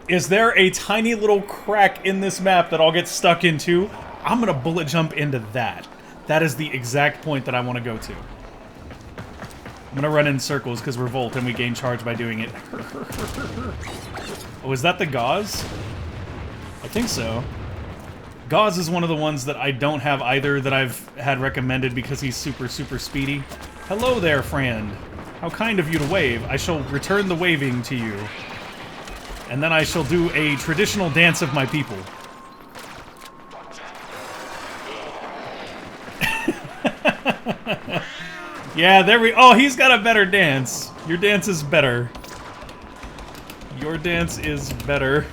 is there a tiny little crack in this map that I'll get stuck into? I'm gonna bullet jump into that. That is the exact point that I want to go to. I'm gonna run in circles because we're Volt and we gain charge by doing it. Oh, is that the gauze? I think so. Gauze is one of the ones that I don't have either that I've had recommended because he's super, super speedy. Hello there, friend. How kind of you to wave. I shall return the waving to you. And then I shall do a traditional dance of my people. Yeah, there we... Oh, he's got a better dance. Your dance is better. Your dance is better.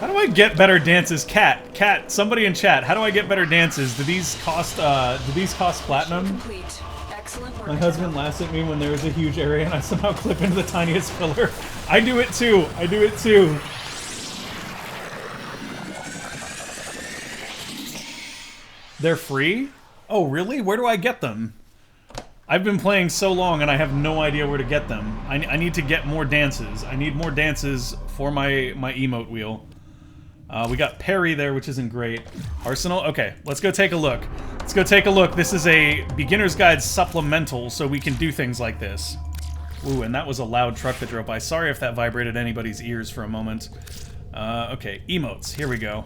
How do I get better dances? Cat, somebody in chat, how do I get better dances? Do these cost platinum? Complete. Excellent work. My husband laughs at me when there is a huge area and I somehow clip into the tiniest pillar. I do it too. I do it too. They're free? Oh, really? Where do I get them? I've been playing so long and I have no idea where to get them. I need to get more dances. I need more dances for my emote wheel. We got Parry there, which isn't great. Arsenal? Okay, let's go take a look. Let's go take a look. This is a beginner's guide supplemental, so we can do things like this. Ooh, and that was a loud truck that drove by. Sorry if that vibrated anybody's ears for a moment. Okay, emotes. Here we go.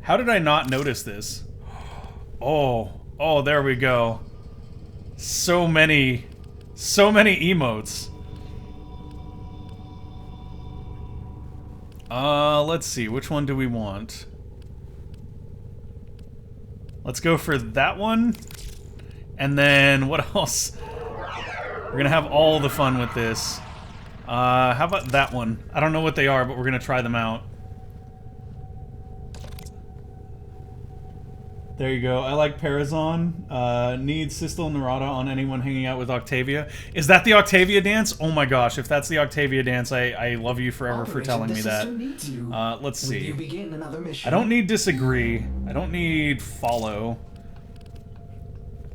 How did I not notice this? Oh, there we go. So many emotes. Let's see, which one do we want? Let's go for that one. And then, what else? We're gonna have all the fun with this. How about that one? I don't know what they are, but we're gonna try them out. There you go. I like Parazon. Need Sistel Narada on anyone hanging out with Octavia. Is that the Octavia dance? Oh my gosh, if that's the Octavia dance, I love you forever for telling me that. Let's see. You begin another mission? I don't need disagree. I don't need follow.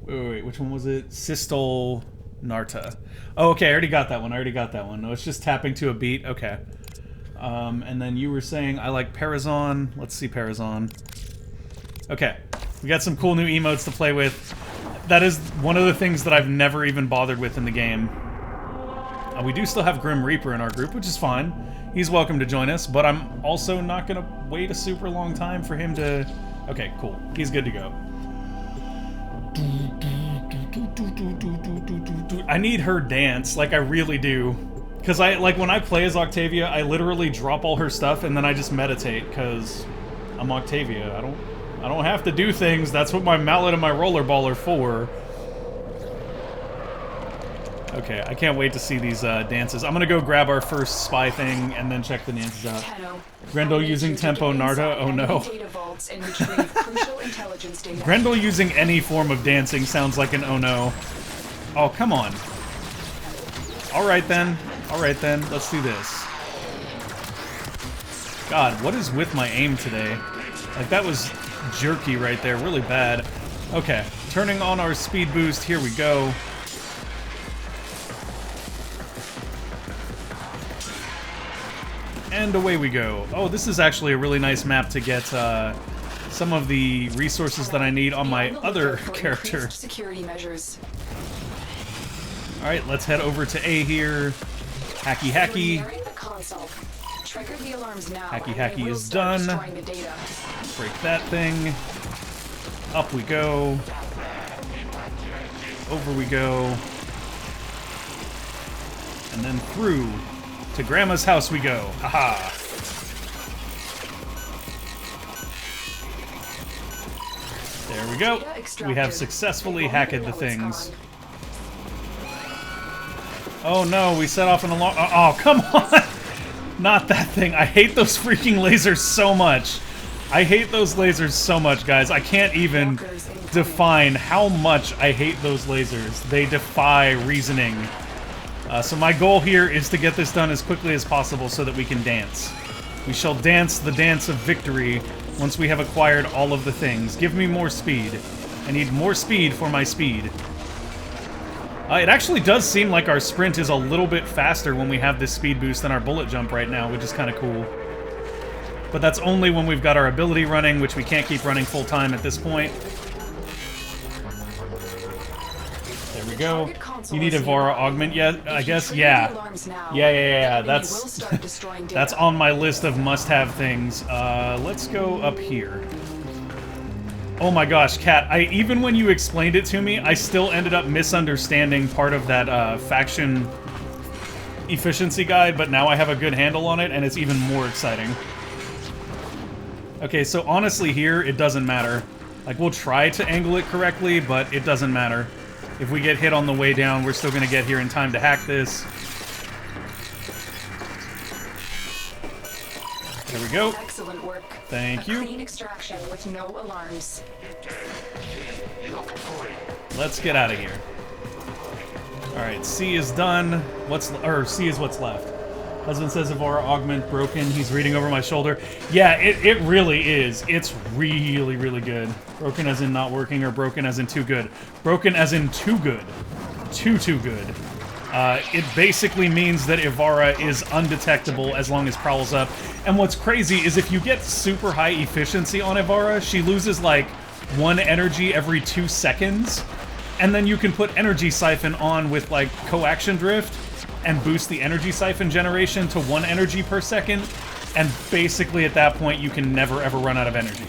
Wait, which one was it? Sistel Narta. Oh, okay, I already got that one. No, it's just tapping to a beat. Okay. And then you were saying I like Parazon. Let's see Parazon. Okay. We got some cool new emotes to play with. That is one of the things that I've never even bothered with in the game. We do still have Grim Reaper in our group, which is fine. He's welcome to join us, but I'm also not going to wait a super long time for him to... Okay, cool. He's good to go. I need her dance, like I really do. Because when I play as Octavia, I literally drop all her stuff and then I just meditate, because I'm Octavia. I don't have to do things. That's what my mallet and my rollerball are for. Okay, I can't wait to see these dances. I'm gonna go grab our first spy thing and then check the dances out. Grendel using Tempo Narda? Oh no. Grendel using any form of dancing sounds like an oh no. Oh, come on. Alright then. Let's do this. God, what is with my aim today? Like, that was jerky right there, really bad. Okay, turning on our speed boost, here we go. And away we go. Oh, this is actually a really nice map to get some of the resources that I need on my other character. Alright, let's head over to A here. Hacky. Hacky is done. Break that thing. Up we go. Over we go. And then through to Grandma's house we go. Haha. There we go. We have successfully hacked the things. Oh no, we set off an alarm. Oh, come on! Not that thing. I hate those freaking lasers so much. I hate those lasers so much, guys. I can't even define how much I hate those lasers. They defy reasoning. So my goal here is to get this done as quickly as possible so that we can dance. We shall dance the dance of victory once we have acquired all of the things. Give me more speed. I need more speed for my speed. It actually does seem like our sprint is a little bit faster when we have this speed boost than our bullet jump right now, which is kind of cool. But that's only when we've got our ability running, which we can't keep running full time at this point. There we go. You need a Vara augment, yeah, I guess? Yeah. Yeah. That's on my list of must-have things. Let's go up here. Oh my gosh, Kat, even when you explained it to me, I still ended up misunderstanding part of that faction efficiency guide, but now I have a good handle on it, and it's even more exciting. Okay, so honestly here, it doesn't matter. Like, we'll try to angle it correctly, but it doesn't matter. If we get hit on the way down, we're still gonna get here in time to hack this. There we go. Excellent work. Thank A you. clean extraction with no alarms. Let's get out of here. Alright, C is done. C is what's left. Husband says Evora augment broken. He's reading over my shoulder. Yeah, it really is. It's really, really good. Broken as in not working, or broken as in too good. Broken as in too good. Too good. It basically means that Evora is undetectable as long as Prowl's up. And what's crazy is if you get super high efficiency on Evora, she loses like 1 energy every 2 seconds. And then you can put Energy Siphon on with like Coaction Drift and boost the Energy Siphon generation to 1 energy per second. And basically at that point you can never ever run out of energy.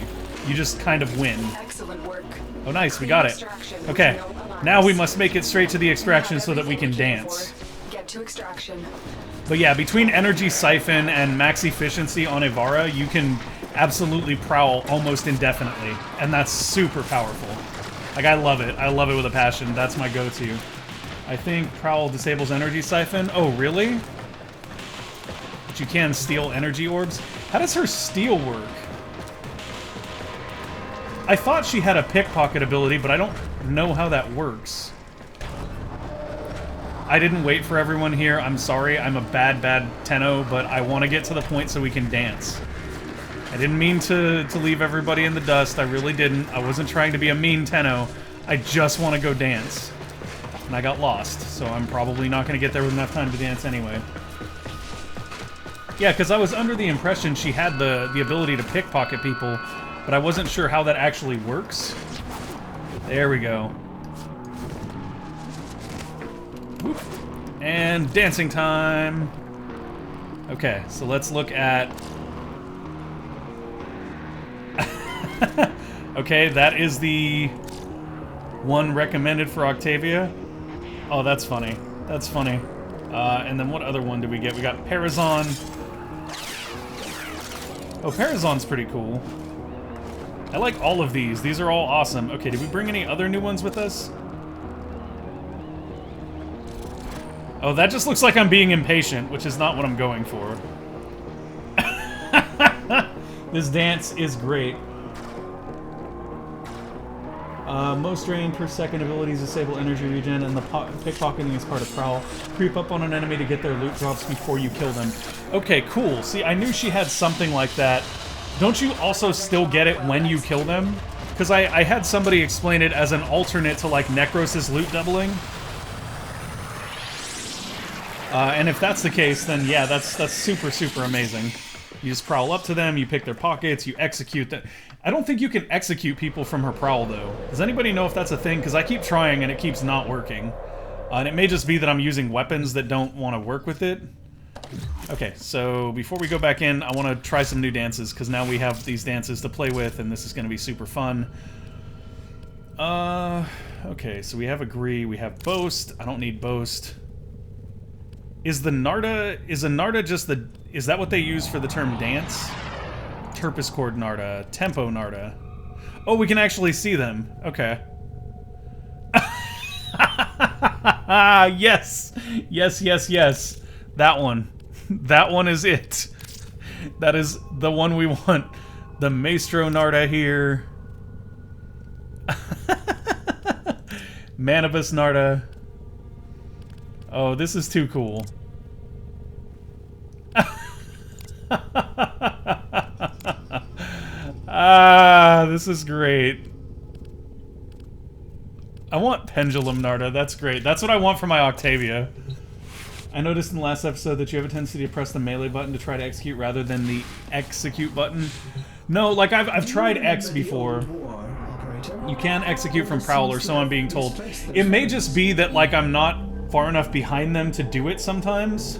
You just kind of win. Excellent work. Oh nice, we got it. Okay, now we must make it straight to the extraction so that we can dance. Get to extraction. But yeah, between Energy Siphon and max efficiency on Evora, you can absolutely prowl almost indefinitely. And that's super powerful. Like, I love it. I love it with a passion. That's my go-to. I think Prowl disables Energy Siphon. Oh, really? But you can steal energy orbs? How does her steal work? I thought she had a pickpocket ability, but I don't know how that works. I didn't wait for everyone here. I'm sorry. I'm a bad Tenno, but I want to get to the point so we can dance. I didn't mean to leave everybody in the dust. I really didn't. I wasn't trying to be a mean Tenno. I just want to go dance. And I got lost, so I'm probably not going to get there with enough time to dance anyway. Yeah, because I was under the impression she had the ability to pickpocket people, but I wasn't sure how that actually works. There we go. Whoop. And dancing time. Okay, so let's look at... Okay, that is the one recommended for Octavia. Oh, that's funny. That's funny. And then what other one did we get? We got Parazon. Oh, Parazon's pretty cool. I like all of these. These are all awesome. Okay, did we bring any other new ones with us? Oh, that just looks like I'm being impatient, which is not what I'm going for. This dance is great. Most drain per second abilities disable energy regen, and the pickpocketing is part of Prowl. Creep up on an enemy to get their loot drops before you kill them. Okay, cool. See, I knew she had something like that. Don't you also still get it when you kill them? Because I had somebody explain it as an alternate to, like, Necros' loot doubling. And if that's the case, then yeah, that's super, super amazing. You just prowl up to them, you pick their pockets, you execute them. I don't think you can execute people from her prowl, though. Does anybody know if that's a thing? Because I keep trying and it keeps not working. And it may just be that I'm using weapons that don't want to work with it. Okay, so before we go back in, I want to try some new dances, because now we have these dances to play with, and this is going to be super fun. Okay, so we have Agree, we have Boast. I don't need Boast. Is a Narda just the... Is that what they use for the term dance? Turpus Chord Narda. Tempo Narda. Oh, we can actually see them. Okay. Yes! Yes, yes, yes. That one. That one is it. That is the one we want. The Maestro Narda here. Manibus Narda. Oh, this is too cool. This is great. I want Pendulum Narda. That's great. That's what I want for my Octavia. I noticed in the last episode that you have a tendency to press the melee button to try to execute rather than the execute button. No, like I've tried X before. You can execute from Prowl, or so I'm being told. It may just be that, like, I'm not far enough behind them to do it sometimes.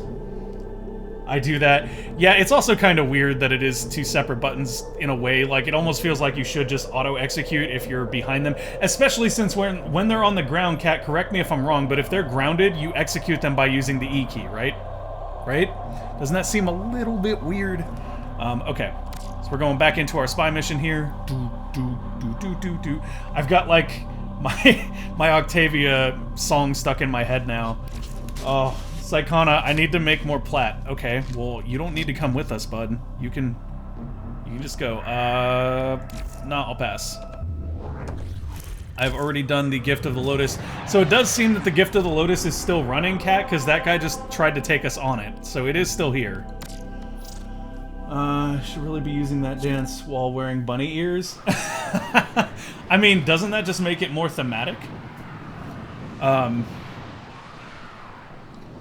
I do that. Yeah, it's also kind of weird that it is two separate buttons in a way. Like, it almost feels like you should just auto-execute if you're behind them. Especially since when they're on the ground, Cat, correct me if I'm wrong, but if they're grounded, you execute them by using the E key, right? Right? Doesn't that seem a little bit weird? Okay. So we're going back into our spy mission here. I've got, like, my Octavia song stuck in my head now. Oh, Psychona, I need to make more plat. Okay, well, you don't need to come with us, bud. You can You can just go, no, I'll pass. I've already done the Gift of the Lotus. So it does seem that the Gift of the Lotus is still running, Cat, because that guy just tried to take us on it. So it is still here. Should really be using that dance while wearing bunny ears. I mean, doesn't that just make it more thematic?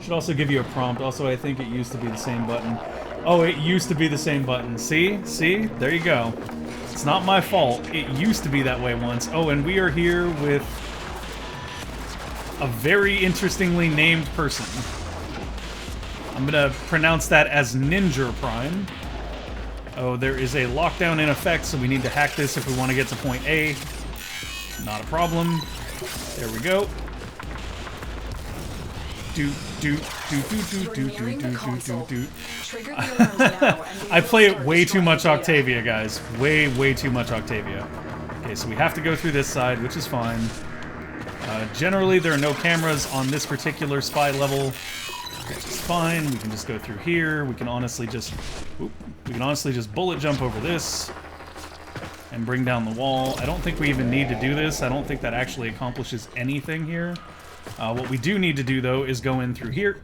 Should also give you a prompt. Also, I think it used to be the same button. Oh, it used to be the same button. See? See? There you go. It's not my fault. It used to be that way once. Oh, and we are here with a very interestingly named person. I'm gonna pronounce that as Ninja Prime. Oh, there is a lockdown in effect, so we need to hack this if we want to get to point A. Not a problem. There we go. I play it way too much Octavia, guys. Way too much Octavia. Okay, so we have to go through this side, which is fine. Generally, there are no cameras on this particular spy level, which is fine. We can just go through here. We can honestly just bullet jump over this and bring down the wall. I don't think we even need to do this. I don't think that actually accomplishes anything here. What we do need to do, though, is go in through here.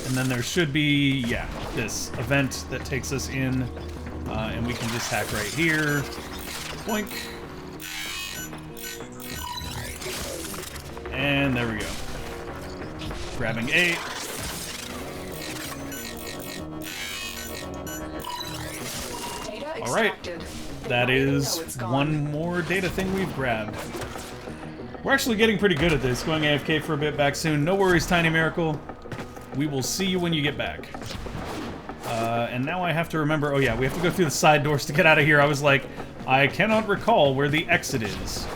And then there should be, yeah, this event that takes us in. And we can just hack right here. Boink. And there we go. Grabbing A. All right. That is one more data thing we've grabbed. We're actually getting pretty good at this. Going AFK for a bit, back soon. No worries, Tiny Miracle. We will see you when you get back. And now I have to remember... Oh yeah, we have to go through the side doors to get out of here. I was like, I cannot recall where the exit is.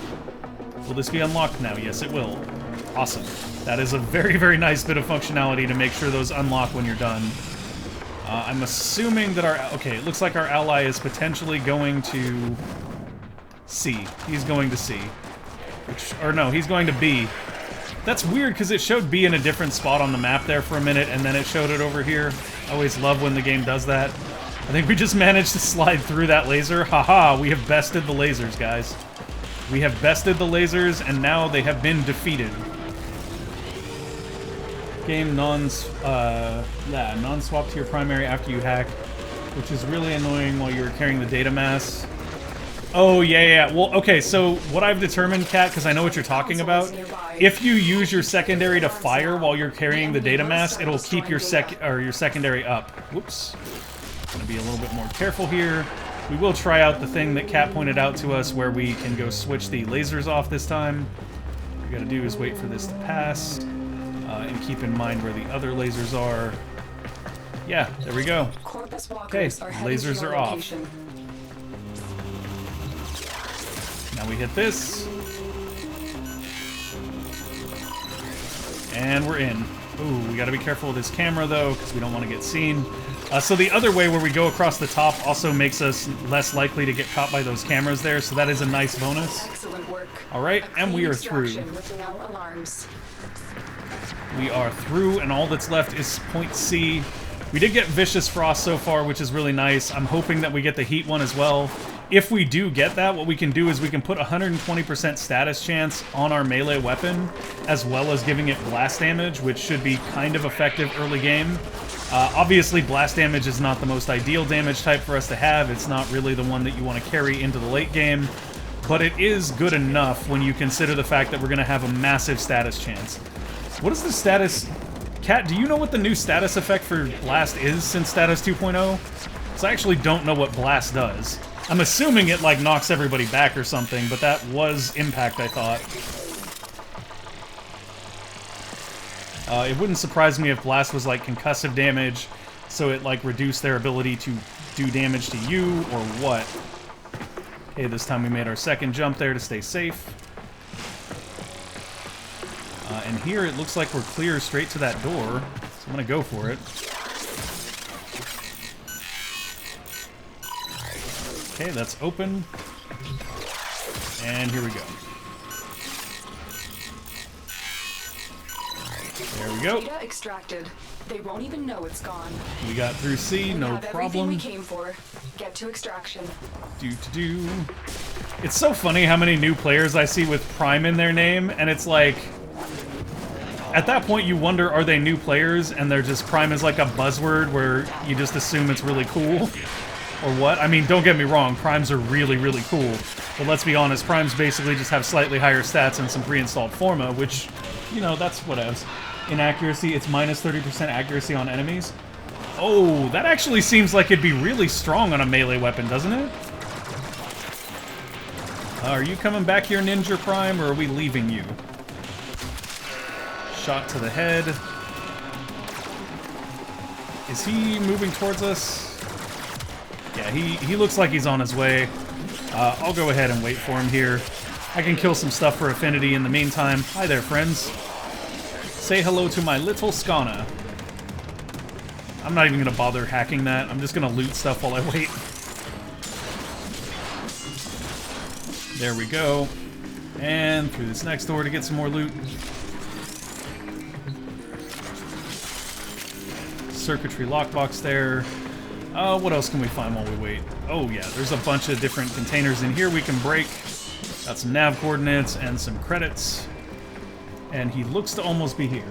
Will this be unlocked now? Yes, it will. Awesome. That is a very nice bit of functionality to make sure those unlock when you're done. I'm assuming that our... Okay, it looks like our ally is potentially going to C. He's going to C. Or no, he's going to B. That's weird, because it showed B in a different spot on the map there for a minute, and then it showed it over here. I always love when the game does that. I think we just managed to slide through that laser. Haha, we have bested the lasers, guys. We have bested the lasers, and now they have been defeated. Game non-swap to your primary after you hack, which is really annoying while you're carrying the data mass. Oh, yeah. Well, okay, so what I've determined, Kat, because I know what you're talking about, if you use your secondary to fire while you're carrying the data mass, it'll keep your secondary up. Whoops. Gonna be a little bit more careful here. We will try out the thing that Kat pointed out to us where we can go switch the lasers off this time. What we gotta do is wait for this to pass, and keep in mind where the other lasers are. Yeah, there we go. Okay, lasers are off. Now we hit this. And we're in. Ooh, we gotta be careful with this camera, though, because we don't want to get seen. So the other way, where we go across the top, also makes us less likely to get caught by those cameras there, so that is a nice bonus. Excellent work. Alright, and we are through. We are through, and all that's left is point C. We did get Vicious Frost so far, which is really nice. I'm hoping that we get the Heat one as well. If we do get that, what we can do is we can put 120% status chance on our melee weapon, as well as giving it blast damage, which should be kind of effective early game. Obviously, blast damage is not the most ideal damage type for us to have. It's not really the one that you want to carry into the late game, but it is good enough when you consider the fact that we're going to have a massive status chance. What is the status... Kat, do you know what the new status effect for Blast is since Status 2.0? Because I actually don't know what Blast does. I'm assuming it, like, knocks everybody back or something, but that was Impact, I thought. It wouldn't surprise me if Blast was, like, concussive damage, so it, like, reduced their ability to do damage to you, or what. Okay, this time we made our second jump there to stay safe. And here it looks like we're clear straight to that door, so I'm gonna go for it. Okay, that's open. And here we go. There we go. Data extracted. They won't even know it's gone. We got through C, We no have everything we problem. came for. Get to extraction. Do. It's so funny how many new players I see with Prime in their name, and it's like, at that point you wonder, are they new players and they're just, Prime is like a buzzword where you just assume it's really cool? Or what? I mean, don't get me wrong, Primes are really, really cool. But let's be honest, Primes basically just have slightly higher stats and some pre-installed Forma, which, you know, that's whatevs. Inaccuracy, it's minus 30% accuracy on enemies. Oh, that actually seems like it'd be really strong on a melee weapon, doesn't it? Are you coming back here, Ninja Prime, or are we leaving you? Shot to the head. Is he moving towards us? Yeah, he looks like he's on his way. I'll go ahead and wait for him here. I can kill some stuff for Affinity in the meantime. Hi there, friends. Say hello to my little Skana. I'm not even going to bother hacking that. I'm just going to loot stuff while I wait. There we go. And through this next door to get some more loot. Circuitry lockbox there. What else can we find while we wait? Oh yeah, there's a bunch of different containers in here we can break. Got some nav coordinates and some credits. And he looks to almost be here.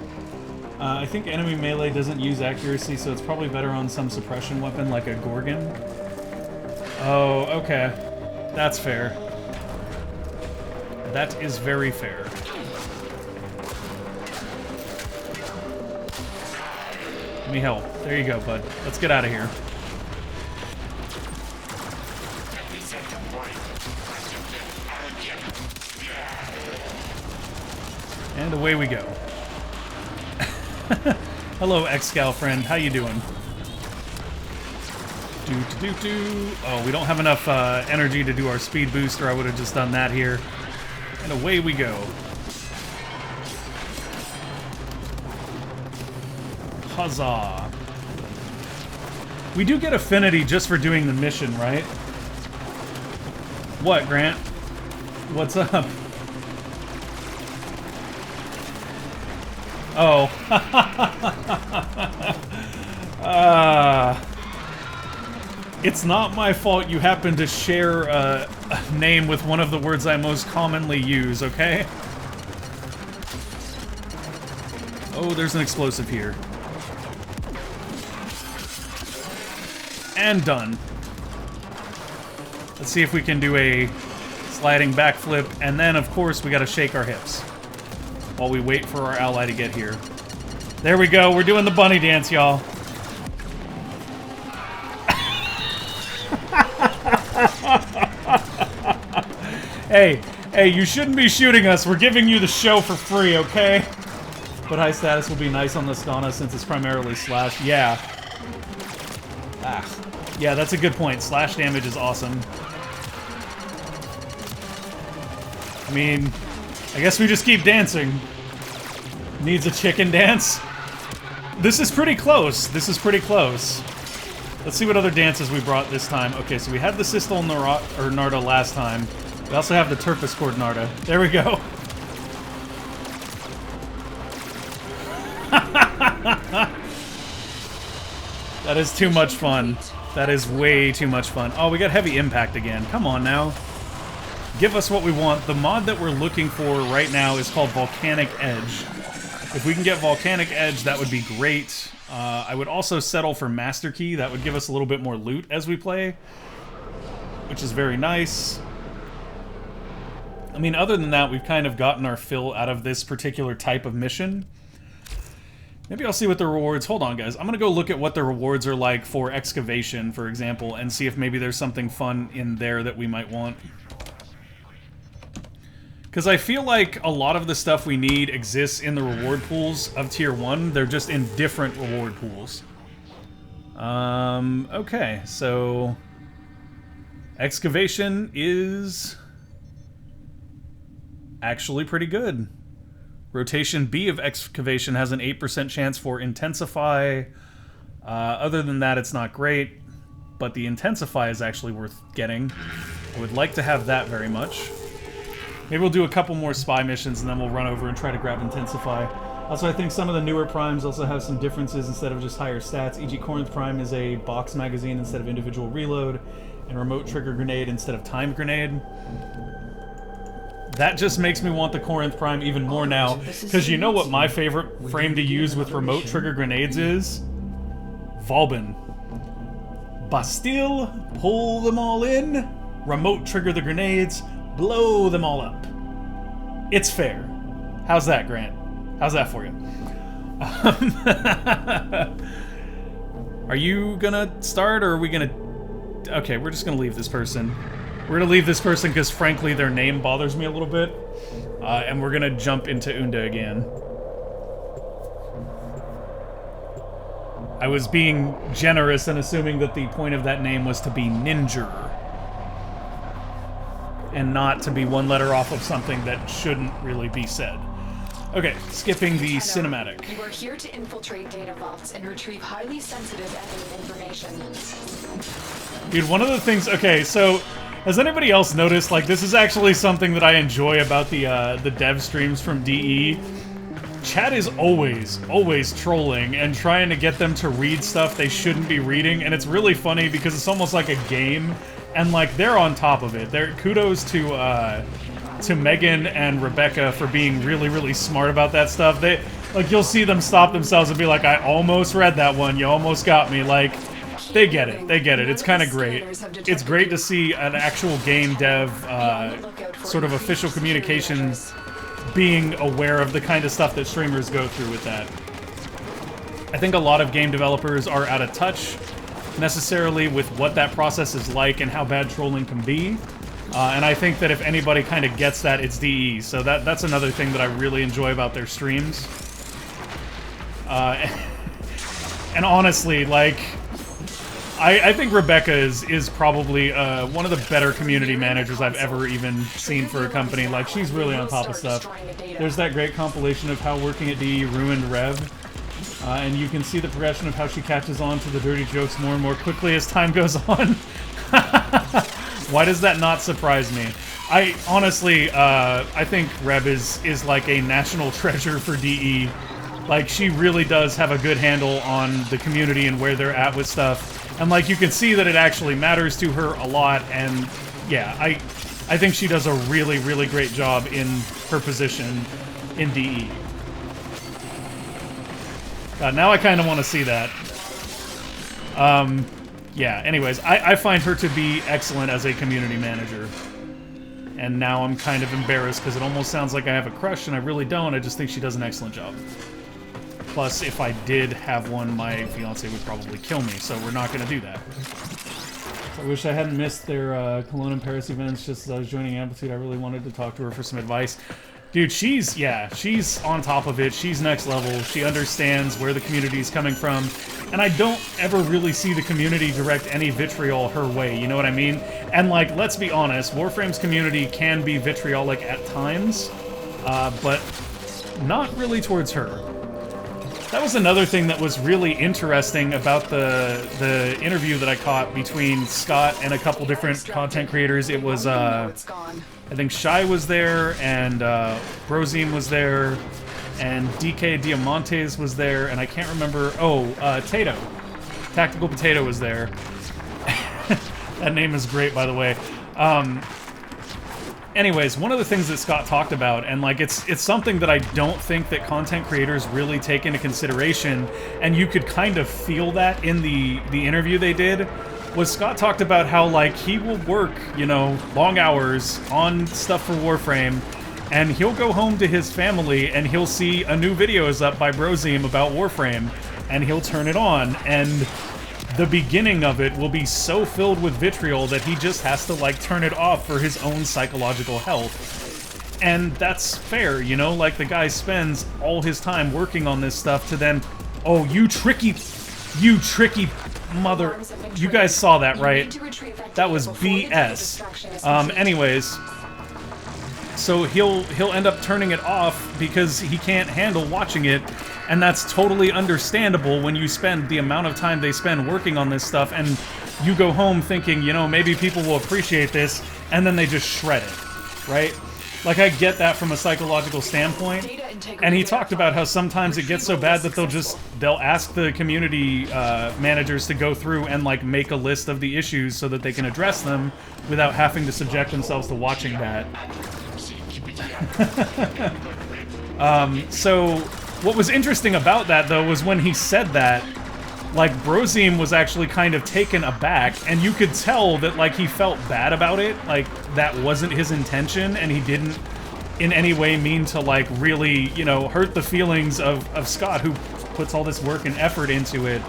I think enemy melee doesn't use accuracy, so it's probably better on some suppression weapon like a Gorgon. Oh, okay. That's fair. That is very fair. Let me help. There you go, bud. Let's get out of here. And away we go. Hello, Excal friend. How you doing? Oh, we don't have enough energy to do our speed boost, or I would have just done that here. And away we go. Huzzah. We do get Affinity just for doing the mission, right? What, Grant? What's up? Oh. It's not my fault you happen to share a name with one of the words I most commonly use, okay? Oh, there's an explosive here. And done. Let's see if we can do a sliding backflip, and then, of course, we gotta shake our hips while we wait for our ally to get here. There we go, we're doing the bunny dance, y'all. Hey, you shouldn't be shooting us. We're giving you the show for free, okay? But high status will be nice on the Skana since it's primarily slash. Yeah. Yeah, that's a good point. Slash damage is awesome. I mean, I guess we just keep dancing. Needs a chicken dance? This is pretty close. This is pretty close. Let's see what other dances we brought this time. Okay, so we had the Sistal Narda last time. We also have the Turpus Cord Narda. There we go. That is too much fun. That is way too much fun. Oh, we got Heavy Impact again. Come on now. Give us what we want. The mod that we're looking for right now is called Volcanic Edge. If we can get Volcanic Edge, that would be great. I would also settle for Master Key. That would give us a little bit more loot as we play, which is very nice. I mean, other than that, we've kind of gotten our fill out of this particular type of mission. Maybe I'll see what the rewards... Hold on, guys. I'm going to go look at what the rewards are like for Excavation, for example, and see if maybe there's something fun in there that we might want. Because I feel like a lot of the stuff we need exists in the reward pools of Tier 1. They're just in different reward pools. Okay, so... Excavation is... actually pretty good. Rotation B of Excavation has an 8% chance for Intensify. Other than that, it's not great. But the Intensify is actually worth getting. I would like to have that very much. Maybe we'll do a couple more spy missions and then we'll run over and try to grab Intensify. Also, I think some of the newer primes also have some differences instead of just higher stats. E.g. Corinth Prime is a box magazine instead of individual reload, and remote trigger grenade instead of timed grenade. That just makes me want the Corinth Prime even more now, because you know what my favorite frame to use with remote trigger grenades is? Vauban. Bastille, pull them all in, remote trigger the grenades, blow them all up. It's fair. How's that, Grant? How's that for you? Are you gonna start, or are we gonna... Okay, we're just gonna leave this person. We're gonna leave this person because, frankly, their name bothers me a little bit. And we're gonna jump into Unda again. I was being generous and assuming that the point of that name was to be Ninja. And not to be one letter off of something that shouldn't really be said. Okay, skipping the cinematic. You are here to infiltrate data vaults and retrieve highly sensitive enemy information. Dude, one of the things... Okay, so... Has anybody else noticed, like, this is actually something that I enjoy about the dev streams from DE? Chat is always trolling and trying to get them to read stuff they shouldn't be reading, and it's really funny because it's almost like a game, and, like, they're on top of it. Kudos to Megan and Rebecca for being really smart about that stuff. They, like, you'll see them stop themselves and be like, I almost read that one, you almost got me, like... They get it. It's kind of great. It's great to see an actual game dev, sort of official communications being aware of the kind of stuff that streamers go through with that. I think a lot of game developers are out of touch, necessarily, with what that process is like and how bad trolling can be. And I think that if anybody kind of gets that, it's DE. So that's another thing that I really enjoy about their streams. And honestly, like... I think Rebecca is probably one of the better community managers I've ever even seen for a company. Like, she's really on top of stuff. There's that great compilation of how working at DE ruined Rev. And you can see the progression of how she catches on to the dirty jokes more and more quickly as time goes on. Why does that not surprise me? I honestly, I think Rev is like a national treasure for DE. Like, she really does have a good handle on the community and where they're at with stuff. And, like, you can see that it actually matters to her a lot, and, yeah, I think she does a really great job in her position in DE. Now I kind of want to see that. Yeah, anyways, I find her to be excellent as a community manager. And now I'm kind of embarrassed, because it almost sounds like I have a crush, and I really don't. I just think she does an excellent job. Plus, if I did have one, my fiance would probably kill me, so we're not going to do that. I wish I hadn't missed their Cologne and Paris events just as I was joining Amplitude. I really wanted to talk to her for some advice. Dude, she's on top of it. She's next level. She understands where the community is coming from. And I don't ever really see the community direct any vitriol her way, you know what I mean? And, like, let's be honest, Warframe's community can be vitriolic at times, but not really towards her. That was another thing that was really interesting about the interview that I caught between Scott and a couple different content creators. It was, I think Shy was there, and Brozime was there, and DK Diamantes was there, and I can't remember... Oh, Tato. Tactical Potato was there. That name is great, by the way. Anyways, one of the things that Scott talked about, and like it's something that I don't think that content creators really take into consideration, and you could kind of feel that in the interview they did, was Scott talked about how, like, he will work, you know, long hours on stuff for Warframe, and he'll go home to his family and he'll see a new video is up by Brozime about Warframe, and he'll turn it on, and the beginning of it will be so filled with vitriol that he just has to, like, turn it off for his own psychological health. And that's fair, you know? Like, the guy spends all his time working on this stuff to then... Oh, you tricky mother... You guys saw that, right? That was BS. Anyways... So he'll end up turning it off because he can't handle watching it, and that's totally understandable when you spend the amount of time they spend working on this stuff, and you go home thinking, you know, maybe people will appreciate this, and then they just shred it, right? Like, I get that from a psychological standpoint. Data integrity And he verified. talked about how sometimes it gets so bad that they'll ask the community managers to go through and like make a list of the issues so that they can address them without having to subject themselves to watching that. So what was interesting about that though was when he said that, like, Brozim was actually kind of taken aback, and you could tell that, like, he felt bad about it, like, that wasn't his intention, and he didn't in any way mean to, like, really, you know, hurt the feelings of Scott, who puts all this work and effort into it.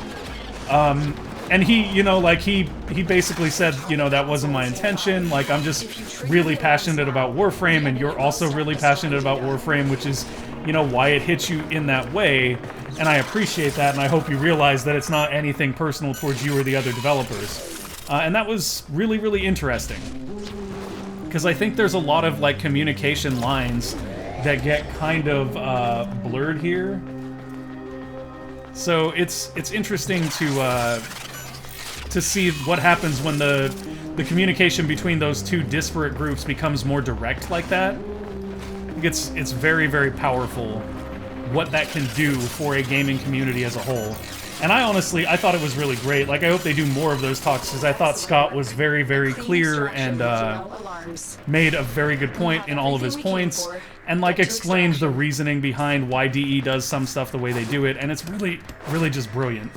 And he, you know, like, he basically said, you know, that wasn't my intention, like, I'm just really passionate about Warframe, and you're also really passionate about Warframe, which is, you know, why it hits you in that way. And I appreciate that, and I hope you realize that it's not anything personal towards you or the other developers. And that was really, really interesting. Because I think there's a lot of, like, communication lines that get kind of blurred here. So it's interesting to see what happens when the communication between those two disparate groups becomes more direct like that. I think it's very, very powerful what that can do for a gaming community as a whole. And I thought it was really great. Like, I hope they do more of those talks, because I thought Scott was very, very clear and made a very good point in all of his points, and, like, explained the reasoning behind why DE does some stuff the way they do it, and it's really, really just brilliant.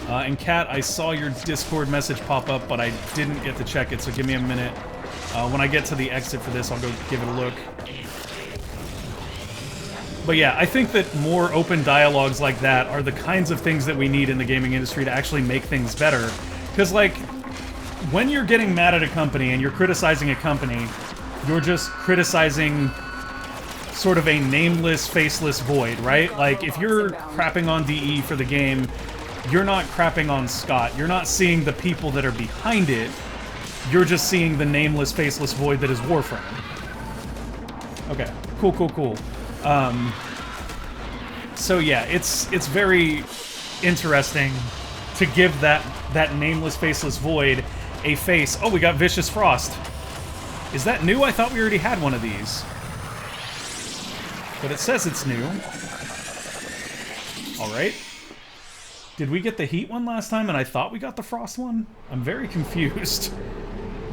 And Kat, I saw your Discord message pop up, but I didn't get to check it, so give me a minute. When I get to the exit for this, I'll go give it a look. But yeah, I think that more open dialogues like that are the kinds of things that we need in the gaming industry to actually make things better. Because, like, when you're getting mad at a company and you're criticizing a company, you're just criticizing sort of a nameless, faceless void, right? Like, if you're crapping on DE for the game, you're not crapping on Scott. You're not seeing the people that are behind it. You're just seeing the nameless, faceless void that is Warframe. Okay, cool. So yeah, it's very interesting to give that nameless, faceless void a face. Oh, we got Vicious Frost. Is that new? I thought we already had one of these. But it says it's new. Alright. Did we get the heat one last time and I thought we got the frost one? I'm very confused.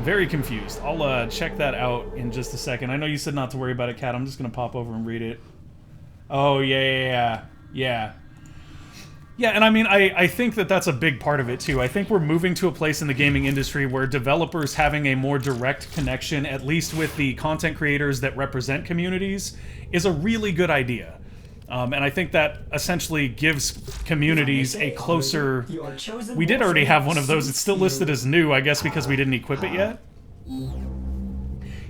Very confused. I'll check that out in just a second. I know you said not to worry about it, Kat. I'm just gonna pop over and read it. Oh, yeah. Yeah, and I mean, I think that that's a big part of it, too. I think we're moving to a place in the gaming industry where developers having a more direct connection, at least with the content creators that represent communities, is a really good idea. And I think that essentially gives communities a closer... We did already have one of those. It's still listed as new, I guess, because we didn't equip it yet.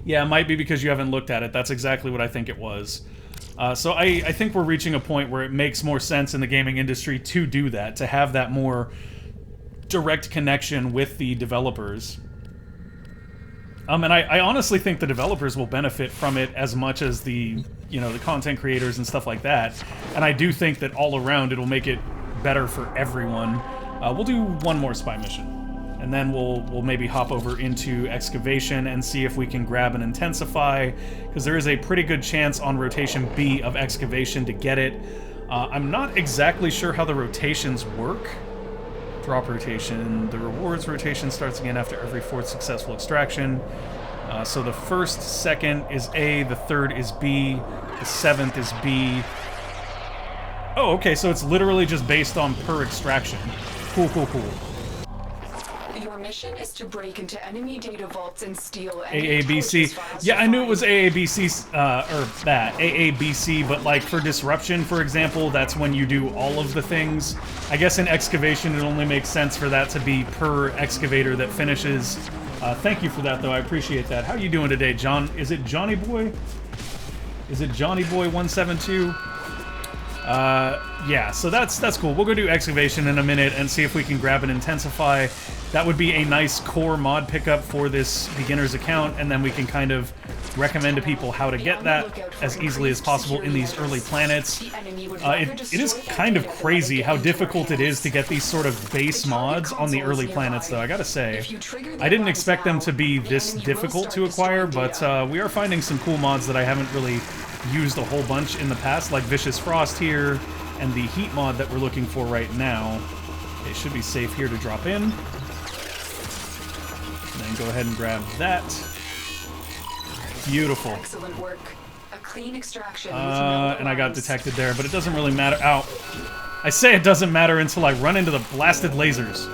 Yeah, it might be because you haven't looked at it. That's exactly what I think it was. So I think we're reaching a point where it makes more sense in the gaming industry to do that, to have that more direct connection with the developers. And I honestly think the developers will benefit from it as much as the, you know, the content creators and stuff like that. And I do think that all around it'll make it better for everyone. We'll do one more spy mission. And then we'll maybe hop over into excavation and see if we can grab an intensify, because there is a pretty good chance on rotation B of excavation to get it. I'm not exactly sure how the rotations work. Drop rotation. The rewards rotation starts again after every 4th successful extraction. So the 1st, 2nd is A, the 3rd is B, the 7th is B. Oh, okay, so it's literally just based on per extraction. Cool. Your mission is to break into enemy data vaults and steal any AABC. Yeah, I knew it was AABC, or that, AABC, but like for disruption, for example, that's when you do all of the things. I guess in excavation it only makes sense for that to be per excavator that finishes. Thank you for that, though. I appreciate that. How are you doing today, John? Is it Johnny Boy? Is it Johnny Boy 172? Yeah, so that's cool. We'll go do excavation in a minute and see if we can grab an intensify. That would be a nice core mod pickup for this beginner's account, and then we can kind of recommend to people how to get that as easily as possible in these early planets. It is kind of crazy how difficult it is to get these sort of base mods on the early planets, though, I gotta say. I didn't expect them to be this difficult to acquire, but we are finding some cool mods that I haven't really used a whole bunch in the past, like Vicious Frost here, and the Heat mod that we're looking for right now. It should be safe here to drop in. And then go ahead and grab that. Beautiful. Excellent work. A clean extraction. And I got detected there, but it doesn't really matter. Ow. I say it doesn't matter until I run into the blasted lasers.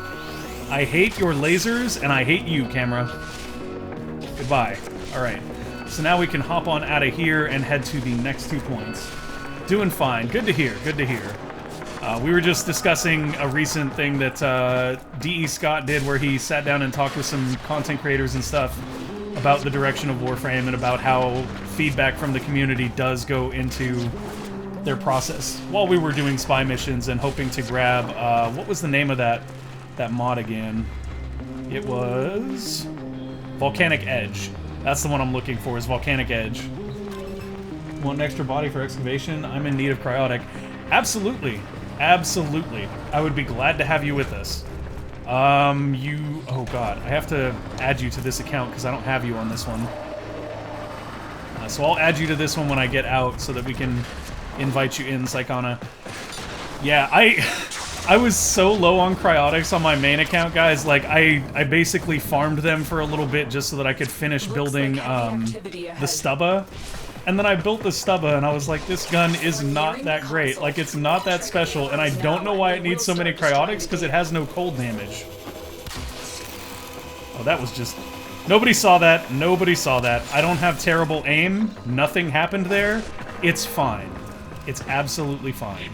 I hate your lasers, and I hate you, camera. Goodbye. Alright. So now we can hop on out of here and head to the next 2 points. Doing fine. Good to hear. Good to hear. We were just discussing a recent thing that D.E. Scott did where he sat down and talked with some content creators and stuff about the direction of Warframe and about how feedback from the community does go into their process. While we were doing spy missions and hoping to grab, what was the name of that mod again? It was Volcanic Edge. That's the one I'm looking for, is Volcanic Edge. Want an extra body for excavation? I'm in need of cryotic. Absolutely. Absolutely. I would be glad to have you with us. Oh god, I have to add you to this account because I don't have you on this one. So I'll add you to this one when I get out so that we can invite you in, Psychona. Yeah, I was so low on cryotics on my main account, guys. Like, I basically farmed them for a little bit just so that I could finish building the stubba. And then I built the stubba, and I was like, this gun is not that great. Like, it's not that special, and I don't know why it needs so many cryotics, because it has no cold damage. Oh, that was just... Nobody saw that. Nobody saw that. I don't have terrible aim. Nothing happened there. It's fine. It's absolutely fine.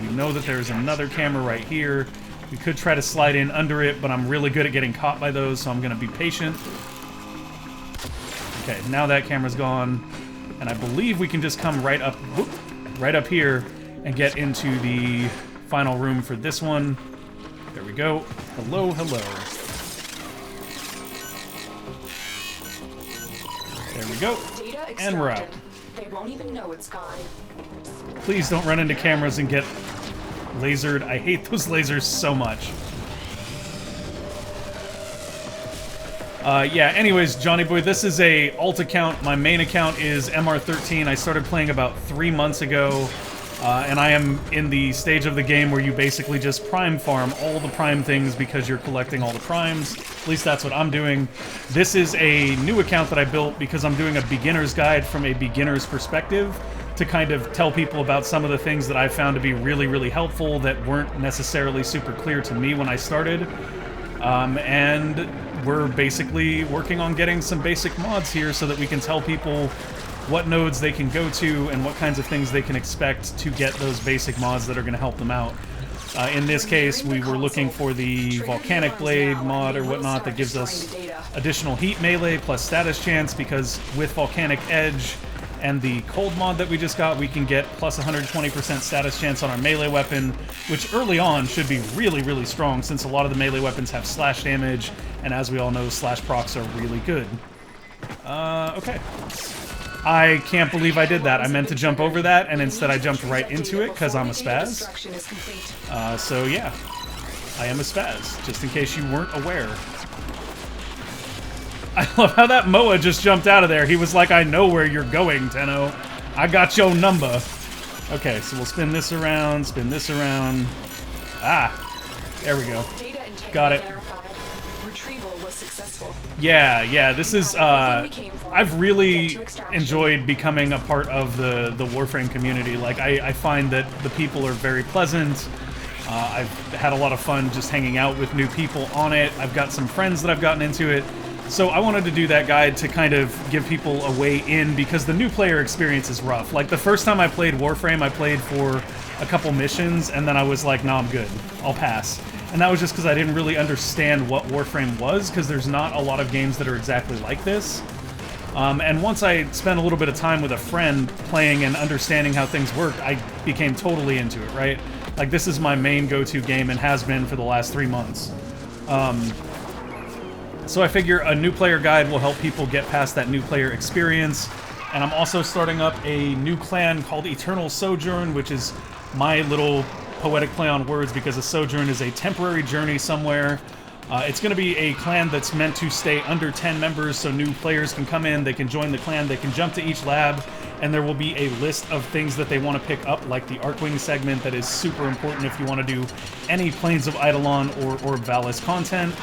We know that there's another camera right here. We could try to slide in under it, but I'm really good at getting caught by those, so I'm going to be patient. Okay, now that camera's gone, and I believe we can just come right up, whoop, right up here and get into the final room for this one. There we go. Hello, hello. There we go. And we're out. They won't even know it's gone. Please don't run into cameras and get lasered. I hate those lasers so much. Yeah, anyways, Johnny Boy, this is a alt account. My main account is MR13. I started playing about 3 months ago, and I am in the stage of the game where you basically just prime farm all the prime things because you're collecting all the primes. At least that's what I'm doing. This is a new account that I built because I'm doing a beginner's guide from a beginner's perspective to kind of tell people about some of the things that I found to be really, really helpful that weren't necessarily super clear to me when I started. And we're basically working on getting some basic mods here so that we can tell people what nodes they can go to and what kinds of things they can expect to get those basic mods that are going to help them out. In this case, we were looking for the Volcanic Blade mod or whatnot that gives us additional heat melee plus status chance, because with Volcanic Edge and the cold mod that we just got, we can get plus 120% status chance on our melee weapon, which early on should be really, really strong since a lot of the melee weapons have slash damage, and as we all know, slash procs are really good. Okay. I can't believe I did that. I meant to jump over that, and instead I jumped right into it because I'm a spaz. So yeah, I am a spaz, just in case you weren't aware. I love how that Moa just jumped out of there. He was like, I know where you're going, Tenno. I got your number. Okay, so we'll spin this around, spin this around. Ah, there we go. Got it. Retrieval was successful. Yeah, this is, I've really enjoyed becoming a part of the Warframe community. Like, I find that the people are very pleasant. I've had a lot of fun just hanging out with new people on it. I've got some friends that I've gotten into it. So I wanted to do that guide to kind of give people a way in, because the new player experience is rough. Like, the first time I played Warframe, I played for a couple missions, and then I was like, nah, I'm good. I'll pass. And that was just because I didn't really understand what Warframe was, because there's not a lot of games that are exactly like this. And once I spent a little bit of time with a friend playing and understanding how things worked, I became totally into it, right? Like, this is my main go-to game and has been for the last 3 months. So I figure a new player guide will help people get past that new player experience. And I'm also starting up a new clan called Eternal Sojourn, which is my little poetic play on words because a sojourn is a temporary journey somewhere. It's going to be a clan that's meant to stay under 10 members, so new players can come in, they can join the clan, they can jump to each lab, and there will be a list of things that they want to pick up, like the Arcwing segment that is super important if you want to do any Planes of Eidolon or Valis content.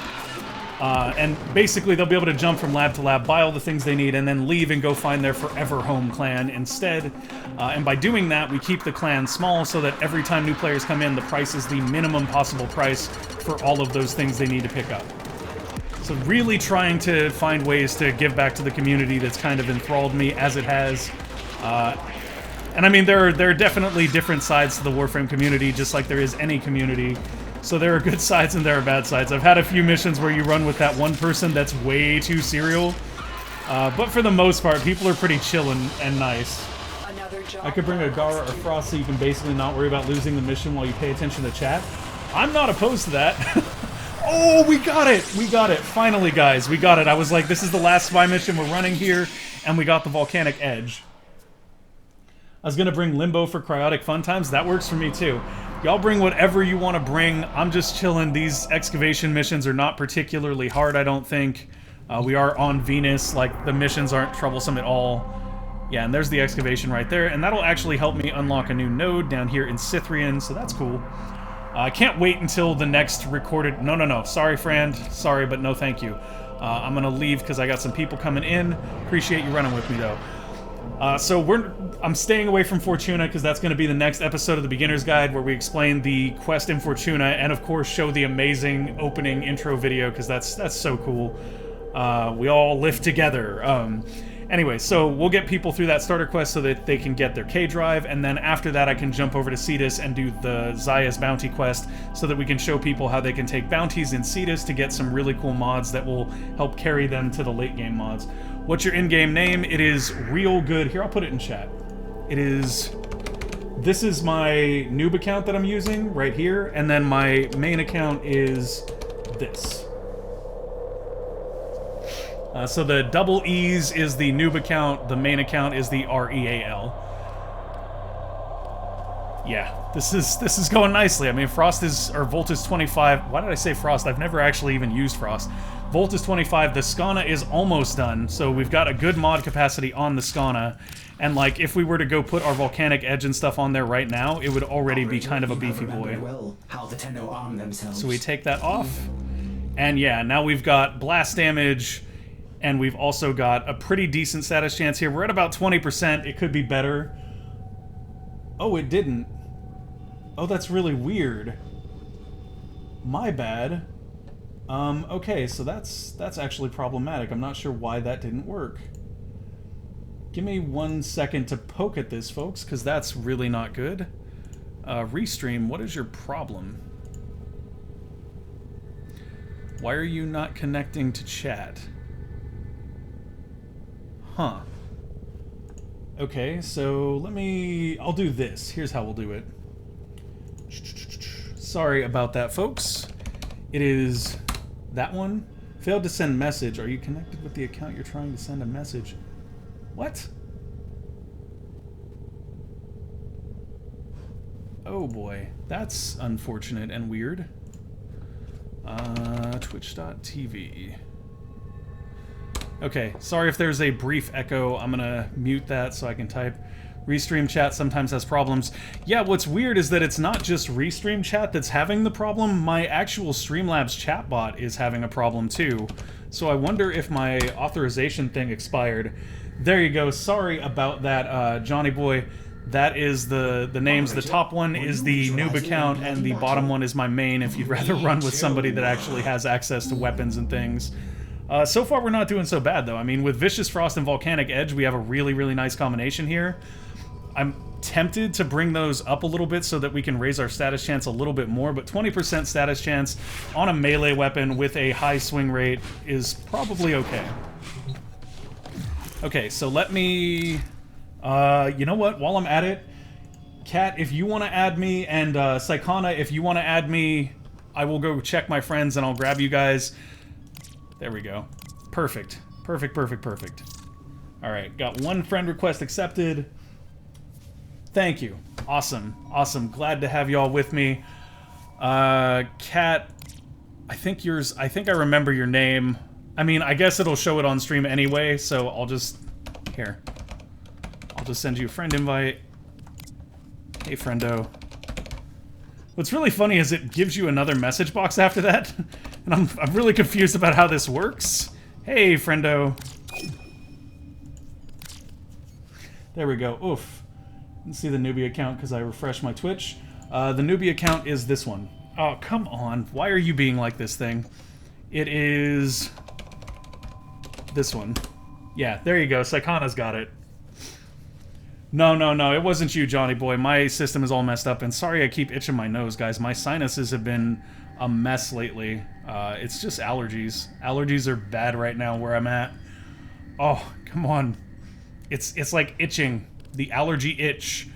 And basically they'll be able to jump from lab to lab, buy all the things they need, and then leave and go find their forever home clan instead. And by doing that, we keep the clan small so that every time new players come in, the price is the minimum possible price for all of those things they need to pick up. So really trying to find ways to give back to the community that's kind of enthralled me as it has. And I mean, there are definitely different sides to the Warframe community, just like there is any community. So there are good sides and there are bad sides. I've had a few missions where you run with that one person that's way too serial. But for the most part, people are pretty chill and nice. I could bring a Gara or Frost so you can basically not worry about losing the mission while you pay attention to chat. I'm not opposed to that. Oh, we got it! We got it. Finally, guys, we got it. I was like, this is the last spy mission we're running here, and we got the Volcanic Edge. I was going to bring Limbo for Cryotic Fun Times. That works for me, too. Y'all bring whatever you want to bring. I'm just chilling. These excavation missions are not particularly hard, I don't think. We are on Venus. Like, the missions aren't troublesome at all. Yeah, and there's the excavation right there. And that'll actually help me unlock a new node down here in Cythrian, so that's cool. I can't wait until the next recorded... No. Sorry, friend. Sorry, but no thank you. I'm going to leave because I got some people coming in. Appreciate you running with me, though. I'm staying away from Fortuna because that's going to be the next episode of the Beginner's Guide where we explain the quest in Fortuna and, of course, show the amazing opening intro video because that's so cool. We all live together. Anyway, so we'll get people through that starter quest so that they can get their K-Drive, and then after that I can jump over to Cetus and do the Zaya's bounty quest so that we can show people how they can take bounties in Cetus to get some really cool mods that will help carry them to the late game mods. What's your in-game name? It is Real Good. Here, I'll put it in chat. It is... This is my noob account that I'm using right here, and then my main account is this. So the double E's is the noob account, the main account is the REAL. Yeah, this is going nicely. I mean, Frost is, or Volt is 25. Why did I say Frost? I've never actually even used Frost. Volt is 25, the Skana is almost done, so we've got a good mod capacity on the Skana. And like, if we were to go put our Volcanic Edge and stuff on there right now, it would already be kind of a beefy boy. Well how the Tenno arm themselves. So we take that off. And yeah, now we've got blast damage, and we've also got a pretty decent status chance here. We're at about 20%. It could be better. Oh, it didn't. Oh, that's really weird. My bad. Okay, so that's actually problematic. I'm not sure why that didn't work. Give me 1 second to poke at this, folks, because that's really not good. Restream, what is your problem? Why are you not connecting to chat? Huh. Okay, so I'll do this. Here's how we'll do it. Sorry about that, folks. It is that one. Failed to send message. Are you connected with the account you're trying to send a message? What? Oh boy, that's unfortunate and weird. Twitch.tv. Okay, sorry if there's a brief echo. I'm gonna mute that so I can type. Restream chat sometimes has problems. Yeah, what's weird is that it's not just Restream chat that's having the problem. My actual Streamlabs chatbot is having a problem too. So I wonder if my authorization thing expired. There you go. Sorry about that, Johnny boy. That is the names. The top one is the noob account, and the bottom one is my main if you'd rather run with somebody that actually has access to weapons and things. So far, we're not doing so bad, though. I mean, with Vicious Frost and Volcanic Edge, we have a really, really nice combination here. I'm tempted to bring those up a little bit so that we can raise our status chance a little bit more, but 20% status chance on a melee weapon with a high swing rate is probably okay. Okay, so let me... you know what? While I'm at it, Kat, if you want to add me, and Saikana, if you want to add me, I will go check my friends and I'll grab you guys. There we go. Perfect. Perfect, perfect, perfect. Alright, got one friend request accepted. Thank you. Awesome. Awesome. Glad to have y'all with me. Kat, I think I remember your name. I mean, I guess it'll show it on stream anyway, so I'll just... Here. I'll just send you a friend invite. Hey, friendo. What's really funny is it gives you another message box after that. And I'm really confused about how this works. Hey, friendo. There we go. Oof. You can see the newbie account because I refreshed my Twitch. The newbie account is this one. Oh, come on. Why are you being like this thing? It is... this one. Yeah, there you go. Saikana's got it. No, no, no. It wasn't you, Johnny boy. My system is all messed up. And sorry I keep itching my nose, guys. My sinuses have been a mess lately. It's just allergies. Allergies are bad right now where I'm at. Oh, come on. It's like itching. The allergy itch.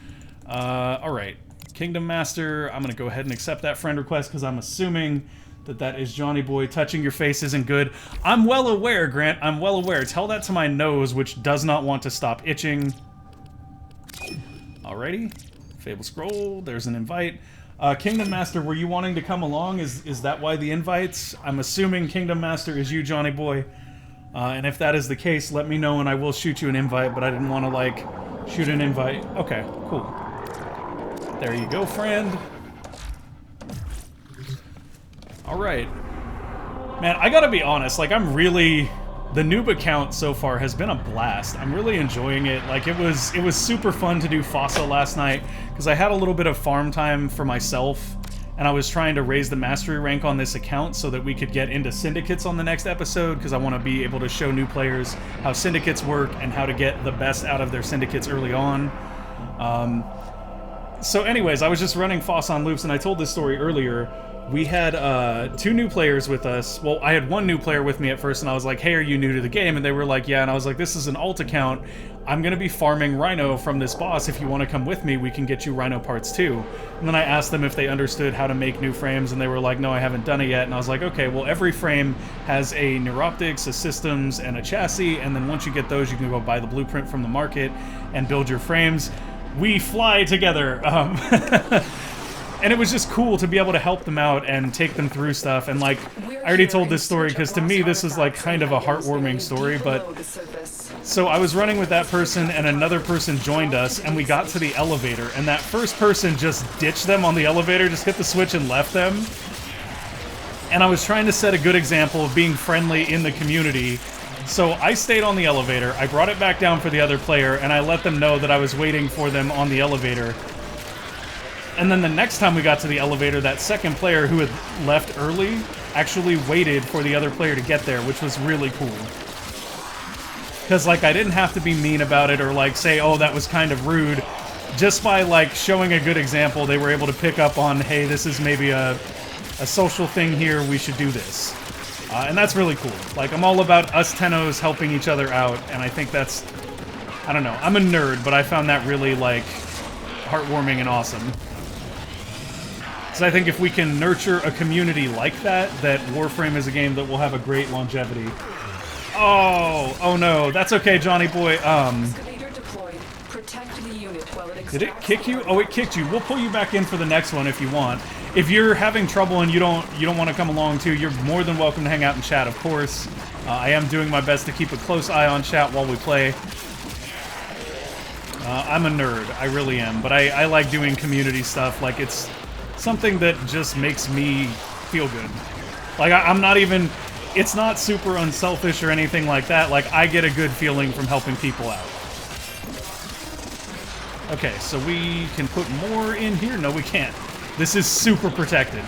Alright. Kingdom Master. I'm going to go ahead and accept that friend request because I'm assuming that is Johnny boy. Touching your face isn't good. I'm well aware, Grant. I'm well aware. Tell that to my nose, which does not want to stop itching. Alrighty. Fable Scroll. There's an invite. Kingdom Master, were you wanting to come along? Is that why the invites? I'm assuming Kingdom Master is you, Johnny boy. And if that is the case, let me know and I will shoot you an invite, but I didn't want to, like, shoot an invite. Okay, cool. There you go, friend. Alright. Man, I gotta be honest, like, I'm really... The noob account so far has been a blast. I'm really enjoying it. Like, it was super fun to do Fossa last night, because I had a little bit of farm time for myself, and I was trying to raise the mastery rank on this account so that we could get into syndicates on the next episode, because I want to be able to show new players how syndicates work and how to get the best out of their syndicates early on. So anyways, I was just running Fossa on loops, and I told this story earlier. We had 2 new players with us. Well, I had 1 new player with me at first, and I was like, hey, are you new to the game? And they were like, yeah. And I was like, this is an alt account. I'm going to be farming Rhino from this boss. If you want to come with me, we can get you Rhino parts too. And then I asked them if they understood how to make new frames, and they were like, no, I haven't done it yet. And I was like, okay, well, every frame has a neuroptics, a systems, and a chassis. And then once you get those, you can go buy the blueprint from the market and build your frames. We fly together. And it was just cool to be able to help them out and take them through stuff. And, like, I already told this story because to me this is, like, kind of a heartwarming story, but... So I was running with that person and another person joined us and we got to the elevator and that first person just ditched them on the elevator, just hit the switch and left them. And I was trying to set a good example of being friendly in the community. So I stayed on the elevator, I brought it back down for the other player, and I let them know that I was waiting for them on the elevator. And then the next time we got to the elevator, that second player who had left early actually waited for the other player to get there, which was really cool. Because, like, I didn't have to be mean about it or, like, say, oh, that was kind of rude. Just by, like, showing a good example, they were able to pick up on, hey, this is maybe a social thing here, we should do this. And that's really cool. Like, I'm all about us Tennos helping each other out, and I think that's... I don't know. I'm a nerd, but I found that really, like, heartwarming and awesome. So I think if we can nurture a community like that, that Warframe is a game that will have a great longevity. Oh no, that's okay, Johnny boy. Did it kick you? Oh, it kicked you. We'll pull you back in for the next one if you want. If you're having trouble and you don't want to come along too, you're more than welcome to hang out and chat, of course. I am doing my best to keep a close eye on chat while we play. I'm a nerd, I really am, but I like doing community stuff. Like, it's something that just makes me feel good. Like, I'm not even... It's not super unselfish or anything like that. Like, I get a good feeling from helping people out. Okay, so we can put more in here? No, we can't. This is super protected.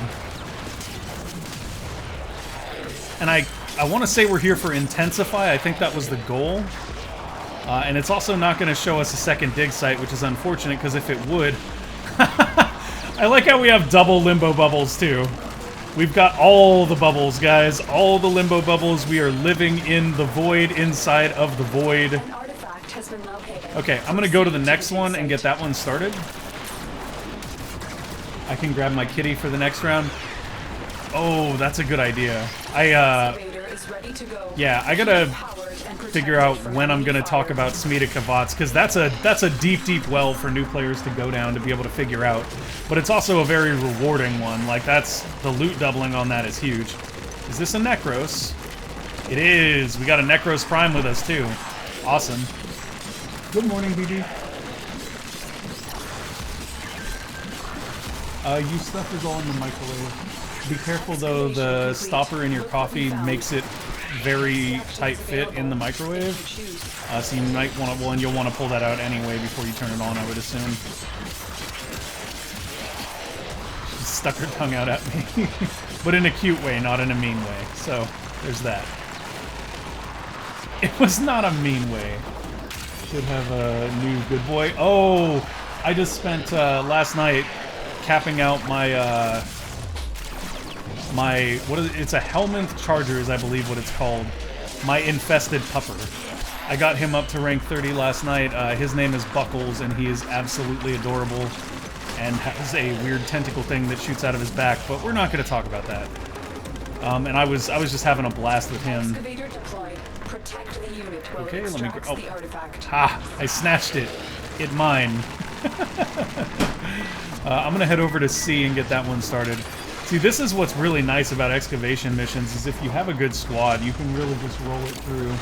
And I want to say we're here for Intensify. I think that was the goal. And it's also not going to show us a second dig site, which is unfortunate, because if it would... I like how we have double limbo bubbles, too. We've got all the bubbles, guys. All the limbo bubbles. We are living in the void inside of the void. Okay, I'm gonna go to the next one and get that one started. I can grab my kitty for the next round. Oh, that's a good idea. is ready to go. Yeah, I gotta Powered and figure out protected from when I'm enemy gonna talk fire. about Smita Kavats, because that's a deep well for new players to go down to be able to figure out. But it's also a very rewarding one. Like, that's the loot doubling on that is huge. Is this a Necros? It is. We got a Necros Prime with us too. Awesome. Good morning, BG. You stuff is all in the microwave. Be careful though, the stopper in your coffee makes it very tight fit in the microwave. So you might want to, well, and you'll want to pull that out anyway before you turn it on, I would assume. She stuck her tongue out at me. But in a cute way, not in a mean way. So, there's that. It was not a mean way. Should have a new good boy. Oh! I just spent last night capping out my what is it? It's a Helminth Chargers, I believe what it's called. My infested pupper. I got him up to rank 30 last night. His name is Buckles, and he is absolutely adorable, and has a weird tentacle thing that shoots out of his back. But we're not going to talk about that. And I was just having a blast with him. Excavator deployed. Protect the unit while Okay, it let me extracts go. the artifact. Ha! I snatched it. It mine. I'm gonna head over to C and get that one started. See, this is what's really nice about excavation missions, is if you have a good squad, you can really just roll it through.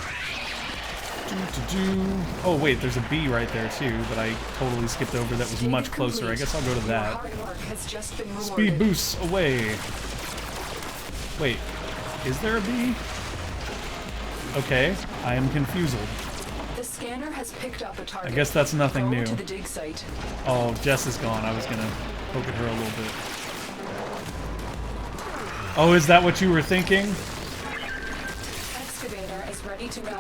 Oh wait, there's a B right there too, that I totally skipped over that was much closer. I guess I'll go to that. Hard work has just been Speed rewarded. boosts away. Wait, is there a B? Okay, I am confused. The scanner has picked up a target. I guess that's nothing Go new. to the dig site. Oh, Jess is gone. I was gonna poke at her a little bit. Oh, is that what you were thinking? Excavator is ready to go.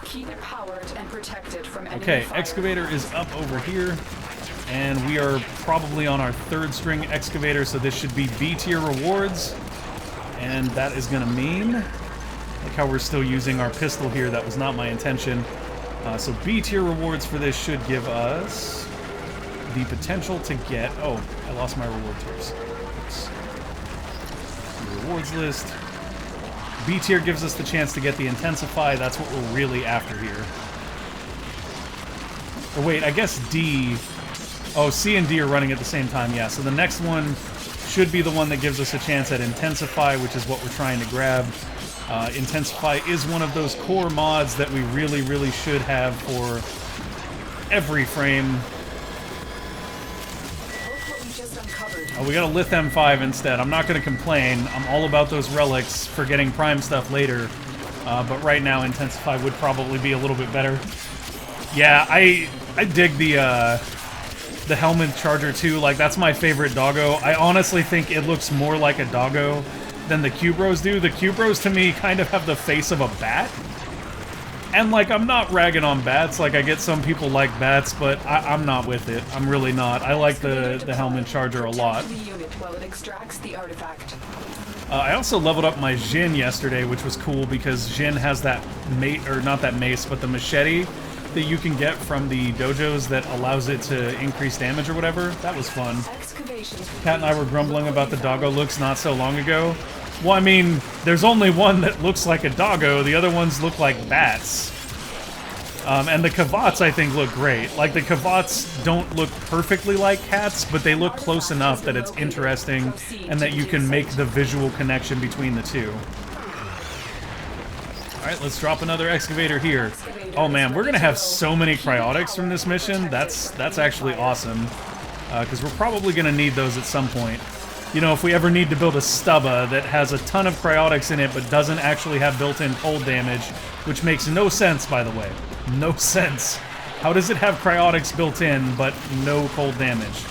Keep it powered and protected from enemy Okay, fire. excavator is up over here. And we are probably on our third string excavator, so this should be B tier rewards. And that is gonna mean, like how we're still using our pistol here, that was not my intention. So B tier rewards for this should give us the potential to get, oh, I lost my reward tiers. Oops. The rewards list. B tier gives us the chance to get the Intensify, that's what we're really after here. Or wait, I guess D, oh, C and D are running at the same time, yeah. So the next one should be the one that gives us a chance at Intensify, which is what we're trying to grab. Intensify is one of those core mods that we really, really should have for every frame. Look what we just uncovered. Oh, we got a Lith M5 instead. I'm not going to complain. I'm all about those relics for getting prime stuff later. But right now, Intensify would probably be a little bit better. Yeah, I dig the Helminth Charger too. Like, that's my favorite doggo. I honestly think it looks more like a doggo than the Cubros do. The Cubros, to me, kind of have the face of a bat. And, like, I'm not ragging on bats. Like, I get some people like bats, but I'm not with it. I'm really not. I like the Helminth Charger a lot. Protect the unit while it extracts the artifact. I also leveled up my Jin yesterday, which was cool because Jin has that or not that mace, but the machete that you can get from the dojos that allows it to increase damage or whatever. That was fun. Excavation. Kat and I were grumbling about the doggo looks not so long ago. Well, I mean, there's only one that looks like a doggo. The other ones look like bats. And the Kavats, I think, look great. Like, the Kavats don't look perfectly like cats, but they look close enough that it's interesting and that you can make the visual connection between the two. Alright, let's drop another excavator here. Oh man, we're gonna have so many cryotics from this mission. That's actually awesome. Because we're probably gonna need those at some point. You know, if we ever need to build a stubba that has a ton of cryotics in it but doesn't actually have built-in cold damage, which makes no sense, by the way. No sense. How does it have cryotics built in but no cold damage?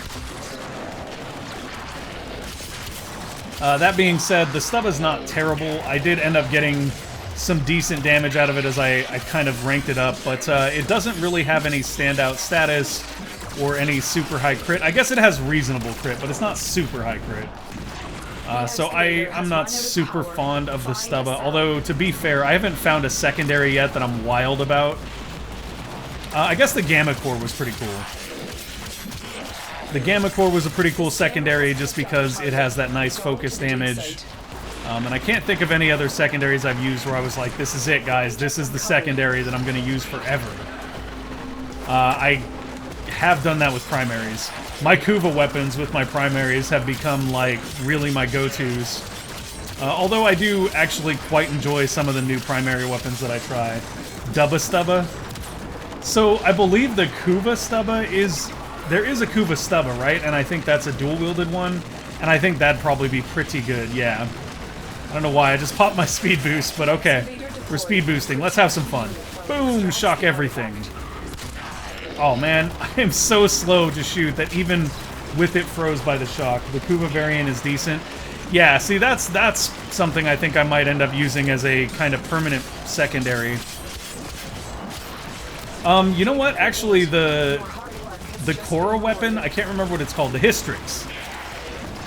That being said, the stubba's not terrible. I did end up getting some decent damage out of it as I kind of ranked it up, but it doesn't really have any standout status or any super high crit. I guess it has reasonable crit, but it's not super high crit. So I'm not super fond of the stubba, although to be fair, I haven't found a secondary yet that I'm wild about. I guess the Gamma Core was pretty cool. The Gamma Core was a pretty cool secondary just because it has that nice focus damage. And I can't think of any other secondaries I've used where I was like, this is it, guys. This is the secondary that I'm going to use forever. I have done that with primaries. My Kuva weapons with my primaries have become, like, really my go-tos. Although I do actually quite enjoy some of the new primary weapons that I try. Dubba Stubba. So, I believe the Kuva Stubba is... There is a Kuva Stubba, right? And I think that's a dual-wielded one. And I think that'd probably be pretty good, yeah. I don't know why, I just popped my speed boost, but okay. We're speed boosting, let's have some fun. Boom! Shock everything. Oh man, I am so slow to shoot that even with it froze by the shock. The Kuva variant is decent. Yeah, see, that's something I think I might end up using as a kind of permanent secondary. You know what? Actually, the Korra weapon, I can't remember what it's called, the Hystrix.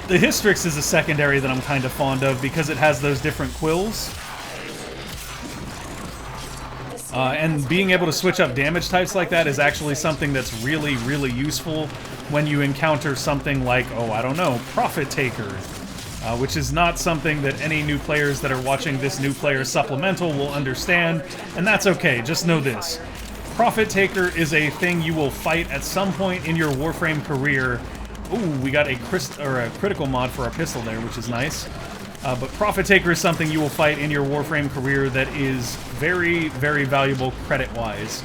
The Hystrix is a secondary that I'm kind of fond of because it has those different quills. And being able to switch up damage types like that is actually something that's really, really useful when you encounter something like, oh, I don't know, Prophet Taker. Which is not something that any new players that are watching this new player supplemental will understand, and that's okay, just know this. Prophet Taker is a thing you will fight at some point in your Warframe career. Ooh, we got a critical mod for our pistol there, which is nice. But Prophet Taker is something you will fight in your Warframe career that is very, very valuable credit-wise.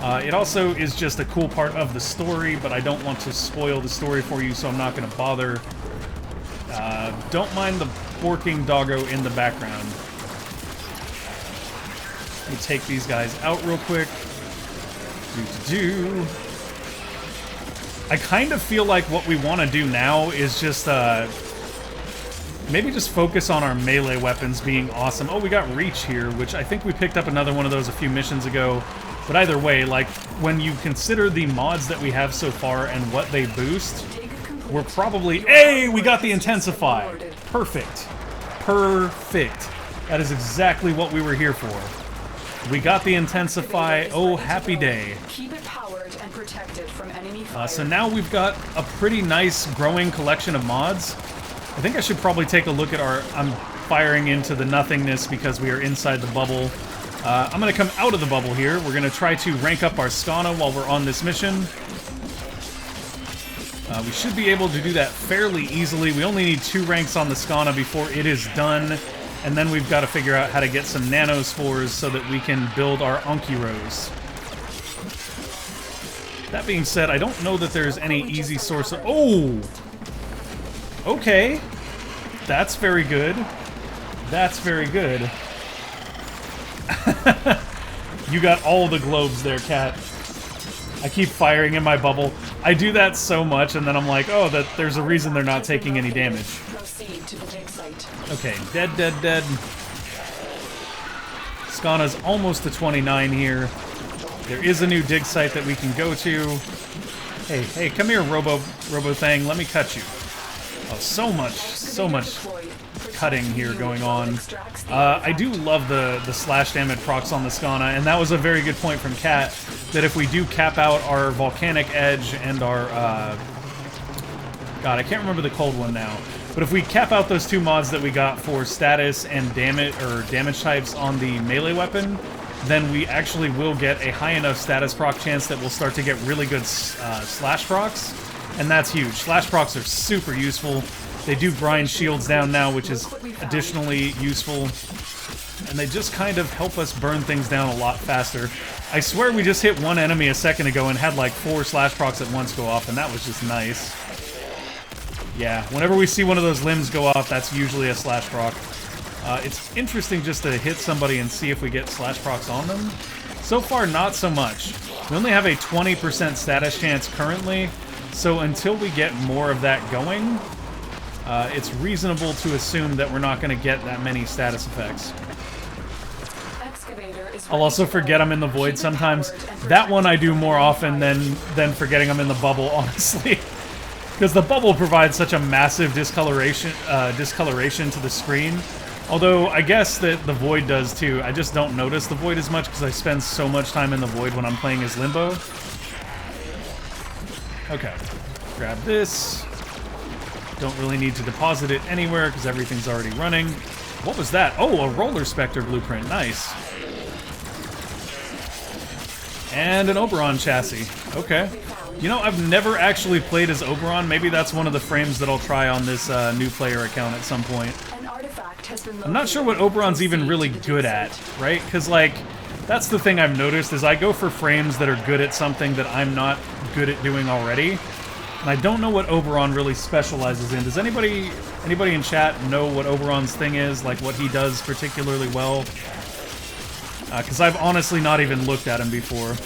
It also is just a cool part of the story, but I don't want to spoil the story for you, so I'm not going to bother. Don't mind the borking doggo in the background. Let me take these guys out real quick. I kind of feel like what we want to do now is just, maybe just focus on our melee weapons being awesome. Oh, we got Reach here, which I think we picked up another one of those a few missions ago. But either way, like, when you consider the mods that we have so far and what they boost, we're probably... Hey, we got the Intensify! Perfect. Perfect. That is exactly what we were here for. We got the Intensify. Oh, happy day. Keep it powered and protected from enemy fire. So now we've got a pretty nice growing collection of mods. I think I should probably take a look at our... I'm firing into the nothingness because we are inside the bubble. I'm going to come out of the bubble here. We're going to try to rank up our Skana while we're on this mission. We should be able to do that fairly easily. We only need 2 ranks on the Skana before it is done. And then we've got to figure out how to get some nanospores so that we can build our Onkiros. That being said, I don't know that there's any easy source of... Oh! Okay. That's very good. That's very good. You got all the globes there, Cat. I keep firing in my bubble. I do that so much, and then I'm like, oh, there's a reason they're not taking any damage. Okay, dead. Skana's almost to 29 here. There is a new dig site that we can go to. Hey, come here, Robo thing. Let me cut you. Oh, so much cutting here going on. I do love the slash damage procs on the Skana, and that was a very good point from Kat, that if we do cap out our Volcanic Edge and our... God, I can't remember the cold one now. But if we cap out those 2 mods that we got for status and damage types on the melee weapon, then we actually will get a high enough status proc chance that we'll start to get really good slash procs, and that's huge. Slash procs are super useful. They do grind shields down now, which is additionally useful, and they just kind of help us burn things down a lot faster. I swear we just hit one enemy a second ago and had like 4 slash procs at once go off, and that was just nice. Yeah, whenever we see one of those limbs go off, that's usually a slash proc. It's interesting just to hit somebody and see if we get slash procs on them. So far, not so much. We only have a 20% status chance currently, so until we get more of that going, it's reasonable to assume that we're not going to get that many status effects. I'll also forget I'm in the void sometimes. That one I do more often than forgetting I'm in the bubble, honestly. Because the bubble provides such a massive discoloration to the screen. Although, I guess that the void does too. I just don't notice the void as much because I spend so much time in the void when I'm playing as Limbo. Okay. Grab this. Don't really need to deposit it anywhere because everything's already running. What was that? Oh, a Roller Spectre blueprint. Nice. And an Oberon chassis. Okay. You know, I've never actually played as Oberon. Maybe that's one of the frames that I'll try on this new player account at some point. I'm not sure what Oberon's even really good at, right? Because, like, that's the thing I've noticed is I go for frames that are good at something that I'm not good at doing already. And I don't know what Oberon really specializes in. Does anybody in chat know what Oberon's thing is? Like, what he does particularly well? Because I've honestly not even looked at him before.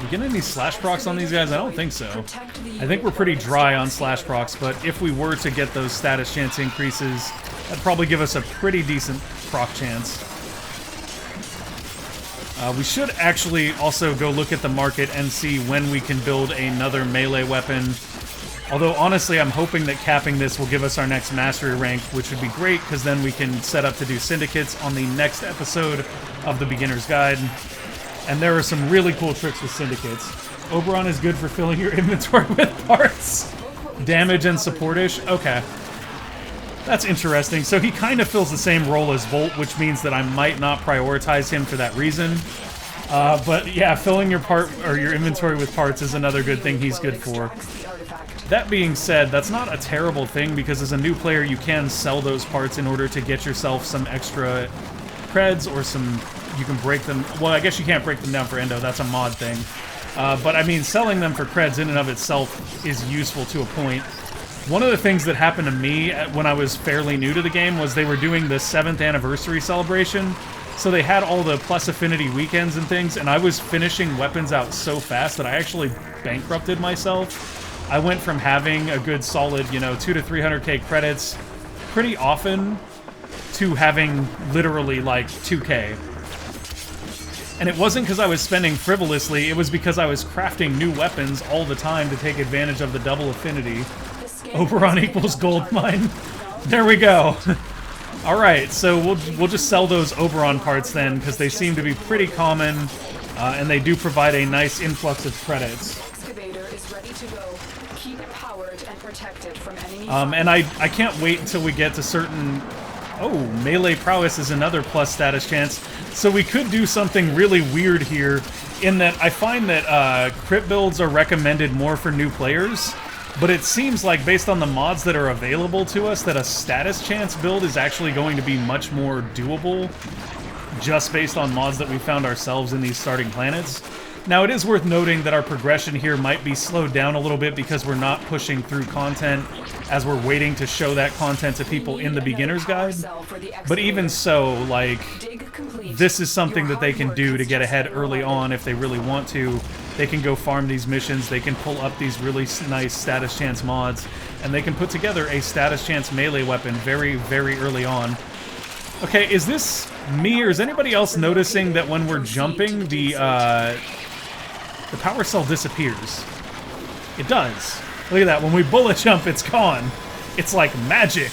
You getting any slash procs on these guys? I don't think so. I think we're pretty dry on slash procs, but if we were to get those status chance increases, that'd probably give us a pretty decent proc chance. We should actually also go look at the market and see when we can build another melee weapon. Although, honestly, I'm hoping that capping this will give us our next mastery rank, which would be great, because then we can set up to do syndicates on the next episode of the Beginner's Guide. And there are some really cool tricks with syndicates. Oberon is good for filling your inventory with parts. Damage and supportish? Okay. That's interesting. So he kind of fills the same role as Volt, which means that I might not prioritize him for that reason. But yeah, filling your your inventory with parts is another good thing he's good for. That being said, that's not a terrible thing, because as a new player you can sell those parts in order to get yourself some extra creds or some... You can break them... Well, I guess you can't break them down for endo, that's a mod thing. But I mean, selling them for creds in and of itself is useful to a point. One of the things that happened to me when I was fairly new to the game was they were doing the 7th anniversary celebration. So they had all the plus affinity weekends and things, and I was finishing weapons out so fast that I actually bankrupted myself. I went from having a good solid, you know, 200 to 300k credits pretty often to having literally like 2k. And it wasn't because I was spending frivolously, it was because I was crafting new weapons all the time to take advantage of the double affinity. Oberon equals gold mine. There we go. Alright, so we'll just sell those Oberon parts then, because they seem to be pretty common, and they do provide a nice influx of credits. And I can't wait until we get to certain... Oh, melee prowess is another plus status chance. So we could do something really weird here, in that I find that crit builds are recommended more for new players, but it seems like based on the mods that are available to us that a status chance build is actually going to be much more doable, just based on mods that we found ourselves in these starting planets. Now, it is worth noting that our progression here might be slowed down a little bit because we're not pushing through content as we're waiting to show that content to people in the Beginner's Guide. But even so, like, this is something that they can do to get ahead early on if they really want to. They can go farm these missions, they can pull up these really nice status chance mods, and they can put together a status chance melee weapon very, very early on. Okay, is this me, or is anybody else noticing that when we're jumping, the power cell disappears? It does. Look at that. When we bullet jump, it's gone. It's like magic.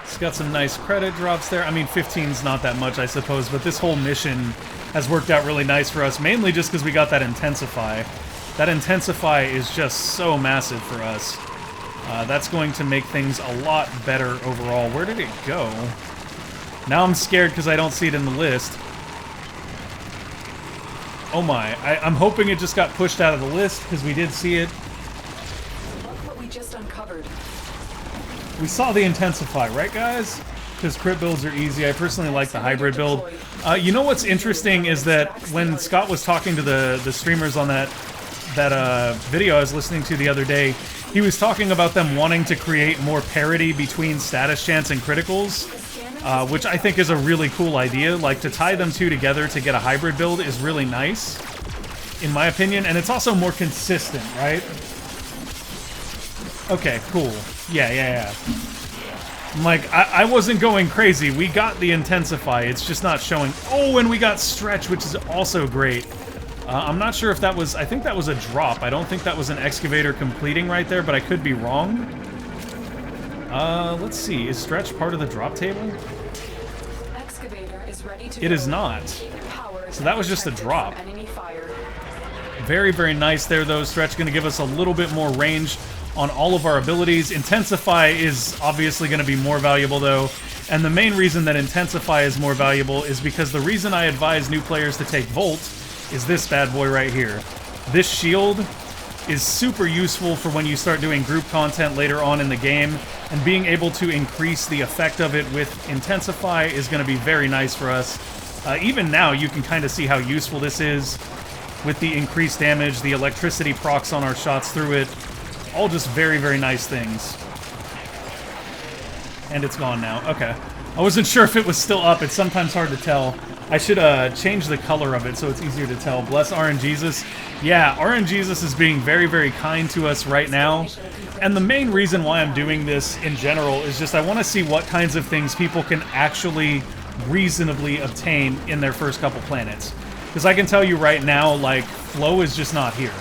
It's got some nice credit drops there. I mean, 15's not that much, I suppose, but this whole mission has worked out really nice for us, mainly just because we got that Intensify. That Intensify is just so massive for us. That's going to make things a lot better overall. Where did it go? Now I'm scared because I don't see it in the list. Oh my, I'm hoping it just got pushed out of the list, because we did see it. Look what we just uncovered. We saw the Intensify, right guys? Because crit builds are easy. I personally like the hybrid build. You know what's interesting is that when Scott was talking to the streamers on that video I was listening to the other day, he was talking about them wanting to create more parity between status chance and criticals. Which I think is a really cool idea. Like, to tie them two together to get a hybrid build is really nice, in my opinion, and it's also more consistent, right? Okay, cool. Yeah. I'm like, I wasn't going crazy. We got the Intensify, it's just not showing. Oh, and we got Stretch, which is also great. I'm not sure if that was... I think that was a drop. I don't think that was an excavator completing right there, but I could be wrong. Let's see. Is Stretch part of the drop table? It is not. So that was just a drop. Very, very nice there, though. Stretch going to give us a little bit more range on all of our abilities. Intensify is obviously going to be more valuable, though. And the main reason that Intensify is more valuable is because the reason I advise new players to take Volt is this bad boy right here. This shield is super useful for when you start doing group content later on in the game, and being able to increase the effect of it with Intensify is going to be very nice for us. Even now, you can kind of see how useful this is with the increased damage, the electricity procs on our shots through it. All just very, very nice things. And it's gone now. Okay. I wasn't sure if it was still up. It's sometimes hard to tell. I should change the color of it so it's easier to tell. Bless RNGesus. Yeah, RNGesus is being very, very kind to us right now. And the main reason why I'm doing this in general is just I want to see what kinds of things people can actually reasonably obtain in their first couple planets. Because I can tell you right now, like, flow is just not here.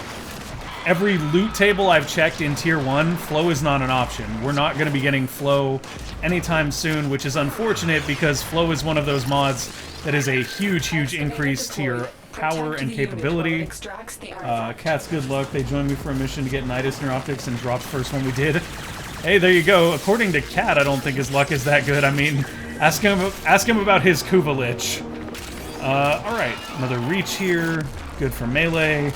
Every loot table I've checked in Tier 1, flow is not an option. We're not going to be getting flow anytime soon, which is unfortunate because flow is one of those mods that is a huge, huge increase to your power and capability. Cats, good luck. They joined me for a mission to get Nidus Neuroptics and dropped the first one we did. Hey, there you go. According to Cat, I don't think his luck is that good. I mean, ask him about his Kuvalich. Alright, another reach here. Good for melee.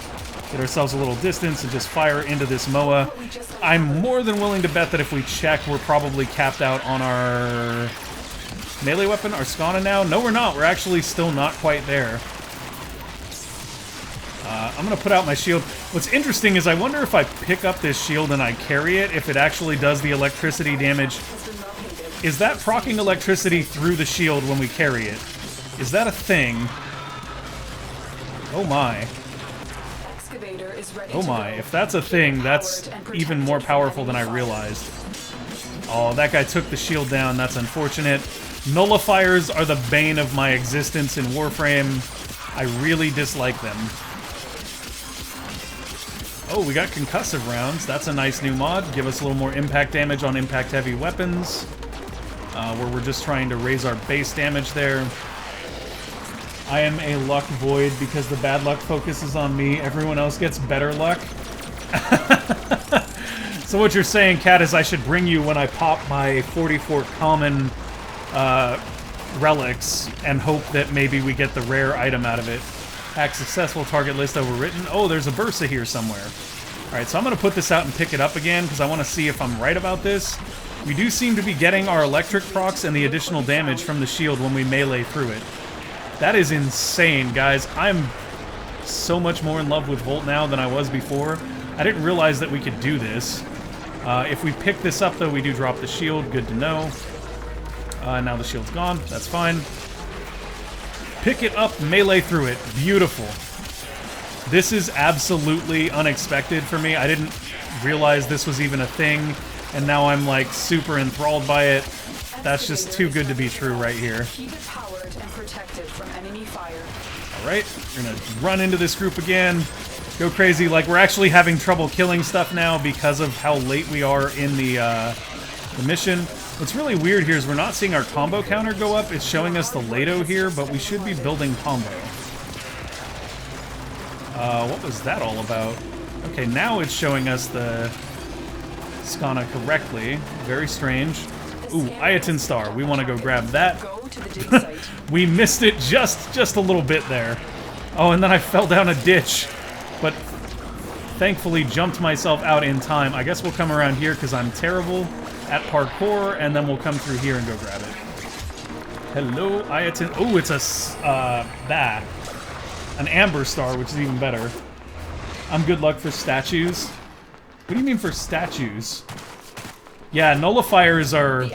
Get ourselves a little distance and just fire into this MOA. I'm more than willing to bet that if we check, we're probably capped out on our melee weapon, our Skana now. No, we're not. We're actually still not quite there. I'm going to put out my shield. What's interesting is I wonder if I pick up this shield and I carry it, if it actually does the electricity damage. Is that proccing electricity through the shield when we carry it? Is that a thing? Oh my. Oh my, if that's a thing, that's even more powerful than I realized. Oh, that guy took the shield down, that's unfortunate. Nullifiers are the bane of my existence in Warframe. I really dislike them. Oh, we got concussive rounds. That's a nice new mod. Give us a little more impact damage on impact-heavy weapons. Where we're just trying to raise our base damage there. I am a luck void because the bad luck focuses on me. Everyone else gets better luck. So what you're saying, Kat, is I should bring you when I pop my 44 common relics and hope that maybe we get the rare item out of it. Hack successful, target list overwritten. Oh, there's a Bursa here somewhere. Alright, so I'm going to put this out and pick it up again because I want to see if I'm right about this. We do seem to be getting our electric procs and the additional damage from the shield when we melee through it. That is insane, guys. I'm so much more in love with Volt now than I was before. I didn't realize that we could do this. If we pick this up, though, we do drop the shield. Good to know. Now the shield's gone. That's fine. Pick it up, melee through it. Beautiful. This is absolutely unexpected for me. I didn't realize this was even a thing, and now I'm, like, super enthralled by it. That's just too good to be true right here. Keep it powered and protected from enemy fire. Alright, we're gonna run into this group again. Go crazy. Like, we're actually having trouble killing stuff now because of how late we are in the mission. What's really weird here is we're not seeing our combo counter go up. It's showing us the Lato here, but we should be building combo. What was that all about? Okay, now it's showing us the Skana correctly. Very strange. Ooh, Ayatin Star. We want to go grab that. We missed it just a little bit there. Oh, and then I fell down a ditch. But thankfully jumped myself out in time. I guess we'll come around here because I'm terrible at parkour, and then we'll come through here and go grab it. Hello, Ayatin. Oh, it's an Amber Star, which is even better. I'm good luck for statues. What do you mean for statues? Yeah, nullifiers are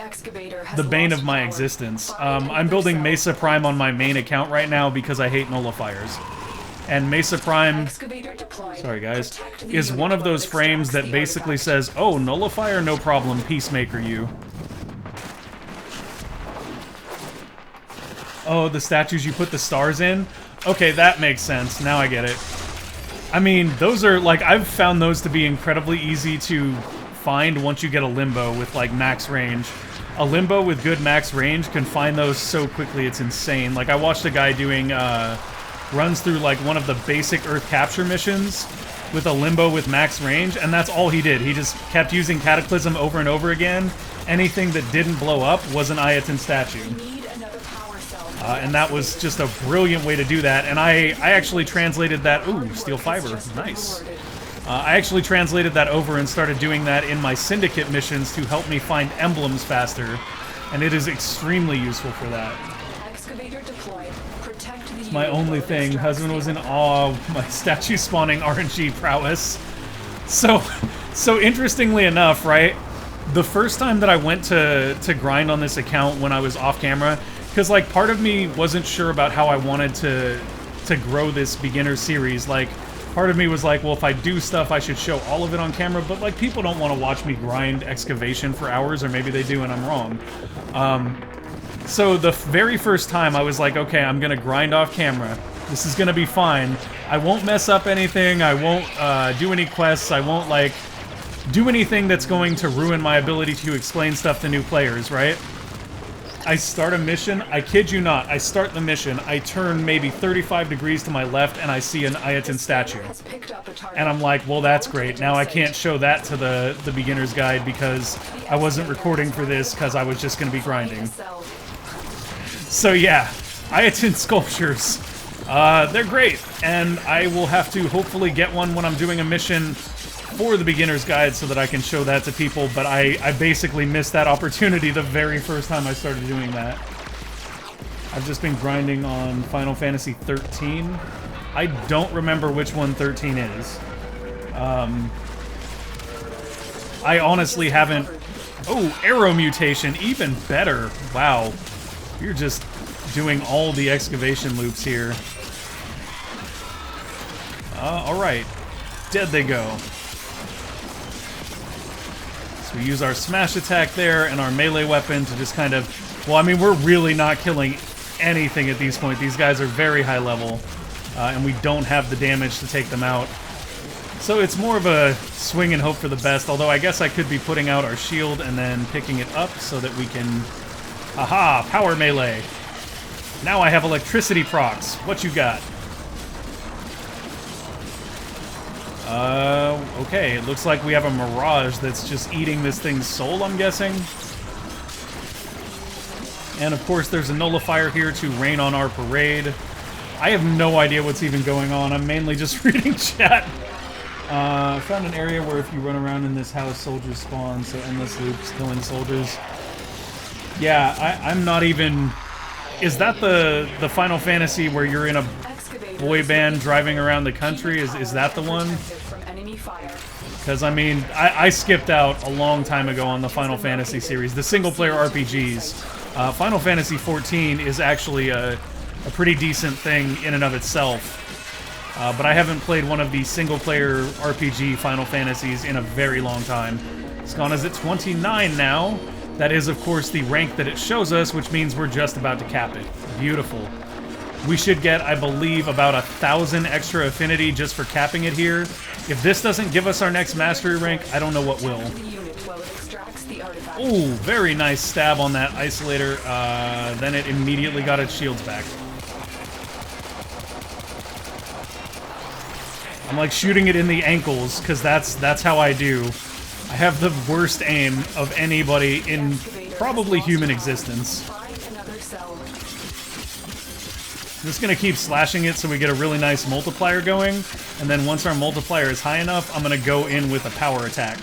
the bane of my existence. I'm building Mesa Prime on my main account right now because I hate nullifiers. And Mesa Prime, sorry guys, is one of those frames that basically says, oh, nullifier, no problem, peacemaker you. Oh, the statues you put the stars in? Okay, that makes sense. Now I get it. I mean, those are, like, I've found those to be incredibly easy to find once you get a limbo with, like, max range. A limbo with good max range can find those so quickly, it's insane. Like, I watched a guy doing, runs through, like, one of the basic Earth capture missions, with a limbo with max range, and that's all he did. He just kept using Cataclysm over and over again. Anything that didn't blow up was an Ayaton statue. And that was just a brilliant way to do that. And I actually translated that... Ooh, steel fiber. Nice. I actually translated that over and started doing that in my Syndicate missions to help me find emblems faster. And it is extremely useful for that. Excavator deployed. Protect the It's my only thing. Husband was in awe of my statue spawning RNG prowess. So interestingly enough, right? The first time that I went to grind on this account when I was off camera, because like part of me wasn't sure about how I wanted to grow this beginner series. Like part of me was like, well, if I do stuff, I should show all of it on camera. But like people don't want to watch me grind excavation for hours, or maybe they do and I'm wrong. So the very first time I was like, okay, I'm gonna grind off camera. This is gonna be fine. I won't mess up anything. I won't do any quests. I won't like do anything that's going to ruin my ability to explain stuff to new players, right? I start a mission, I kid you not, I start the mission, I turn maybe 35 degrees to my left and I see an Ayaton statue. And I'm like, well that's great, now I can't show that to the beginner's guide because I wasn't recording for this because I was just going to be grinding. So yeah, Ayaton sculptures, they're great, and I will have to hopefully get one when I'm doing a mission for the beginner's guide so that I can show that to people, but I basically missed that opportunity the very first time I started doing that. I've just been grinding on Final Fantasy 13. I don't remember which one 13 is. I honestly haven't... Oh, arrow mutation, even better. Wow. You're just doing all the excavation loops here. Alright. Dead they go. We use our smash attack there and our melee weapon to just kind of... Well, I mean, we're really not killing anything at these points. These guys are very high level, and we don't have the damage to take them out. So it's more of a swing and hope for the best, although I guess I could be putting out our shield and then picking it up so that we can... Aha! Power melee! Now I have electricity procs. What you got? Okay, it looks like we have a Mirage that's just eating this thing's soul, I'm guessing. And of course there's a nullifier here to rain on our parade. I have no idea what's even going on, I'm mainly just reading chat. Found an area where if you run around in this house, soldiers spawn, so endless loops killing soldiers. Yeah, I'm not even... Is that the Final Fantasy where you're in a boy band driving around the country? Is that the one? Because, I mean, I skipped out a long time ago on the Final Fantasy series, the single-player RPGs. Final Fantasy XIV is actually a pretty decent thing in and of itself. But I haven't played one of the single-player RPG Final Fantasies in a very long time. It's gone as at 29 now. That is, of course, the rank that it shows us, which means we're just about to cap it. Beautiful. We should get, I believe, about 1,000 extra affinity just for capping it here. If this doesn't give us our next mastery rank, I don't know what will. Ooh, very nice stab on that isolator. Then it immediately got its shields back. I'm like shooting it in the ankles, because that's how I do. I have the worst aim of anybody in probably human existence. I'm just going to keep slashing it so we get a really nice multiplier going, and then once our multiplier is high enough, I'm going to go in with a power attack.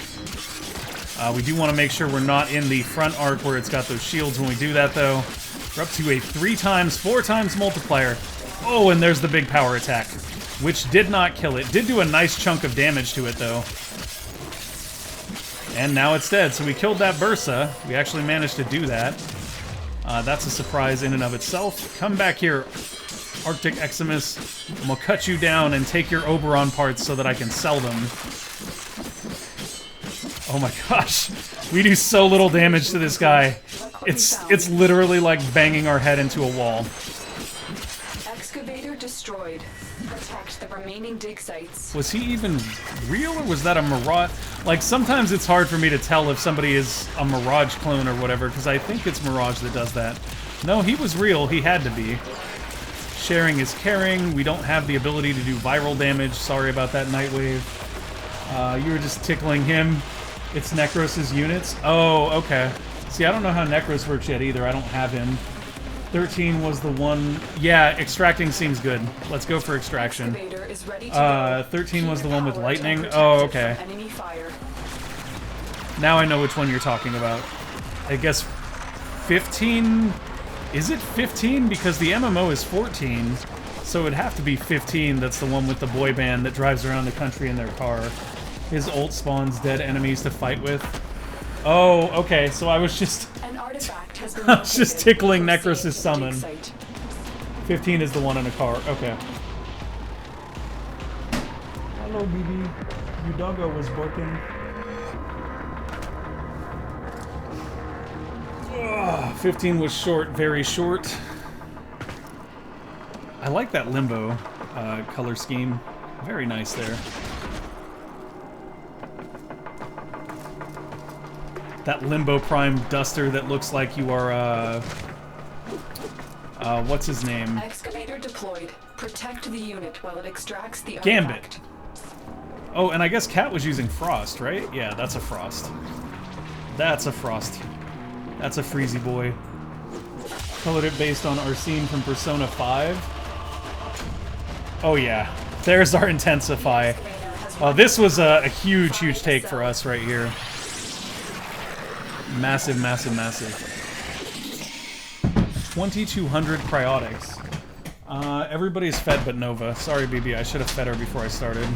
We do want to make sure we're not in the front arc where it's got those shields when we do that, though. We're up to a 3 times, 4 times multiplier. Oh, and there's the big power attack, which did not kill it. Did do a nice chunk of damage to it, though. And now it's dead. So we killed that Bursa. We actually managed to do that. That's a surprise in and of itself. Come back here, Arctic Eximus, and we'll cut you down and take your Oberon parts so that I can sell them. Oh my gosh. We do so little damage to this guy. It's literally like banging our head into a wall. Excavator destroyed. Protect the remaining dig sites. Was he even real, or was that a Mirage? Like, sometimes it's hard for me to tell if somebody is a Mirage clone or whatever, because I think it's Mirage that does that. No, he was real. He had to be. Sharing is caring. We don't have the ability to do viral damage. Sorry about that, Nightwave. You were just tickling him. It's Necros' units. Oh, okay. See, I don't know how Necros works yet either. I don't have him. 13 was the one... Yeah, extracting seems good. Let's go for extraction. 13 was the one with lightning. Oh, okay. Now I know which one you're talking about. I guess 15... Is it 15? Because the MMO is 14. So it'd have to be 15. That's the one with the boy band that drives around the country in their car. His ult spawns dead enemies to fight with. Oh, okay. So I was just... I was just tickling Necros' summon. 15 is the one in a car. Okay. Hello, BB. Your doggo was barking. Ugh, 15 was short, very short. I like that limbo color scheme. Very nice there. That Limbo Prime Duster that looks like you are, what's his name? Excavator deployed. Protect the unit while it extracts the Gambit. artifact. Oh, and I guess Cat was using Frost, right? Yeah, that's a Frost. That's a Frost. That's a Freezy boy. Colored it based on our scene from Persona 5. Oh yeah, there's our Intensify. Oh, this was a huge, huge take for us right here. Massive, massive, massive. 2,200 cryotics. Everybody's fed but Nova. Sorry, BB, I should have fed her before I started.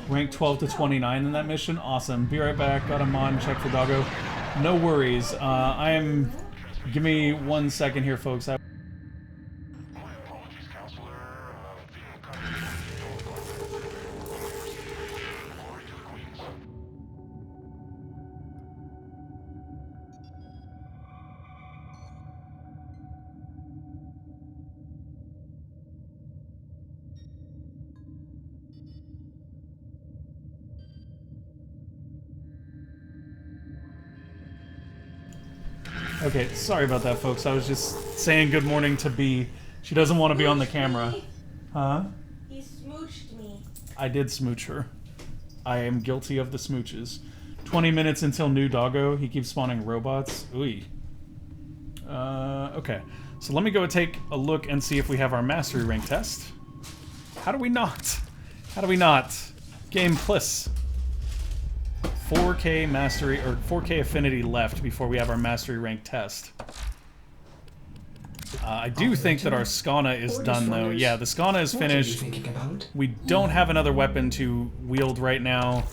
Rank 12 to 29 in that mission. Awesome. Be right back. Got a mod. Check for doggo. No worries. Give me 1 second here, folks. Okay, sorry about that, folks. I was just saying good morning to B. She doesn't want to be on the camera. Huh? He smooched me. I did smooch her. I am guilty of the smooches. 20 minutes until new doggo. He keeps spawning robots. Ooh. Okay. So let me go take a look and see if we have our mastery rank test. How do we not? How do we not? Game plus. 4K mastery, or 4K affinity left before we have our mastery rank test. I do think that our Skana is done, though. Yeah, the Skana is finished. We don't have another weapon to wield right now.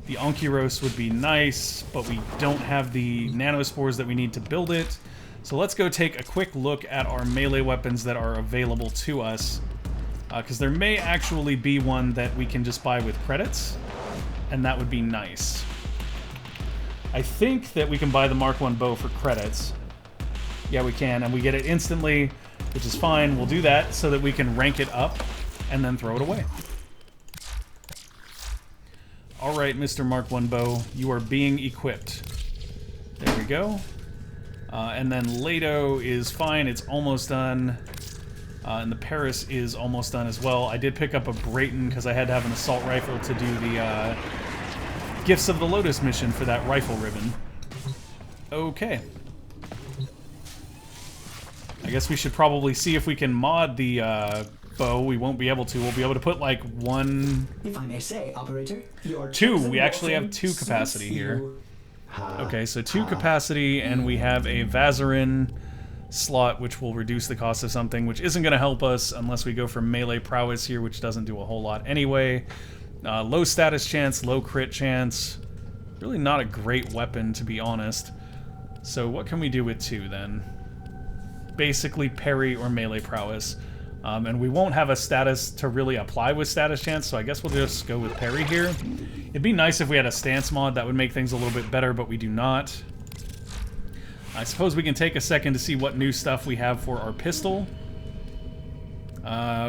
The Onkyros would be nice, but we don't have the nanospores that we need to build it. So let's go take a quick look at our melee weapons that are available to us. Because there may actually be one that we can just buy with credits, and that would be nice. I think that we can buy the Mark 1 bow for credits. Yeah, we can, and we get it instantly, which is fine. We'll do that so that we can rank it up and then throw it away. Alright, Mr. Mark 1 bow, you are being equipped. There we go. And then Lado is fine, it's almost done. And the Paris is almost done as well. I did pick up a Brayton because I had to have an assault rifle to do the Gifts of the Lotus mission for that rifle ribbon. Okay. I guess we should probably see if we can mod the bow. We won't be able to. We'll be able to put like one... If I may say, operator, two. We actually have 2 capacity here. Okay, so 2 capacity, and we have a Vazarin slot, which will reduce the cost of something, which isn't going to help us unless we go for melee prowess here, which doesn't do a whole lot anyway. Low status chance, low crit chance. Really not a great weapon, to be honest. So what can we do with 2, then? Basically parry or melee prowess. And we won't have a status to really apply with status chance, so I guess we'll just go with parry here. It'd be nice if we had a stance mod. That would make things a little bit better, but we do not. I suppose we can take a second to see what new stuff we have for our pistol.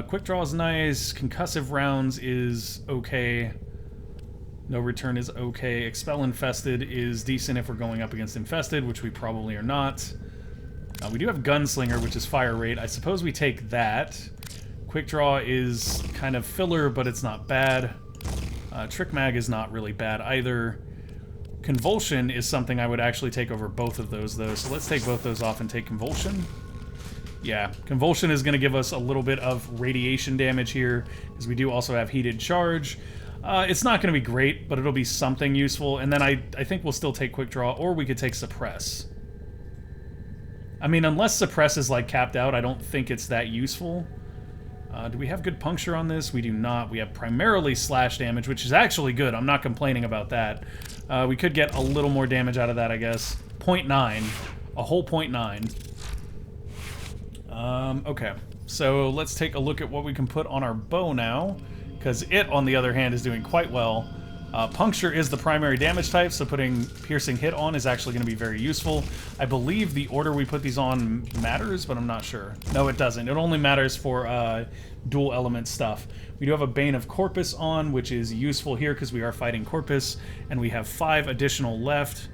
Quick draw is nice. Concussive rounds is okay. No return is okay. Expel Infested is decent if we're going up against Infested, which we probably are not. We do have Gunslinger, which is fire rate. I suppose we take that. Quick Draw is kind of filler, but it's not bad. Trick Mag is not really bad either. Convulsion is something I would actually take over both of those, though. So let's take both those off and take Convulsion. Yeah, Convulsion is going to give us a little bit of radiation damage here, because we do also have Heated Charge. It's not going to be great, but it'll be something useful. And then I think we'll still take Quick Draw, or we could take Suppress. I mean, unless Suppress is, like, capped out, I don't think it's that useful. Do we have good puncture on this? We do not. We have primarily slash damage, which is actually good. I'm not complaining about that. We could get a little more damage out of that, I guess. 0.9. A whole 0.9. Okay. So let's take a look at what we can put on our bow now, because it, on the other hand, is doing quite well. Puncture is the primary damage type, so putting Piercing Hit on is actually going to be very useful. I believe the order we put these on matters, but I'm not sure. No, it doesn't. It only matters for dual element stuff. We do have a Bane of Corpus on, which is useful here because we are fighting Corpus, and we have 5 additional left.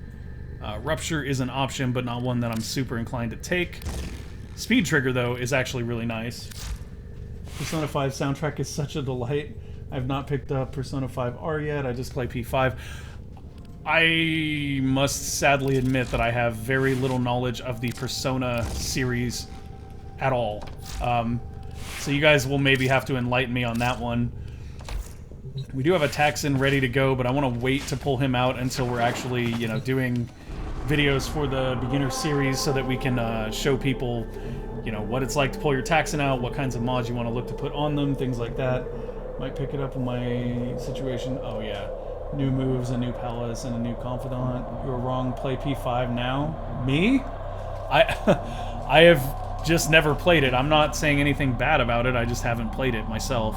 Rupture is an option, but not one that I'm super inclined to take. Speed Trigger, though, is actually really nice. Persona 5 soundtrack is such a delight. I've not picked up Persona 5R yet. I just play P5. I must sadly admit that I have very little knowledge of the Persona series at all. So you guys will maybe have to enlighten me on that one. We do have a Taxon ready to go, but I want to wait to pull him out until we're actually, you know, doing videos for the beginner series so that we can show people, you know, what it's like to pull your Taxon out, what kinds of mods you want to look to put on them, things like that. Might pick it up in my situation. Oh yeah, new moves, a new palace, and a new confidant. You're wrong. Play P5 now. Me? I have just never played it. I'm not saying anything bad about it. I just haven't played it myself.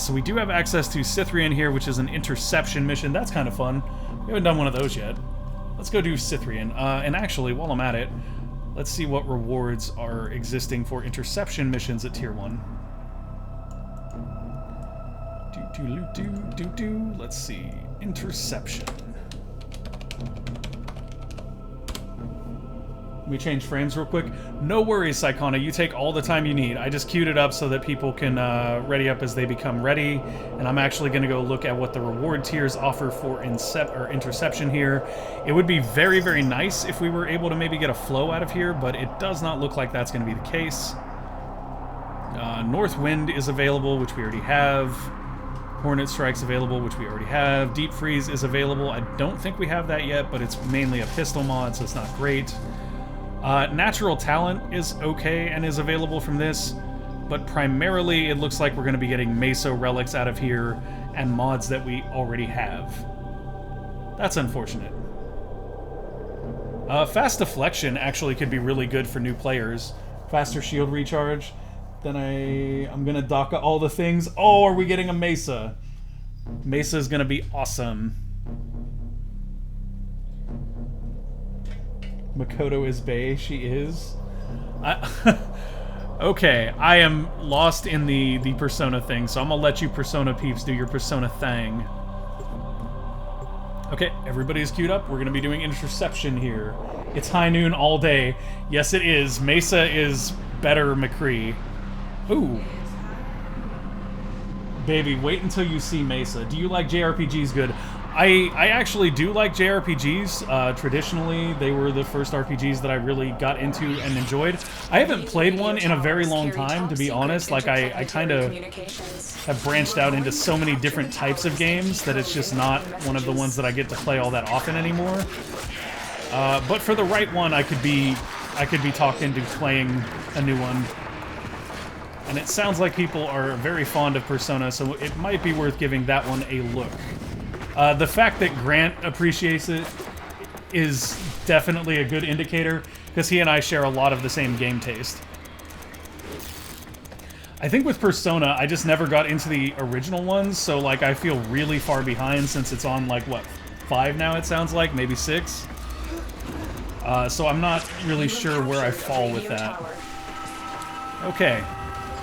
So we do have access to Cythrian here, which is an interception mission. That's kind of fun. We haven't done one of those yet. Let's go do Cythrian. And actually, while I'm at it, let's see what rewards are existing for interception missions at Tier 1. Let's see. Interception. Let me change frames real quick. No worries, Saikana. You take all the time you need. I just queued it up so that people can ready up as they become ready. And I'm actually going to go look at what the reward tiers offer for interception here. It would be very, very nice if we were able to maybe get a flow out of here, but it does not look like that's going to be the case. North Wind is available, which we already have. Hornet Strike's available, which we already have. Deep Freeze is available. I don't think we have that yet, but it's mainly a pistol mod, so it's not great. Natural Talent is okay and is available from this, but primarily it looks like we're going to be getting Meso relics out of here and mods that we already have. That's unfortunate. Fast Deflection actually could be really good for new players. Faster shield recharge. Then I'm gonna dock all the things. Oh, are we getting a Mesa? Mesa is gonna be awesome. Makoto is bae. She is. Okay, I am lost in the Persona thing, so I'm gonna let you Persona peeps do your Persona thing. Okay, everybody's queued up. We're gonna be doing interception here. It's high noon all day. Yes, it is. Mesa is better, McCree. Ooh. Baby, wait until you see Mesa. Do you like JRPGs good? I actually do like JRPGs. Traditionally, they were the first RPGs that I really got into and enjoyed. I haven't played one in a very long time, to be honest. Like, I kind of have branched out into so many different types of games that it's just not one of the ones that I get to play all that often anymore. But for the right one, I could be talked into playing a new one. And it sounds like people are very fond of Persona, so it might be worth giving that one a look. The fact that Grant appreciates it is definitely a good indicator, because he and I share a lot of the same game taste. I think with Persona, I just never got into the original ones, so like I feel really far behind since it's on like, what, 5 now it sounds like? Maybe 6? So I'm not really sure where I fall with that. Okay.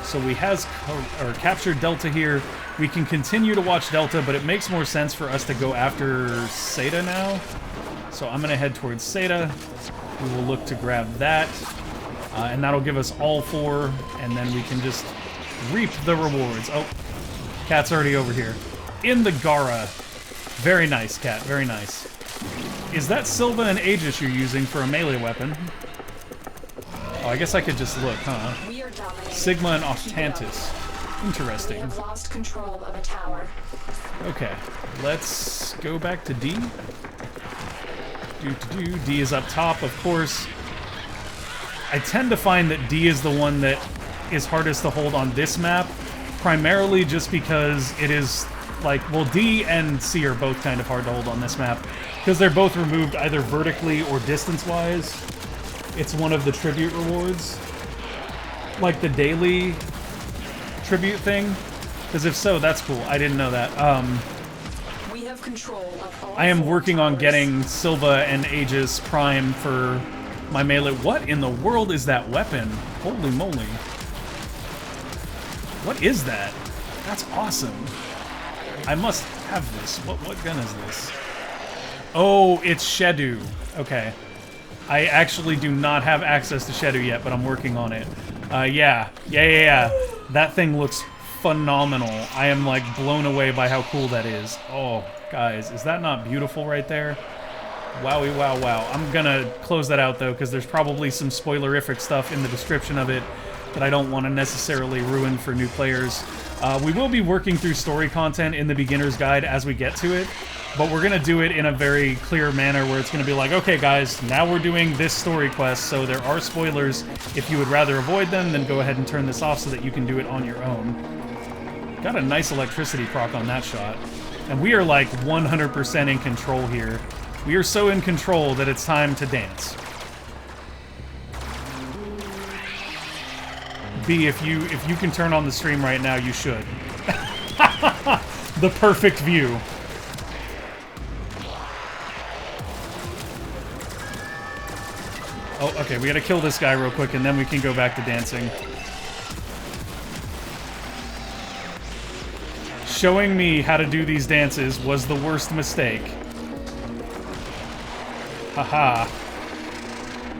So we captured Delta here. We can continue to watch Delta, but it makes more sense for us to go after Seda now. So I'm going to head towards Seda. We will look to grab that. And that'll give us all 4, and then we can just reap the rewards. Oh, Cat's already over here. In the Gara. Very nice, Cat. Very nice. Is that Silva and Aegis you're using for a melee weapon? Oh, I guess I could just look, huh? Sigma and Octantis. Interesting. We have lost control of a tower. Okay, let's go back to D. D is up top, of course. I tend to find that D is the one that is hardest to hold on this map, primarily just because it is like, well, D and C are both kind of hard to hold on this map, because they're both removed either vertically or distance-wise. It's one of the tribute rewards, like the daily tribute thing, because if so, that's cool. I didn't know that. We have control of all I am 4 working on towers. getting Silva and Aegis Prime for my melee. What in the world is that weapon? Holy moly. What is that? That's awesome. I must have this. What gun is this? Oh, it's Shedu. Okay. I actually do not have access to Shedu yet, but I'm working on it. Yeah. That thing looks phenomenal. I am, like, blown away by how cool that is. Oh, guys, is that not beautiful right there? Wowie, wow, wow. I'm gonna close that out, though, because there's probably some spoilerific stuff in the description of it that I don't want to necessarily ruin for new players. We will be working through story content in the beginner's guide as we get to it, but we're going to do it in a very clear manner where it's going to be like, okay guys, now we're doing this story quest, so there are spoilers. If you would rather avoid them, then go ahead and turn this off so that you can do it on your own. Got a nice electricity proc on that shot. And we are like 100% in control here. We are so in control that it's time to dance. B, if you can turn on the stream right now, you should. The perfect view. Oh, okay, we gotta kill this guy real quick, and then we can go back to dancing. Showing me how to do these dances was the worst mistake. Haha.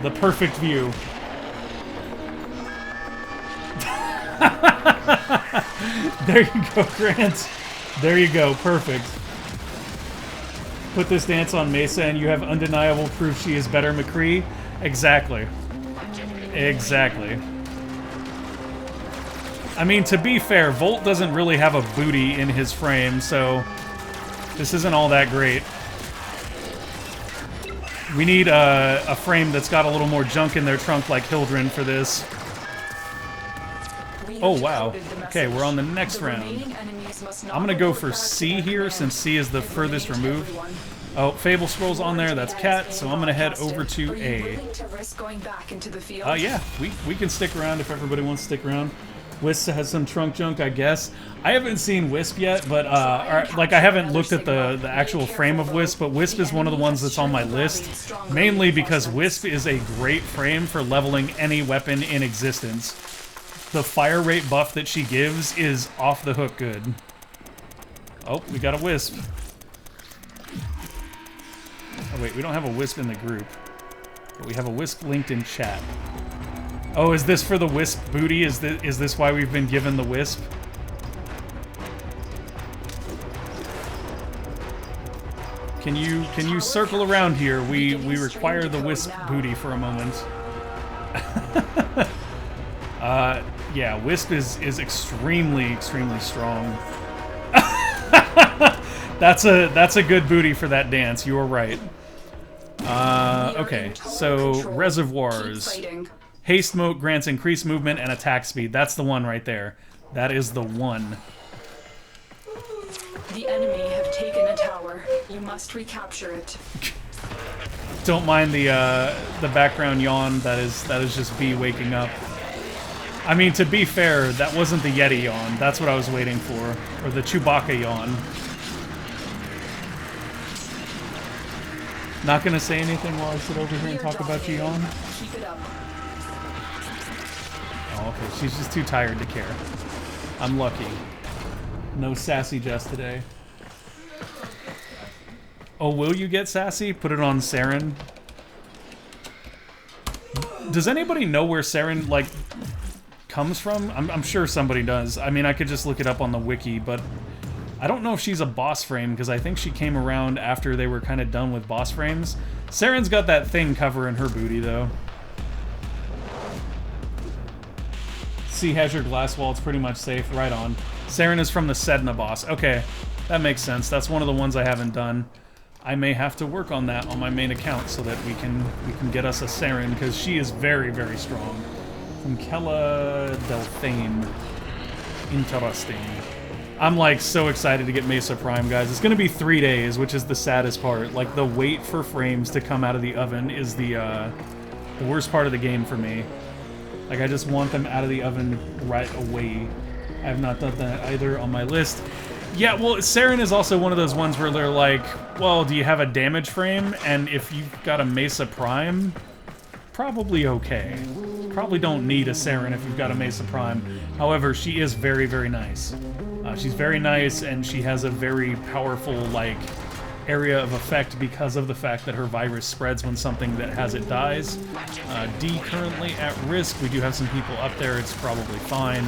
The perfect view. There you go, Grant. There you go, perfect. Put this dance on Mesa and you have undeniable proof she is better McCree. Exactly. Exactly. I mean, to be fair, Volt doesn't really have a booty in his frame, so this isn't all that great. We need a frame that's got a little more junk in their trunk like Hildren for this. Oh, wow. Okay, we're on the next round. I'm going to go for C here, since C is the furthest removed. Oh, Fable Scroll's on there. That's Cat, so I'm going to head over to A. Yeah, we can stick around if everybody wants to stick around. Wisp has some trunk junk, I guess. I haven't seen Wisp yet, but, like, I haven't looked at the actual frame of Wisp, but Wisp is one of the ones that's on my list, mainly because Wisp is a great frame for leveling any weapon in existence. The fire rate buff that she gives is off the hook good. Oh, we got a Wisp. Oh wait, we don't have a Wisp in the group. But we have a Wisp linked in chat. Oh, is this for the Wisp booty? Is this why we've been given the Wisp? Can you circle around here? We require the Wisp booty for a moment. Yeah, Wisp is extremely strong. That's a good booty for that dance. You are right. Okay, so reservoirs. Haste mode grants increased movement and attack speed. That's the one right there. That is the one. The enemy have taken a tower. You must recapture it. Don't mind the background yawn. That is just B waking up. I mean, to be fair, that wasn't the Yeti yawn. That's what I was waiting for. Or the Chewbacca yawn. Not gonna say anything while I sit over here and talk about your yawn? Keep it up. Oh, okay. She's just too tired to care. I'm lucky. No sassy Jess today. Oh, will you get sassy? Put it on Saren. Does anybody know where Saren, like, comes from? I'm sure somebody does. I mean, I could just look it up on the wiki, but I don't know if she's a boss frame, because I think she came around after they were kind of done with boss frames. Saren's got that thing covering her booty, though. C has your glass wall. It's pretty much safe. Right on. Saren is from the Sedna boss. Okay, that makes sense. That's one of the ones I haven't done. I may have to work on that on my main account so that we can get us a Saren, because she is very, very strong. From Kella Delphine. Interesting. I'm like so excited to get Mesa Prime, guys. It's gonna be 3 days, which is the saddest part. Like, the wait for frames to come out of the oven is the worst part of the game for me. Like, I just want them out of the oven right away. I have not done that either on my list. Yeah, well, Saren is also one of those ones where they're like, well, do you have a damage frame? And if you've got a Mesa Prime, probably okay. Probably don't need a Saren if you've got a Mesa Prime. However, she is very, very nice. She's very nice, and she has a very powerful, like, area of effect because of the fact that her virus spreads when something that has it dies. D currently at risk. We do have some people up there. It's probably fine.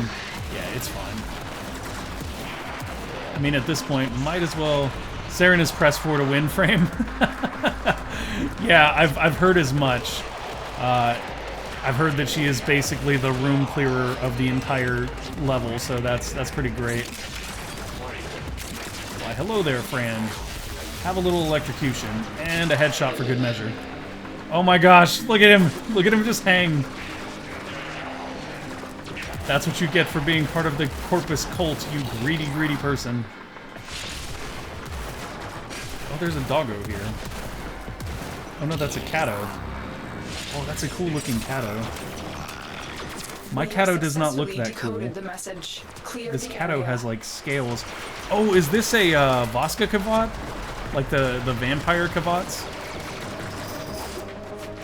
Yeah, it's fine. I mean, at this point, might as well... Saren is pressed for to win frame. Yeah, I've heard as much. I've heard that she is basically the room clearer of the entire level, so that's pretty great. Why, hello there, Fran. Have a little electrocution, and a headshot for good measure. Oh my gosh, look at him! Look at him just hang. That's what you get for being part of the Corpus cult, you greedy, greedy person. Oh, there's a doggo here. Oh no, that's a Cato. Oh, that's a cool looking Cato. My Cato does not look that cool. This Cato has like scales. Oh, is this a Voska Kavat? Like the vampire Kavats?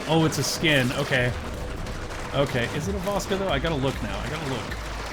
Oh, it's a skin. Okay. Okay, is it a Voska though? I gotta look now. I gotta look.